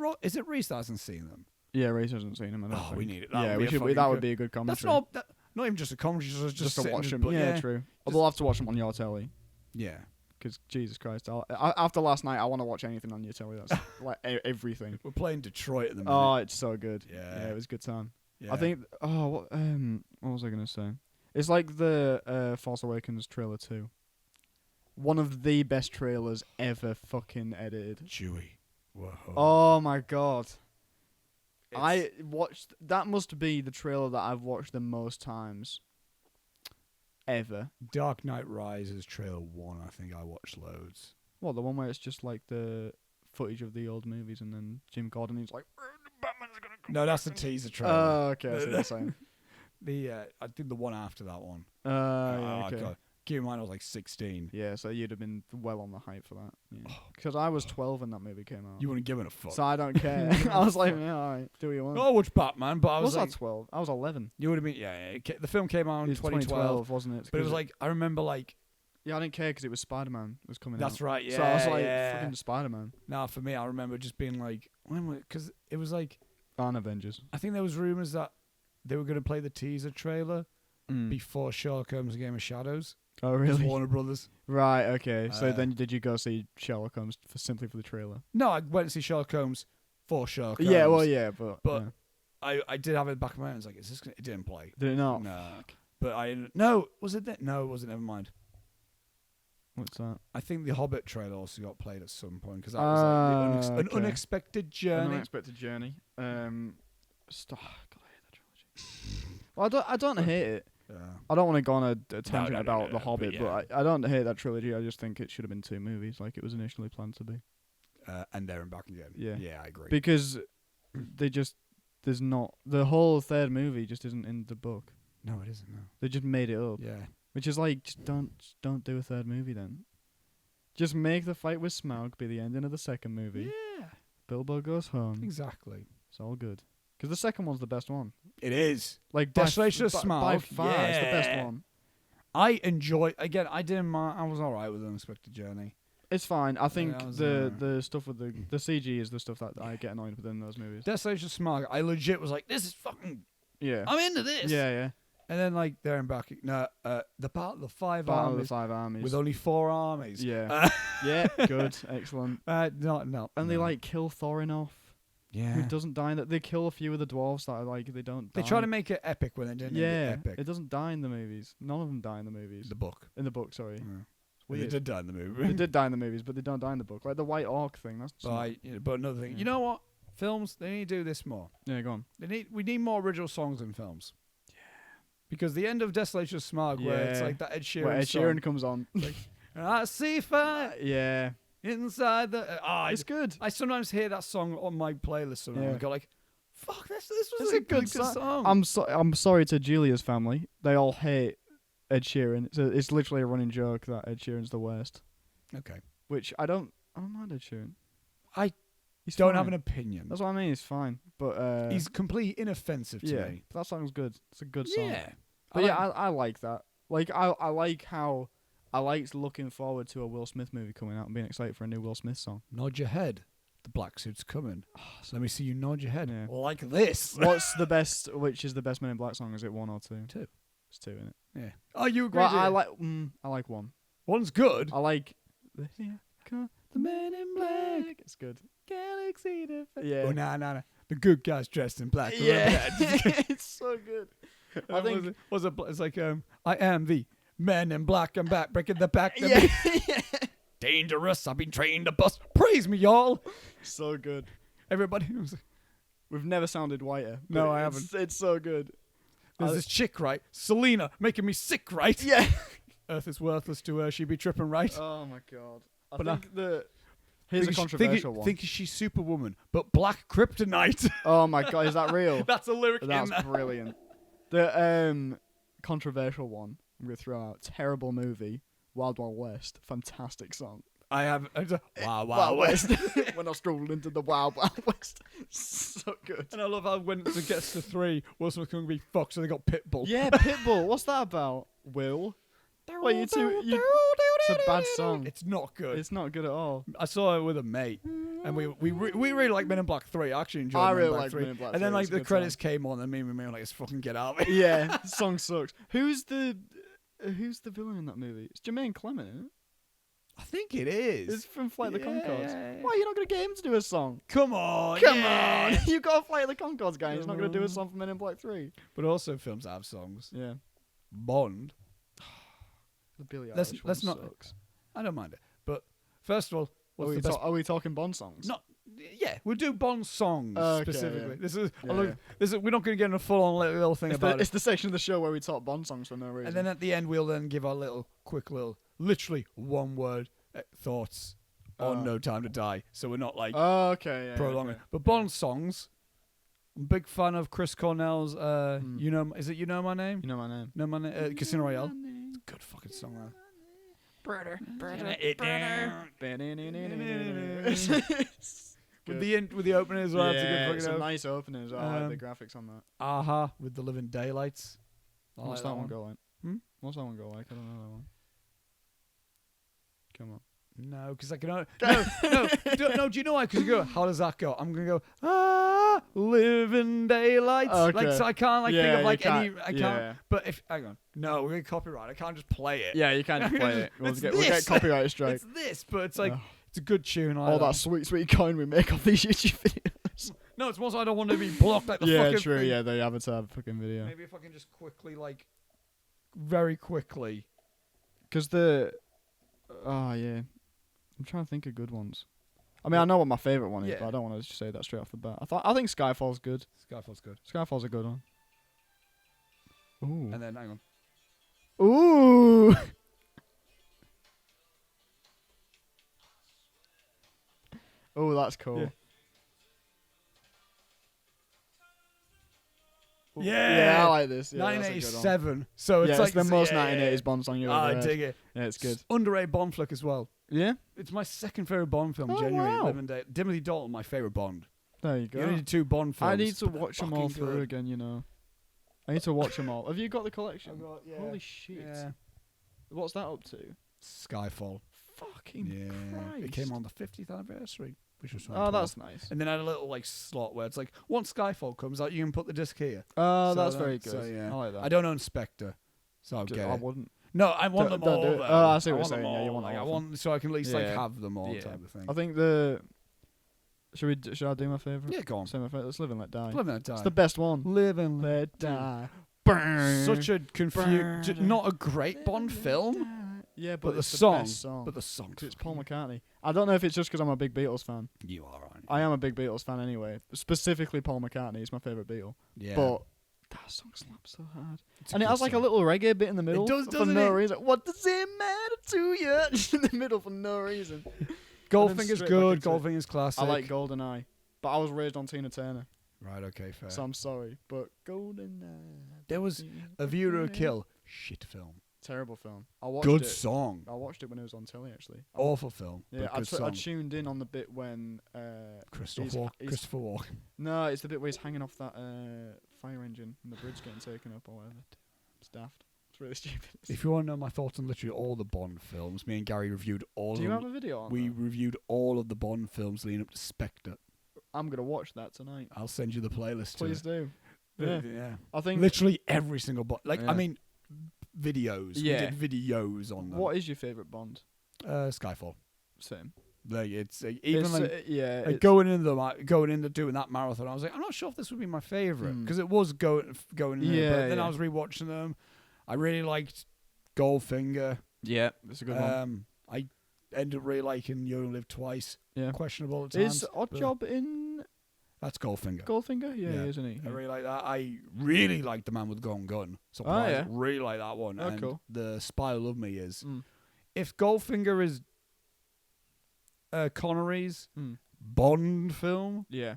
Reese that hasn't seen them? Yeah, Reese hasn't seen him. I don't Oh, think. we need it. Yeah, we should. That would be a good commentary. That's not even just a comedy. Just to sit watch and him. just- Yeah, true. We'll have to watch him on your telly. Yeah. Because Jesus Christ, after last night, I want to watch anything on your telly. That's like everything. We're playing Detroit at the minute. Oh, it's so good. Yeah. It was a good time. Yeah. I think. Oh, what was I gonna say? It's like the Force Awakens trailer too. One of the best trailers ever fucking edited. Chewie. Whoa. Oh my god. It's- I watched. That must be the trailer that I've watched the most times. Ever. Dark Knight Rises trailer 1. I think I watched loads. What, the one where it's just like the footage of the old movies and then Jim Gordon is like, Batman's gonna come. No, that's the teaser trailer. Oh, okay, I see what you're saying. I did the one after that one. Yeah, okay. God. Keep in mind I was like 16. Yeah, so you'd have been well on the hype for that. Because I was 12 when that movie came out. You wouldn't give it a fuck. So I don't care. I was like, yeah, alright, do what you want. No, I watched Batman, but I I was was like, not 12. I was 11. you would have been, yeah. The film came out in It was 2012, wasn't it? but it was like, I remember like, yeah, I didn't care because it was Spider-Man was coming out. that's right, yeah. So I was like, yeah. fucking Spider-Man. Now for me, I remember just being like, because it was like, And Avengers. I think there was rumors that they were going to play the teaser trailer before Sherlock Holmes: Game of Shadows. Oh, It was really? Warner Brothers. Right, okay. So Uh, then did you go see Sherlock Holmes simply for the trailer? No, I went to see Sherlock Holmes for Sherlock Holmes. Yeah, well, yeah, but But- yeah. I did have it in the back of my mind. I was like, is this gonna, it didn't play. Did it not? No. But no, was it that? No, it wasn't. Never mind. What's that? I think the Hobbit trailer also got played at some point because that was like an Okay. unexpected journey. An unexpected journey. God, I hate that trilogy. Well, I don't hate it. Yeah. I don't want to go on a tangent about The no, Hobbit, but I don't hate that trilogy. I just think it should have been 2 movies, like it was initially planned to be. And there and back again. Yeah. Yeah, I agree. Because there's not the whole 3rd movie just isn't in the book. No, it isn't. No. They just made it up. Yeah. Which is like, just don't do a 3rd movie then. Just make the fight with Smaug be the ending of the 2nd movie. Yeah. Bilbo goes home. Exactly. It's all good. Because the 2nd one's the best one. It is. Like Desolation of by Smaug. far, it's the best one. I enjoy. Again, I was all right with Unexpected Journey. It's fine. I think I was, the stuff with the CG is the stuff that I get annoyed with in those movies. Desolation of Smaug. I legit was like, this is fucking. Yeah. I'm into this. Yeah. And then like there and back. No, the Battle of the Five Battle Armies. of the 5 armies. With only 4 armies. Yeah. Yeah. Good. Excellent. No. And they like kill Thorin off. Yeah. Who doesn't die? They kill a few of the dwarves that are like they don't. They die. try to make it epic when they didn't make it epic. It doesn't die in the movies. None of them die in the movies. The book. In the book, sorry. Yeah. It's weird. They did die in the movie. They did die in the movies, but they don't die in the book. Like the White Orc thing. That's. But another thing. Yeah. You know what? Films, they need to do this more. Yeah, go on. We need more original songs in films. Yeah. Because the end of Desolation of Smaug, where it's like that Ed Sheeran Where Ed Sheeran song, comes on. like, I see fire Yeah. inside the. It's good. I sometimes hear that song on my playlist, and I go like, "Fuck, this was It's a good song." I'm sorry to Julia's family. They all hate Ed Sheeran. It's literally a running joke that Ed Sheeran's the worst. Okay. Which I don't mind Ed Sheeran. He's Don't fine. have an opinion. That's what I mean. He's fine, but He's completely inoffensive to me. That song's good. It's a good song. Yeah. But I like that. Like I like how I liked looking forward to a Will Smith movie coming out and being excited for a new Will Smith song. Nod your head. The black suit's coming. Let me see you nod your head. Yeah. Like this. What's the best? Which is the best Men in Black song? Is it 1 or 2? 2. It's 2, isn't it? Yeah. Oh, you agree? Well, I like 1. One's good. I like the Men in Black. It's good. Galaxy Defense. Yeah. Oh, nah. The good guys dressed in black. Yeah. It's so good. I think it's like I am the men in black. I'm back breaking the back. yeah. Dangerous. I've been trained to bust. Praise me, y'all. So good. Everybody. Was, We've never sounded whiter. No, but I haven't. It's so good. There's this chick, right? Selena, making me sick, right? Yeah. Earth is worthless to her. She be tripping, right? Oh my god. But Here's a controversial one. Think she's Superwoman, but black kryptonite. Oh my god, is that real? That's a lyric. That's brilliant. The controversial one I'm gonna throw out. Terrible movie. Wild Wild West. Fantastic song. I have. Wow, Wild West. When I strolled into the Wild Wild West. So good. And I love how when it gets to 3, Will Smith's going to be fucked, so they got Pitbull. Yeah, Pitbull. What's that about? Will? Wait, it's a bad song. It's not good. It's not good at all. I saw it with a mate, and we really like Men in Black 3. I actually enjoyed I Men really in Black like 3. Men in Black and then 3, like it's a the good credits came on, and me and me were like, "Let's fucking get out of it." Yeah, the song sucks. Who's the villain in that movie? It's Jermaine Clement, isn't it? I think it is. It's from Flight of the Conchords. Yeah. Why are you not going to get him to do a song? Come on. Come on! You got a Flight of the Conchords guy. He's not going to do a song for Men in Black 3. But also films have songs. Yeah. Bond. The Billie Let's Eilish one not. sucks. I don't mind it. But first of all, what's the best? Are we talking Bond songs? Not. Yeah, we'll do Bond songs Okay, specifically. yeah. This is. We're not going to get in a full-on little thing about it. It's the section of the show where we talk Bond songs for no reason. And then at the end, we'll then give our quick literally one-word thoughts on No Time to Die. So we're not like prolonging. Okay. But Bond songs. I'm a big fan of Chris Cornell's. Is it You Know My Name? You Know My Name. Know My Name. Casino Royale. It's a good fucking song. Man. With the opening as well. Yeah, it's a good it's fucking a nice opening as well. I like the graphics on that. Aha with the Living Daylights. What's that one go like? Hmm? What's that one go like? I don't know that one. Come on. No, because I can. No. Do you know why? Because you go. How does that go? I'm gonna go. Living Daylights. Okay. Like so, I can't think of like any. I can't. Yeah. But if hang on, no, we're gonna copyright. I can't just play it. Yeah, you can't just play it. We'll It's get this. copyright strike. It's this, but it's like it's a good tune. All that sweet coin we make off these YouTube videos. No, it's more so I don't want to be blocked like the Yeah, fucking true. thing. Yeah, the Avatar fucking video. Maybe if I can just quickly, very quickly. Because I'm trying to think of good ones. I mean, I know what my favourite one is, but I don't want to just say that straight off the bat. I think Skyfall's good. Skyfall's good. Skyfall's a good one. Ooh. And then hang on. Ooh. Oh, that's cool. Yeah. Yeah, I like this. Yeah, 1987. So it's yeah, like it's the most 1980s Bond song you've ever I heard. dig it. Yeah, it's good. Underrated Bond flick as well. Yeah? It's my second favorite Bond film. Oh, Genuinely, wow. Living Day. Timothy Dalton, my favorite Bond. There you go. You only did 2 Bond films. I need to but they're watch them all fucking through good. again, you know. I need to watch them all. Have you got the collection? I've got- yeah. Holy shit. Yeah. What's that up to? Skyfall. Fucking Yeah. Christ. It came on the 50th anniversary, which was Oh, that's nice. And then I had a little like slot where it's like, once Skyfall comes out, you can put the disc here. Oh, So that's that- very good. so, yeah. I like that. I don't own Spectre, so I'll D- get I it. wouldn't. No, I want them Don't all. do it. though. Oh, I see what you're want them saying, yeah, you all. want like, I all of want so I can at least like Yeah. have them all Yeah. type of thing. I think the... Should I do my favourite? Yeah, go on. Say my favourite. Let's Live and Let Die. Live and Let Die. It's the best one. Live and Let Die. Such a confused, not a great Bond film, Yeah, but the it's song, the best song. but the song. 'Cause it's Paul McCartney. I don't know if it's just because I'm a big Beatles fan. You are, aren't you? I am a big Beatles fan anyway. Specifically, Paul McCartney is my favourite Beatle. Yeah, But that song slaps so hard. It's a And it good has like a song. little reggae bit in the middle. does, for doesn't no it? reason. What does it matter to you? Just in the middle for no reason. Goldfinger's straight back good. into it. Goldfinger's classic. I like GoldenEye. But I was raised on Tina Turner. Right, okay, fair. So I'm sorry. But GoldenEye. There was A View to a Kill. Shit film. Terrible film. I watched Good it. song. I watched it when it was on telly, actually. Awful film. Yeah, but good I song. tuned in on the bit when Christopher he's- Walken. he's- Christopher Walken. no, it's the bit where he's hanging off that fire engine and the bridge getting taken up or whatever. It's daft. It's really stupid. If you want to know my thoughts on literally all the Bond films, me and Gary reviewed all Do of you them. have a video on We that? reviewed all of the Bond films leading up to Spectre. I'm gonna watch that tonight. I'll send you the playlist. Please to do. it. Yeah. Yeah. I think. Literally every single Bond. Like, Yeah. I mean, videos. Yeah. We did videos on them. What is your favourite Bond? Skyfall. Same. Like, it's even It's, like, yeah. like it's- going into doing that marathon. I was like, I'm not sure if this would be my favorite because it was going in there. Yeah, But then yeah. I was rewatching them. I really liked Goldfinger. Yeah, it's a good one. I ended up really liking You Only Live Twice. Yeah. Questionable at times. Is Oddjob in That's Goldfinger. Goldfinger? Yeah, Yeah. isn't he? I really like that. I really like The Man with the Golden Gun. Oh, yeah. Really like that one. Oh, and cool. The Spy Who Loved Me is. Mm. If Goldfinger is Connery's Mm. Bond film, Yeah.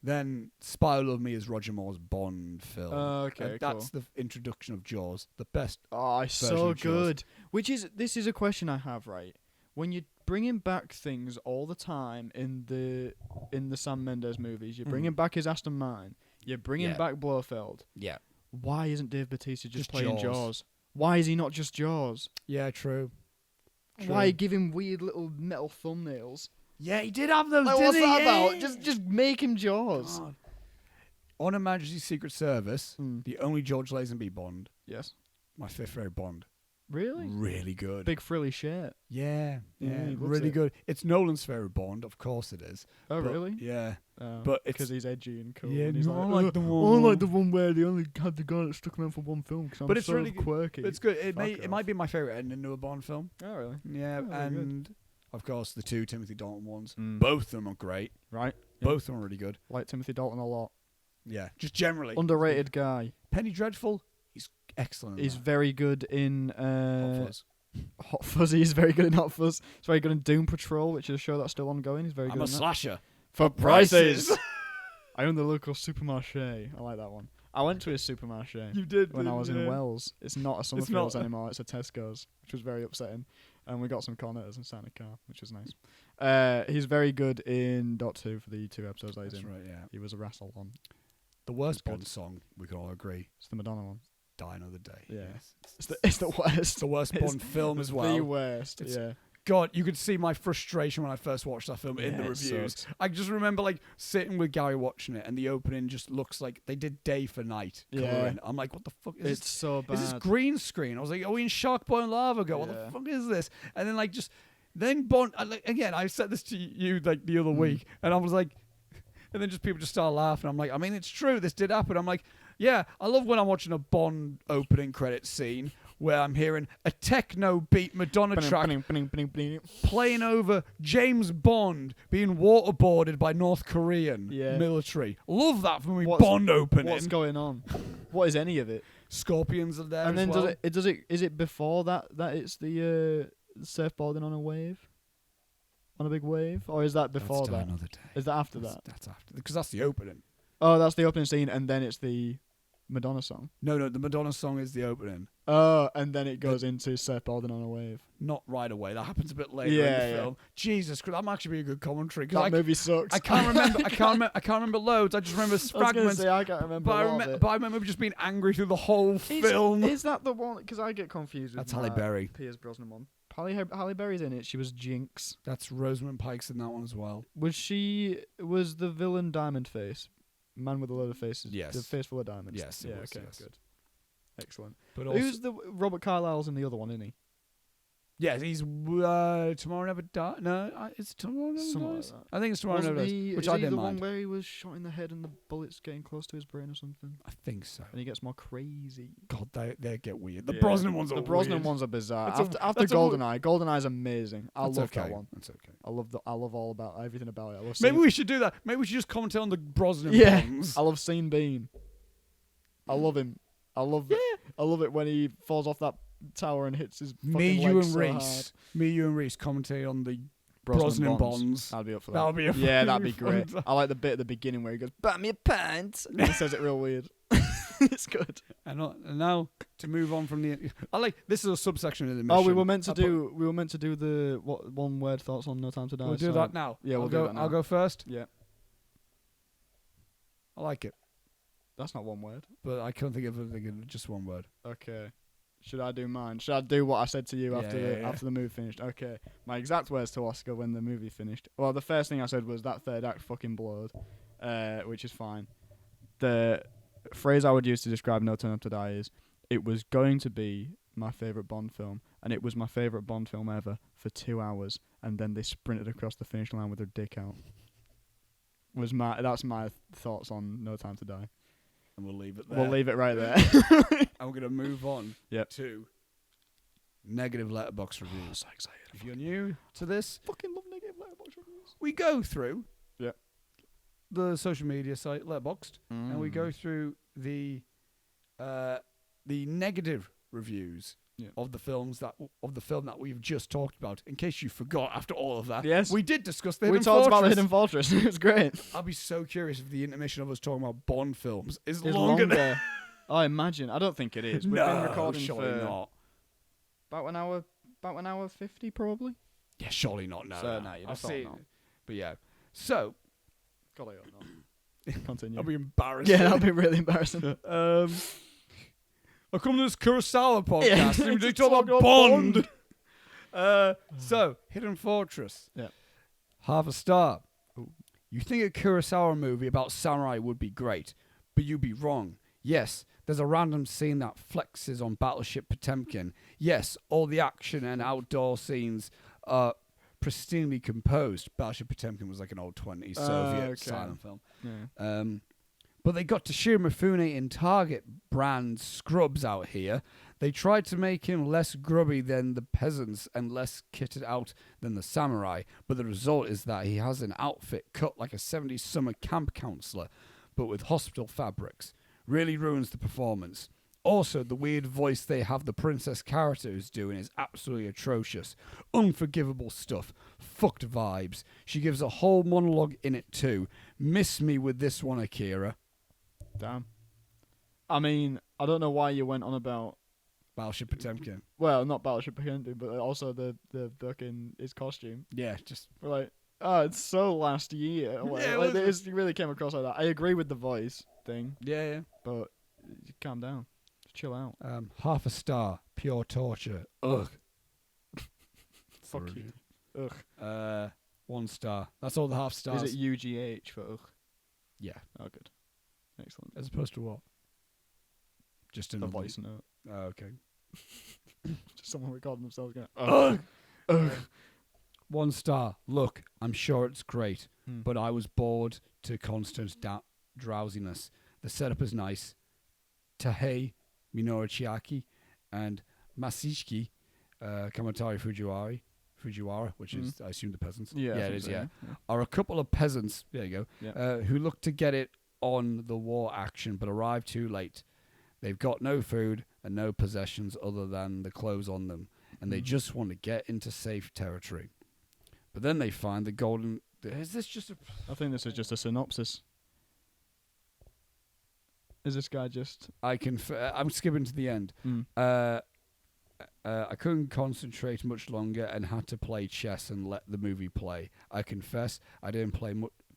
then Spy Who Loved Me is Roger Moore's Bond film. Okay, And that's the introduction of Jaws. The best. Oh, it's version so of Jaws. good. This is a question I have, right? When you're bringing back things all the time in the Sam Mendes movies, you're bringing back his Aston Martin, you're bringing Yeah. back Blofeld. Yeah. Why isn't Dave Bautista just Just playing Jaws. Jaws? Why is he not just Jaws? Yeah, true. Why give him weird little metal thumbnails? Yeah, he did have those, Like, didn't what's he? that Yeah. about? Just make him Jaws. God. On Her Majesty's Secret Service, Mm. the only George Lazenby Bond, Yes. my fifth favorite Bond. Really? Really good. Big frilly shirt. Yeah, Yeah, he loves really it. good. It's Nolan's favorite Bond, of course it is. Oh, But, really? Yeah. But But because it's- he's edgy and cool. Yeah, and he's no, like, I like the I one- like the one where they only had the guy that stuck around for one film because I'm But it's so really good. quirky. It's good. Fuck It off. might be my favorite ending to a Bond film. Oh, really? Yeah, Oh, very good. and of course the 2 Timothy Dalton ones. Mm. Both of them are great. Right. Both of them are really good. Like Timothy Dalton a lot. Yeah, just generally. Underrated guy. Penny Dreadful, he's excellent. in He's that. very good in Hot Fuzz. Hot Fuzz. He's very good in Hot Fuzz. He's very good in Doom Patrol, which is a show that's still ongoing. He's very I'm good a in that. slasher. For prices. prices. I own the local supermarché. I like that one. I went to a supermarché You did when I was in yeah. Wells. It's not a not- Summerfields anymore. It's a Tesco's, which was very upsetting. And we got some cornetters and sat in a car, which was nice. He's very good in Doctor 2 for the 2 episodes that he's That's in. right. Yeah. He was a wrestle on. The worst good. Bond song, we can all agree, It's the Madonna one. Die Another Day. Yeah. Yes. It's the worst. It's the worst It's Bond film as The well. worst. It's- Yeah. God, you could see my frustration when I first watched that film in Yeah, the it reviews. sucks. I just remember like sitting with Gary watching it, and the opening just looks like they did day for night Yeah. coloring. I'm like, what the fuck is It's so bad. Is this green screen? I was like, are we in Shark Boy and Lava Girl? What Yeah. the fuck is this? And then like just then Bond again. I said this to you like the other week, and I was like, and then just people just started laughing. I'm like, I mean, it's true. This did happen. I'm like, yeah, I love when I'm watching a Bond opening credit scene where I'm hearing a techno beat Madonna track playing over James Bond being waterboarded by North Korean Yeah. military. Love that from me What's- Bond opening. What's going on? What is any of it? Scorpions are there And as then well. is it before that it's the surfboarding on a wave? On a big wave? Or is that before That's that? Another Day. Is that after that? That's after. Because that's the opening. Oh, that's the opening scene, and then it's the Madonna song. No, the Madonna song is the opening. Oh, and then it goes into surfboarding on a wave. Not right away. That happens a bit later in the film. Jesus Christ, that might actually be a good commentary. That movie sucks. I can't remember. I can't remember loads. I just remember fragments. I can't remember. But I remember just being angry through the whole film. Is that the one? Because I get confused. That's with Halle Berry. Pierce Brosnan one. Halle Berry's in it. She was Jinx. That's Rosamund Pike's in that one as well. Was the villain Diamond Face? Man with a load of faces. Yes. The face full of diamonds. Yes. Yeah. Was, Okay. yes. Good. Excellent. But also, Who's the Robert Carlyle's in the other one, isn't he? yeah, he's Tomorrow Never Dies. No, it's Tomorrow Never Something Dies. like that. I think it's Tomorrow Never Dies, which is I he didn't the mind. one where he was shot in the head and the bullets getting close to his brain or something? I think so. And he gets more crazy. God, they get weird. The Yeah. Brosnan ones are The Brosnan weird. ones are bizarre. That's After GoldenEye, GoldenEye's amazing. I That's love okay. that one. That's okay. I love all about everything about it. I love Maybe Sean- we should do that. Maybe we should just comment on the Brosnan Yeah. ones. I love Sean Bean. I love him. I love it when he falls off that tower and hits his fucking Me, you, legs and so Reese. hard. Me, you, and Reese commentate on the Brosnan Bonds. I'd be up for that. That would be a Yeah, that'd be fucking fun great. time. I like the bit at the beginning where he goes, "Buy me a pint." And he says it real weird. It's good. And now to move on from the, I like this is a subsection of the mission. Oh, we were meant to do the one word thoughts on No Time to Die. We'll do so- that now. Yeah, we'll do go. that now. I'll go first. Yeah, I like it, that's not one word. but I can't think of just one word. Okay. Should I do mine? Should I do what I said to you Yeah, after yeah. after the movie finished? Okay. My exact words to Oscar when the movie finished. Well, the first thing I said was that third act fucking blowed, which is fine. The phrase I would use to describe No Time to Die is, it was going to be my favourite Bond film, and it was my favourite Bond film ever for 2 hours, and then they sprinted across the finish line with their dick out. That's my thoughts on No Time to Die. And we'll leave it there. We'll leave it right there. And we're gonna move on Yep. to negative Letterboxd reviews. so excited. If you're new to this, Fucking love negative Letterboxd reviews. we go through Yep. the social media site Letterboxd, and we Mm. go through the negative reviews of the film that we've just talked about. In case you forgot, after all of that, Yes. we did discuss the We Hidden talked Fortress. about the Hidden Fortress. It was great. I'll be so curious if the intermission of us talking about Bond films is It's longer. longer. I imagine. I don't think it is. We've been recording surely for not. about an hour 50 probably. Yeah, surely not. No, So, no. no, you'd I'll have thought see. not. But yeah, so God, I hope not. Continue. I'll be embarrassed. Yeah, that'll be really embarrassing. I come to this Kurosawa podcast Yeah, and we to talk talk about about Bond. Bond. So, Hidden Fortress. Yeah. Half a star. Ooh. You think a Kurosawa movie about samurai would be great, but you'd be wrong. Yes, there's a random scene that flexes on Battleship Potemkin. Yes, all the action and outdoor scenes are pristinely composed. Battleship Potemkin was like an old 20s Soviet okay. silent film. Yeah. But they got Toshiro Mifune in Target brand scrubs out here. They tried to make him less grubby than the peasants and less kitted out than the samurai, but the result is that he has an outfit cut like a 70s summer camp counselor, but with hospital fabrics. Really ruins the performance. Also, the weird voice they have the princess character is doing is absolutely atrocious. Unforgivable stuff. Fucked vibes. She gives a whole monologue in it too. Miss me with this one, Akira. Damn. I mean, I don't know why you went on about. Battleship Potemkin. Well, not Battleship Potemkin, but also the fucking his costume. Yeah, just We're like, oh, it's so last year. Like, Yeah, like, it it really came across like that. I agree with the voice thing, yeah. but calm down. Just chill out. Half a star, pure torture. Ugh. Fuck Sorry. you. Ugh. 1 star. That's all the half stars. Is it UGH for ugh? Yeah. Oh, good. Excellent. As opposed to what? Just A another voice note. Oh, okay. Just someone recording themselves going, Ugh. ugh. 1 star. Look, I'm sure it's great, Hmm. but I was bored to constant drowsiness. The setup is nice. Tahei Minoru Chiaki and Masishiki Kamatari Fujiwara, which is, I assume, the peasants. Yeah, I it think is, so, yeah. yeah. Are a couple of peasants, there you go, Yeah. who look to get it on the war action, but arrive too late. They've got no food and no possessions other than the clothes on them, and they just want to get into safe territory. But then they find the golden... Is this just a... I think this is just a synopsis. Is this guy just... I'm skipping to the end. I couldn't concentrate much longer and had to play chess and let the movie play. I confess I didn't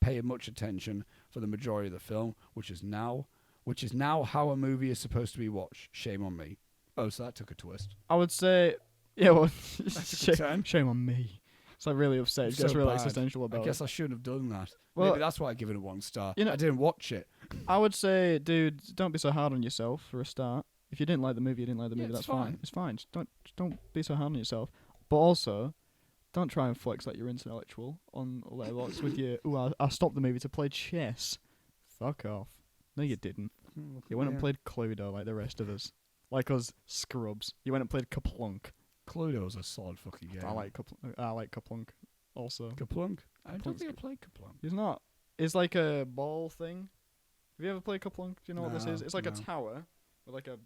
pay much attention for the majority of the film, which is now how a movie is supposed to be watched. Shame on me. Oh, so that took a twist. I would say... Yeah, well... Shame. Shame on me. It's like really upset. It gets really bad. existential about it. I guess I shouldn't have done that. Well, maybe that's why I give it a 1 star. You know, I didn't watch it. I would say, dude, don't be so hard on yourself for a start. If you didn't like the movie, you didn't like the movie. That's fine. It's fine. Just don't be so hard on yourself. But also, don't try and flex like you're intellectual on Letterboxd with your. Ooh, I stopped the movie to play chess. Fuck off. No, you didn't. You went and played Cluedo like the rest of us, like us scrubs. You went and played Kaplunk. Cluedo's a solid fucking game. I like Kaplunk. Also. Kaplunk? I don't think I played Kaplunk. It's not. It's like a ball thing. Have you ever played Kaplunk? Do you know what this is? It's like a tower with like a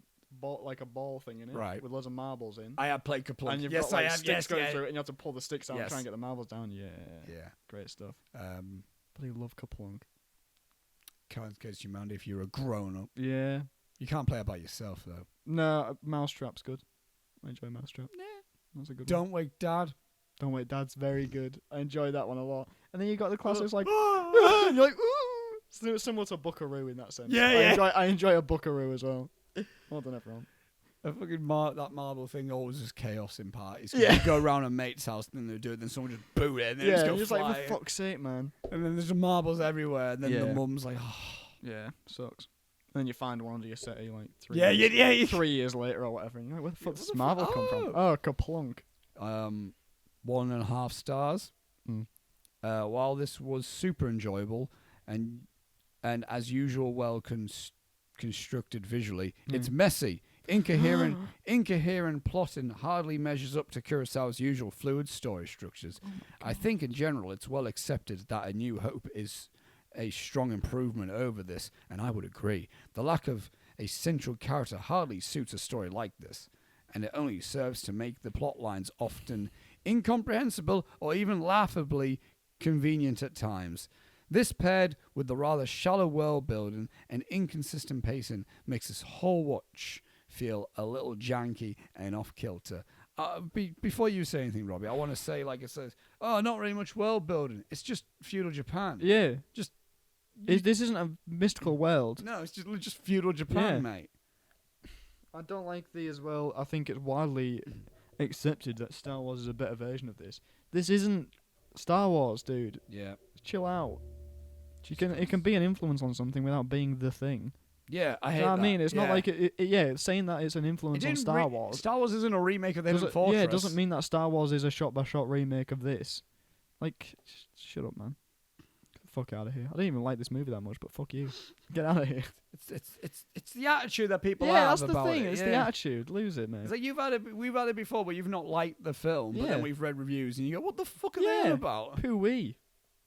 ball thing in it, right? With loads of marbles in. I have played Kaplunk. And you've got like sticks going through it, and you have to pull the sticks out and try and get the marbles down. Yeah, great stuff. But I love Kaplunk. Can't against humanity if you're a grown up. Yeah, you can't play it by yourself though. No, Mousetrap's good. I enjoy Mousetrap. Yeah, that's a good. Don't Wake Dad. Don't Wake Dad's very good. I enjoy that one a lot. And then you got the classics like, and you're like, ooh. So it's similar to Buckaroo in that sense. Yeah, I enjoy a Buckaroo as well. Well done, everyone. A fucking that marble thing always is chaos in parties. Yeah. You go around a mate's house and they do it, then someone just boot it and then just go flying. Like, for fuck's sake, man. And then there's marbles everywhere, and then the mum's like, oh. Yeah, sucks. And then you find one under your settee like 3 years later or whatever, and you're like, where the fuck does this marble come from? Oh, Kaplunk. 1.5 stars. While this was super enjoyable and as usual well constructed visually, it's messy, incoherent plotting hardly measures up to Kurosawa's usual fluid story structures. I think in general it's well accepted that A New Hope is a strong improvement over this, and I would agree. The lack of a central character hardly suits a story like this, and it only serves to make the plot lines often incomprehensible or even laughably convenient at times. This, paired with the rather shallow world building and inconsistent pacing, makes this whole watch feel a little janky and off kilter. Before you say anything, Robbie, I want to say, like it says, not really much world building. It's just feudal Japan. Yeah, this isn't a mystical world. No, it's just feudal Japan, mate. I don't like the as well. I think it's widely accepted that Star Wars is a better version of this. This isn't Star Wars, dude. Yeah, chill out. It can be an influence on something without being the thing. Yeah, I hate that. I mean, it's not like it's saying that it's an influence on Star Wars. Star Wars isn't a remake of the Hidden Fortress. Yeah, it doesn't mean that Star Wars is a shot-by-shot remake of this. Like, shut up, man. Get the fuck out of here. I didn't even like this movie that much, but fuck you. Get out of here. It's the attitude that people have that's about the thing. it. It's the attitude. Lose it, man. It's like we've had it before, but you've not liked the film. But then we've read reviews, and you go, "What the fuck are they on about?" Pooh-wee.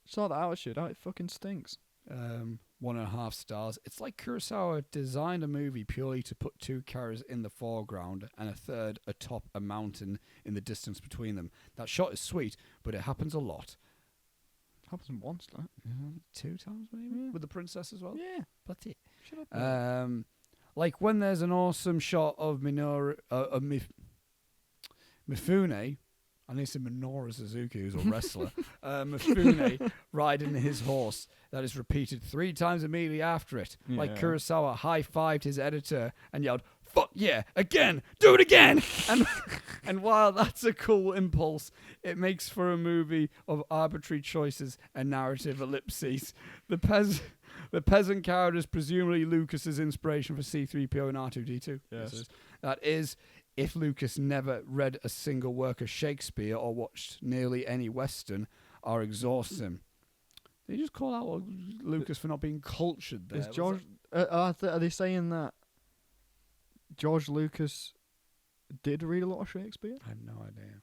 Saw that attitude. It fucking stinks. 1.5 stars. It's like Kurosawa designed a movie purely to put 2 characters in the foreground and a third atop a mountain in the distance between them. That shot is sweet, but it happens a lot. Happens once, like 2 times maybe with the princess as well. Yeah, that's it. Shut up. Man. Like when there's an awesome shot of Mifune. I need to say Minoru Suzuki, who's a wrestler. Mifune riding his horse. That is repeated 3 times immediately after it. Yeah. Like Kurosawa high-fived his editor and yelled, "Fuck yeah, again, do it again!" and while that's a cool impulse, it makes for a movie of arbitrary choices and narrative ellipses. The peasant character is presumably Lucas's inspiration for C-3PO and R2-D2. Yes. That is, if Lucas never read a single work of Shakespeare or watched nearly any Western, or exhausts him. Did you just call out Lucas for not being cultured there? Is George? Are they saying that George Lucas did read a lot of Shakespeare? I have no idea.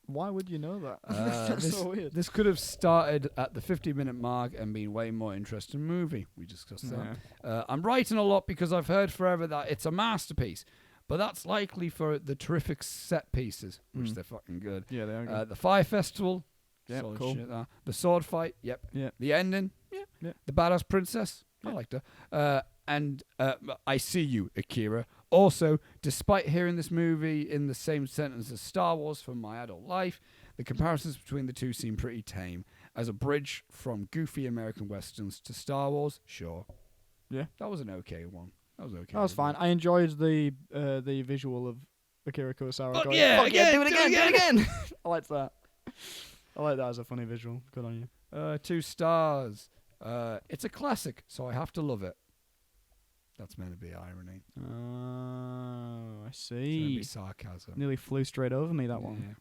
Why would you know that? That's this, so weird. This could have started at the 50-minute mark and been way more interesting movie. We discussed that. I'm writing a lot because I've heard forever that it's a masterpiece. But that's likely for the terrific set pieces, which they're fucking good. Yeah, they are good. The Fire Festival. Yep, solid cool. shit, the sword fight. Yep. The ending. Yep. The badass princess. I liked her. And I see you, Akira. Also, despite hearing this movie in the same sentence as Star Wars from my adult life, the comparisons between the two seem pretty tame. As a bridge from goofy American westerns to Star Wars, sure. Yeah. That was an okay one. That was okay. That was fine. I enjoyed the visual of Akira Kurosawa. Fuck going, yeah, Fuck again, do it do again, it do it again. again. I liked that. I like that as a funny visual. Good on you. 2 stars. It's a classic, so I have to love it. That's meant to be irony. Oh, I It's meant to see. be sarcasm. Nearly flew straight over me, that one.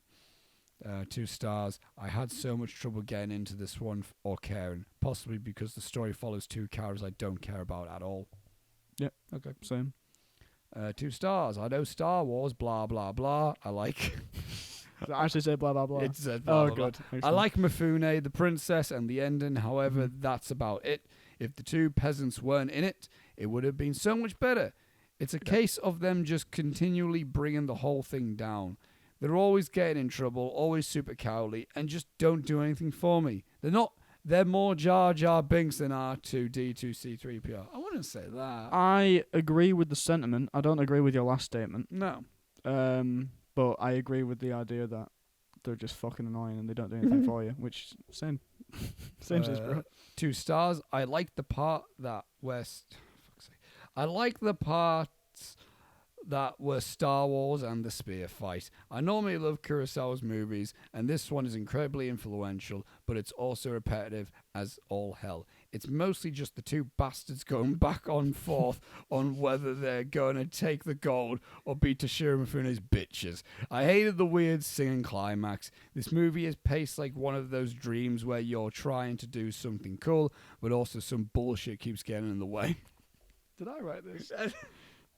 2 stars. I had so much trouble getting into this one or caring, possibly because the story follows 2 characters I don't care about at all. Yep. Okay. Same. 2 stars. I know Star Wars, blah, blah, blah. I like... Does it actually say blah, blah, blah? It says blah, oh, blah, blah. good. I Excellent. like Mifune, the princess, and the ending. However, that's about it. If the 2 peasants weren't in it, it would have been so much better. It's a case of them just continually bringing the whole thing down. They're always getting in trouble, always super cowardly, and just don't do anything for me. They're more Jar Jar Binks than R2-D2-C3PO. I wouldn't say that. I agree with the sentiment. I don't agree with your last statement. No. But I agree with the idea that they're just fucking annoying and they don't do anything for you, which same as bro. 2 stars. I like the part that I like the parts that were Star Wars and the spear fight. I normally love Kurosawa's movies, and this one is incredibly influential, but it's also repetitive as all hell. It's mostly just the 2 bastards going back and forth on whether they're going to take the gold or be Toshiro Mifune's bitches. I hated the weird singing climax. This movie is paced like one of those dreams where you're trying to do something cool, but also some bullshit keeps getting in the way. Did I write this?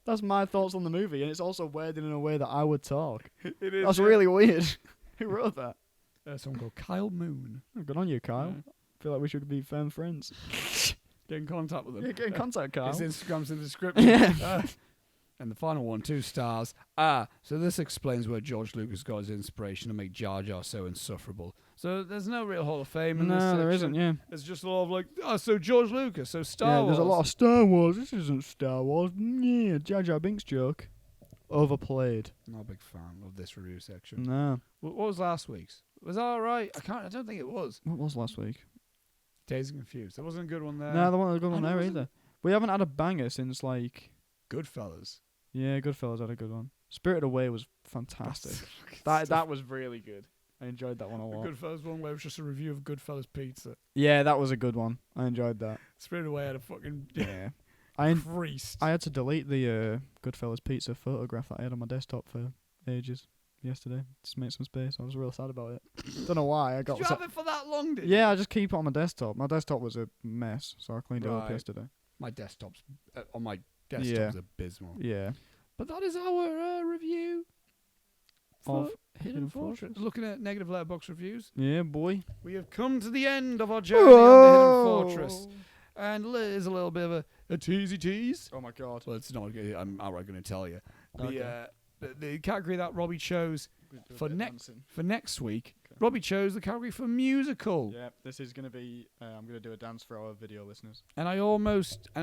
That's my thoughts on the movie, and it's also worded in a way that I would talk. It is. That's really weird. Who wrote that? Someone called Kyle Moon. Oh, good on you, Kyle. Yeah. Feel like we should be firm friends. Get in contact with him. Yeah, get in contact, Kyle. His Instagram's in the description. Yeah. And the final one, 2 stars. So this explains where George Lucas got his inspiration to make Jar Jar so insufferable. So there's no real Hall of Fame in this No, there section. isn't, yeah. It's just a lot of like, so George Lucas, so Star Wars. There's a lot of Star Wars. This isn't Star Wars. Yeah, Jar Jar Binks joke. Overplayed. Not a big fan of this review section. No. What was last week's? Was that alright? I don't think it was. What was last week? Dazed and Confused. There wasn't a good one there. No, there wasn't a good one there there wasn't. either. We haven't had a banger since, like... Goodfellas. Yeah, Goodfellas had a good one. Spirited Away was fantastic. that was really good. I enjoyed that one a The lot. Goodfellas one where it was just a review of Goodfellas pizza. Yeah, that was a good one. I enjoyed that. Spirited Away had a fucking Yeah. priest. I had to delete the Goodfellas pizza photograph that I had on my desktop for ages yesterday. Just make some space. I was real sad about it. Don't know why. I got. Did you have it for that long, did Yeah, you? I just keep it on my desktop. My desktop was a mess, so I cleaned it up Right. yesterday. My desktop's on my desktop's abysmal. Yeah. But that is our review for Of Hidden Fortress. Looking at negative Letterboxd reviews, Yeah, boy. we have come to the end of our journey on the Hidden Fortress, and there's a little bit of a teasy tease. Oh my god. Well, it's not. I'm outright going to tell you. Okay. The category that Robbie chose for next week. Okay. Robbie chose the category for musical. Yeah, this is gonna be. I'm gonna do a dance for our video listeners. And I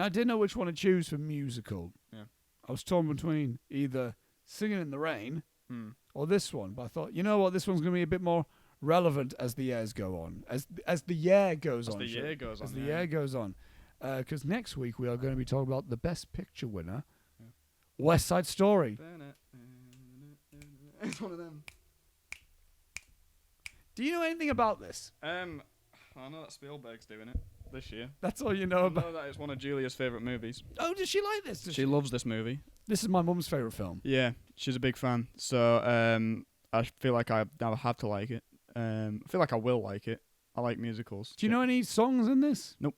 didn't know which one to choose for musical. Yeah. I was torn between either Singing in the Rain or this one, but I thought, you know what, this one's going to be a bit more relevant as the years go on, as the year goes on. As the year goes on, because next week we are going to be talking about the Best Picture winner, West Side Story. It's one of them. Do you know anything about this? I know that Spielberg's doing it this year. That's all you know I about. know that it's one of Julia's favourite movies. Oh, does she like this? Does She loves this movie. This is my mum's favourite film. Yeah, she's a big fan. So I feel like I have to like it. I feel like I will like it. I like musicals. Do you know any songs in this? Nope.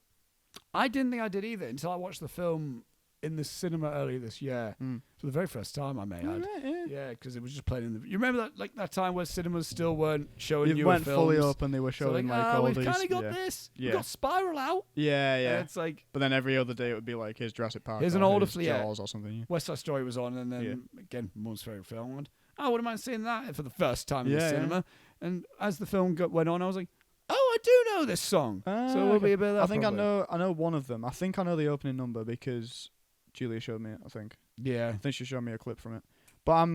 I didn't think I did either until I watched the film in the cinema earlier this year for the very first time. I may add, yeah, because it was just playing in the. You remember that time where cinemas still weren't showing It newer went films? fully open. They were showing we've oldies. kind of got this. Yeah. We've got Spiral out. Yeah, yeah. And it's like, but then every other day it would be like here's Jurassic Park. Here's or an older here's film, yeah. Jaws or something. Yeah. West Side Story was on, and then again, Mum's favourite film. And I wouldn't mind seeing that for the first time in the cinema. And as the film went on, I was like, oh, I do know this song. So we'll be a bit of that. I think probably. I know one of them. I think I know the opening number because Julia showed me it, I think. Yeah. I think she showed me a clip from it. But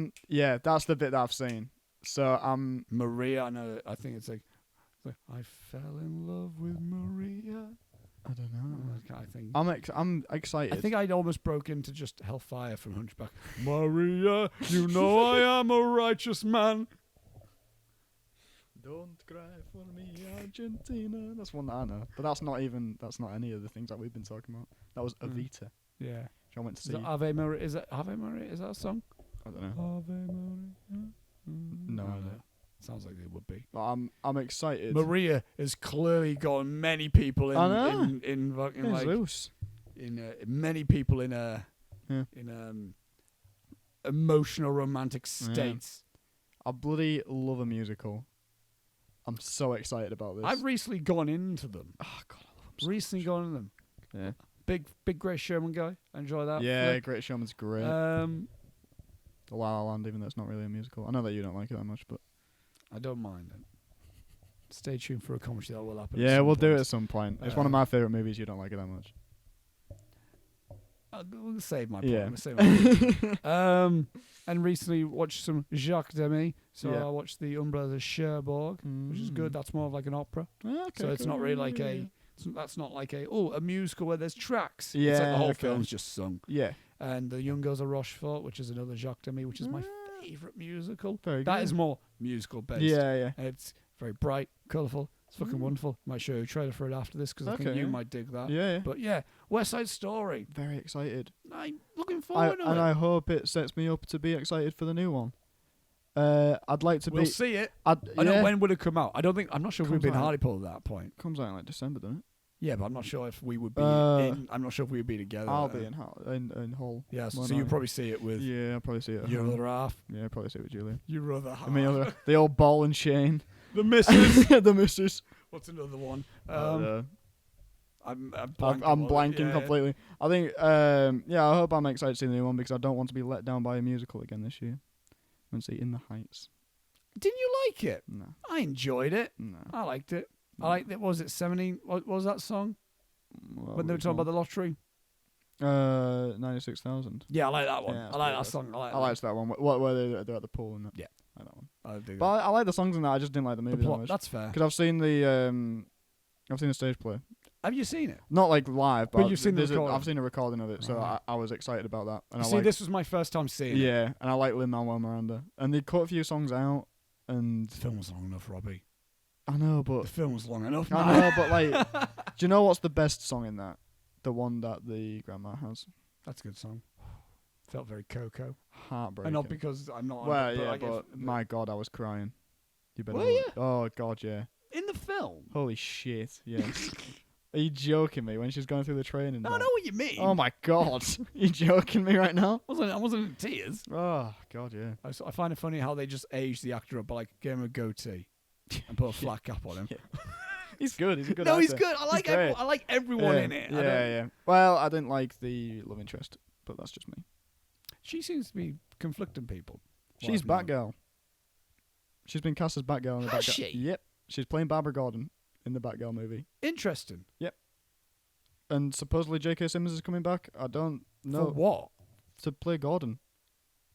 that's the bit that I've seen. So Maria, I know. I think it's like I fell in love with Maria. I don't know. I think I'm excited. I think I'd almost broke into just Hellfire from Hunchback. Maria, you know I am a righteous man. Don't cry for me, Argentina. That's one that I know. But that's not any of the things that we've been talking about. That was Evita. Yeah. Which I went to see. Is that Ave Maria? Is that Ave Maria? Is that a song? I don't know. Ave Maria. No. Sounds like it would be. But I'm excited. Maria has clearly got many people in fucking like loose. Many people in emotional romantic states. I bloody love a musical. I'm so excited about this. I've recently gone into them. Oh god, I love them. Recently gone into them. Yeah. Big Great Showman guy. I enjoy that. Yeah, flick. Great Showman's great. The La La Land, even though it's not really a musical. I know that you don't like it that much, but I don't mind it. Stay tuned for a comedy that will happen. Yeah, we'll do it at some point. It's one of my favourite movies. You don't like it that much. We'll save my point. Yeah. We'll save my point. And recently watched some Jacques Demy. So I watched The Umbrella of Cherbourg, which is good. That's more of like an opera. Okay, so it's not really like that's not like a musical where there's tracks. Yeah, it's like the whole film's just sung. Yeah. And The Young Girls of Rochefort, which is another Jacques Demy, which is my favourite musical. Very that good. is more musical based. Yeah. And it's very bright, colourful. It's fucking wonderful. Might show you a trailer for it after this because I think you might dig that. Yeah. But yeah, West Side Story. Very excited. I'm looking forward to it. And I hope it sets me up to be excited for the new one. I'd like to We'll see it. I know when would it come out. I'm not sure if we've been out. Hartlepool at that point. Comes out in like December, doesn't it? Yeah, but I'm not sure if we would be I'm not sure if we would be together. I'll be in Hull. Yeah, so you'll probably see it with I'll probably see it. Your other half. Yeah, I'll probably see it with Julia. Your other half. The old ball and chain. The missus. The missus. What's another one? I'm blanking completely. I think I hope I'm excited to see the new one because I don't want to be let down by a musical again this year. I want to see In the Heights. Didn't you like it? No. I enjoyed it. No. I liked it. I liked it. What was it 17? What was that song? When they were talking about the lottery? 96,000. Yeah, I like that one. Yeah, I like that song. I liked that one. Where they're at the pool and that. Yeah. I like that one. I do. But I like the songs in that. I just didn't like the movie that much. That's fair. Because I've seen the stage play. Have you seen it? Not like live, but you've seen the recording. I've seen a recording of it, so I was excited about that. And this was my first time seeing it. Yeah, and I like Lin-Manuel Miranda. And they cut a few songs out, and... The film was long enough, Robbie. I know, but... The film was long enough. I know, but like... Do you know what's the best song in that? The one that the grandma has. That's a good song. Felt very Coco. Heartbreaking. And not because I'm not... Well, yeah, but my God, I was crying. You better... Were you? Oh, God, yeah. In the film? Holy shit, yes. Are you joking me when she's going through the training? No, I know what you mean. Oh my God. Are you joking me right now? I wasn't in tears. Oh, God, yeah. I find it funny how they just aged the actor up by like gave him a goatee and put a flat cap on him. Yeah. He's good. He's a good No, actor. He's good. I like everyone in it. Yeah. Well, I didn't like the love interest, but that's just me. She seems to be conflicting people. She's Batgirl. She's been cast as Batgirl in the Batgirl. Has she? Yep. She's playing Barbara Gordon in the Batgirl movie. Interesting. Yep. And supposedly J.K. Simmons is coming back. I don't know. For what? To play Gordon.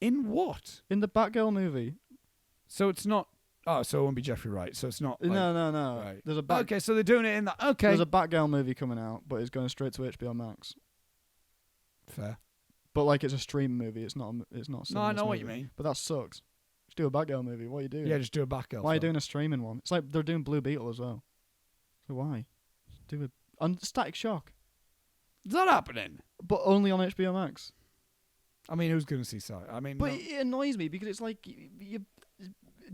In what? In the Batgirl movie. So it's not... Oh, so it won't be Jeffrey Wright. So it's not... Like, no. Right. There's a okay, so they're doing it in that... Okay. There's a Batgirl movie coming out, but it's going straight to HBO Max. Fair. But like it's a stream movie. It's not. No, I know what you mean. But that sucks. Just do a Batgirl movie. What are you doing? Yeah, just do a Batgirl. Why are you doing a streaming one? It's like they're doing Blue Beetle as well. So why? Just do a Static Shock. Is that happening? But only on HBO Max. I mean, who's going to see Side? I mean, but it annoys me because it's like you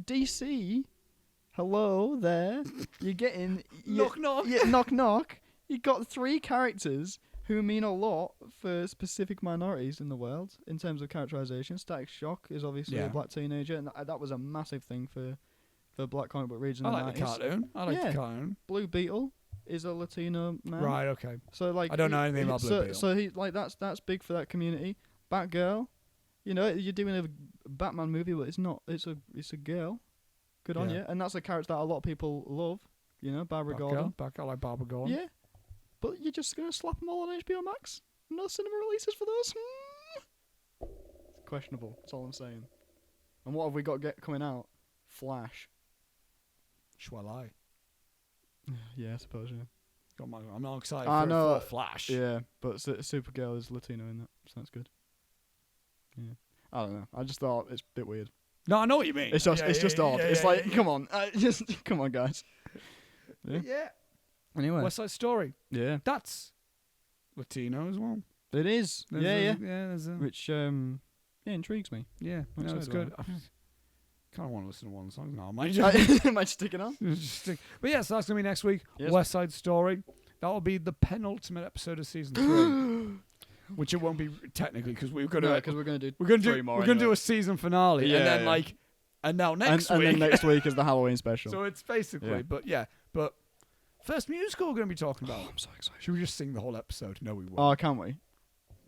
DC. Hello there. You're getting knock knock. Yeah, knock knock. You got 3 characters who mean a lot for specific minorities in the world in terms of characterization. Static Shock is obviously a black teenager, and that was a massive thing for black comic book readers in the 90s. I like the cartoon. I like the cartoon. Blue Beetle is a Latino man. Right, okay. So like I don't know anything about Blue Beetle. So he like that's big for that community. Batgirl, you know, you're doing a Batman movie, but it's not. It's a girl. Good on you. And that's a character that a lot of people love. You know, Barbara Gordon. Batgirl, like Barbara Gordon. Yeah, but you're just gonna slap them all on HBO Max? No cinema releases for those? It's questionable. That's all I'm saying. And what have we got coming out? Flash. Shall I? Yeah, I suppose. Yeah. I'm not excited for Flash. Yeah, but Supergirl is Latino in that, so that's good. Yeah. I don't know. I just thought it's a bit weird. No, I know what you mean. It's just odd. It's like, come on, come on, guys. Yeah. Anyway, West Side Story. Yeah. That's Latino as well. It is. There's Which intrigues me. Yeah, no, it's good. I kind of want to listen to one song now. Am I just sticking on? But yeah, so that's going to be next week. Yes. West Side Story. That'll be the penultimate episode of season 3. Which it won't be technically because we're going to do a season finale and then and now next week. And then next week is the Halloween special. So it's basically, but first musical we're going to be talking about. I'm so excited. Should we just sing the whole episode? No, we won't. Oh, can't we?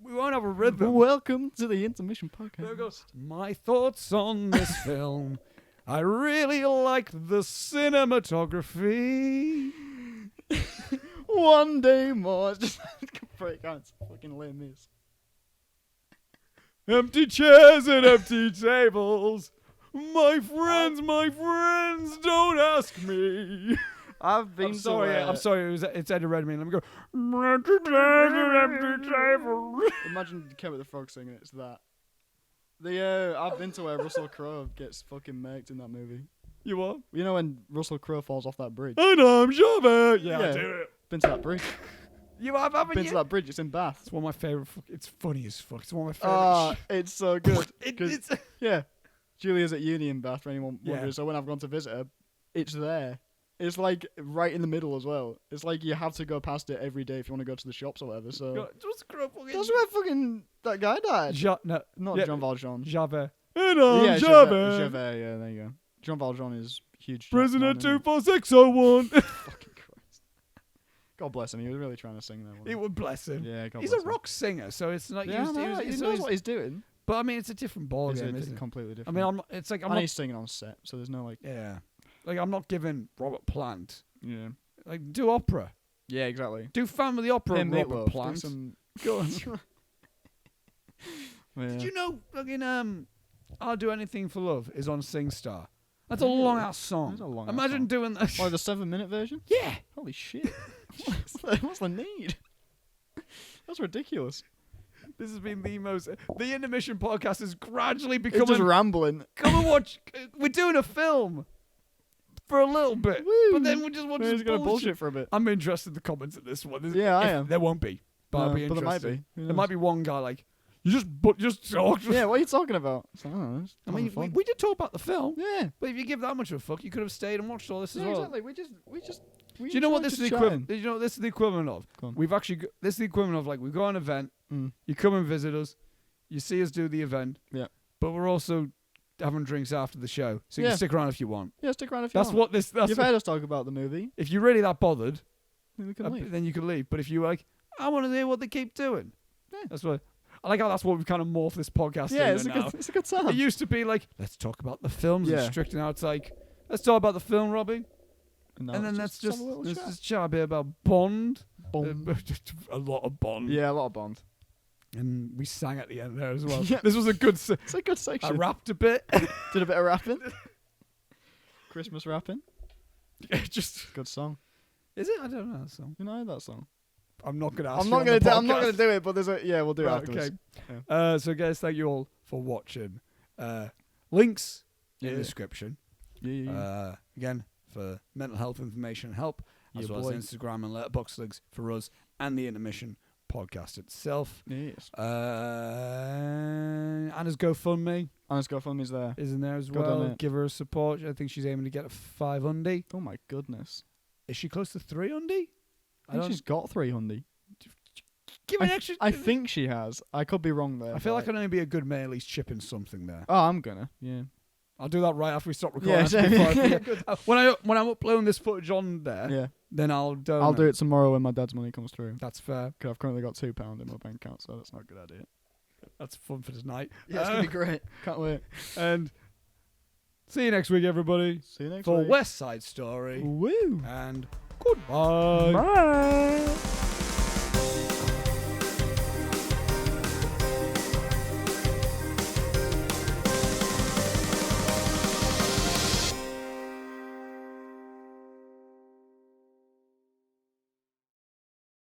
We won't have a rhythm. Welcome to the Intermission podcast. There goes. My thoughts on this film. I really like the cinematography. One day more. Just break out. It's fucking lame this. Empty chairs and empty tables. My friends, don't ask me. I've been I'm sorry. It's Eddie Redmayne. Let me go. Empty chairs and empty tables. Imagine Kermit the Frog singing it. It's that. I've been to where Russell Crowe gets fucking murked in that movie. You what? You know when Russell Crowe falls off that bridge? And I'm Javert. Yeah, I do it. Been to that bridge. You have, haven't Been you? to that bridge. It's in Bath. It's one of my favourite. It's funny as fuck. It's one of my favourite. It's so good. It's yeah. Julia's at uni in Bath for anyone wondering. So when I've gone to visit her, it's there. It's like right in the middle as well. It's like you have to go past it every day if you want to go to the shops or whatever. So that's where fucking that guy died. Not Jean Valjean. Javert. Javert. Yeah, there you go. Jean Valjean is huge. Prisoner 24601. Fucking Christ. God bless him. He was really trying to sing that one. He would bless him. Yeah, God he's bless a rock singer, so it's not. He knows what he's doing. But I mean, it's a different ballgame, isn't it? Completely different. I mean, it's like I'm not. He's singing on set, so there's no like. Yeah, like I'm not giving Robert Plant. Yeah. Like do opera. Yeah, exactly. Do family opera. Him, Robert Plant. Go on. Did you know fucking I'll Do Anything for Love is on SingStar? That's a long ass song. That's a long Imagine song. doing that. Oh, the 7-minute version? Yeah. Holy shit. What's the need? That's ridiculous. This has been the Intermission podcast is gradually becoming. It's just rambling. Come and watch. We're doing a film for a little bit, Woo. but then we're just watching. We're just gonna bullshit for a bit. I'm interested in the comments of this one. I am. There won't be, but I'll be but interested. there might be. There might be one guy like you just talk. Yeah, what are you talking about? I mean, we did talk about the film. Yeah, but if you give that much of a fuck, you could have stayed and watched all this as well. Exactly. We just. Do you know what this is the equivalent? Do you know what this is the equivalent of? We've actually this is the equivalent of like we go on an event. You come and visit us. You see us do the event. Yeah. But we're also having drinks after the show, so you can stick around if you want. Yeah, stick around if you want. You've heard us talk about the movie. If you're really that bothered, then you can leave. But if you're like, I want to hear what they keep doing. Yeah. That's what. I like how that's what we've kind of morphed this podcast into now. It's a good time. It used to be like, let's talk about the films and strict. Now it's like, let's talk about the film, Robbie. And then let's just chat a bit about Bond. A lot of Bond. Yeah, a lot of Bond. And we sang at the end there as well. This was a good. It's a good section. I rapped a bit. Did a bit of rapping. Christmas rapping. Just good song. Is it? I don't know that song. You know that song. I'm not gonna ask. I'm not gonna do it. But there's we'll do it afterwards. Okay. Yeah. So guys, thank you all for watching. Links in the description. Yeah. Again for mental health information and help, as well as Instagram and Letterboxd links for us and the Intermission podcast itself. Yes. Anna's GoFundMe. Anna's GoFundMe's there. Isn't there as well? Give her support. I think she's aiming to get a 500. Oh my goodness. Is she close to 300? I think she's got 300. Give me an extra. I think she has. I could be wrong there. I feel like I'd only be a good man at least chipping something there. Oh, I'm gonna. Yeah. I'll do that right after we stop recording. Yeah, When I'm uploading this footage on there, then I'll donate. I'll do it tomorrow when my dad's money comes through. That's fair. Because I've currently got £2 in my bank account, so that's not a good idea. That's fun for tonight. Yeah, it's gonna be great. Can't wait. And see you next week, everybody. See you next for week. West Side Story. Woo. And goodbye. Bye.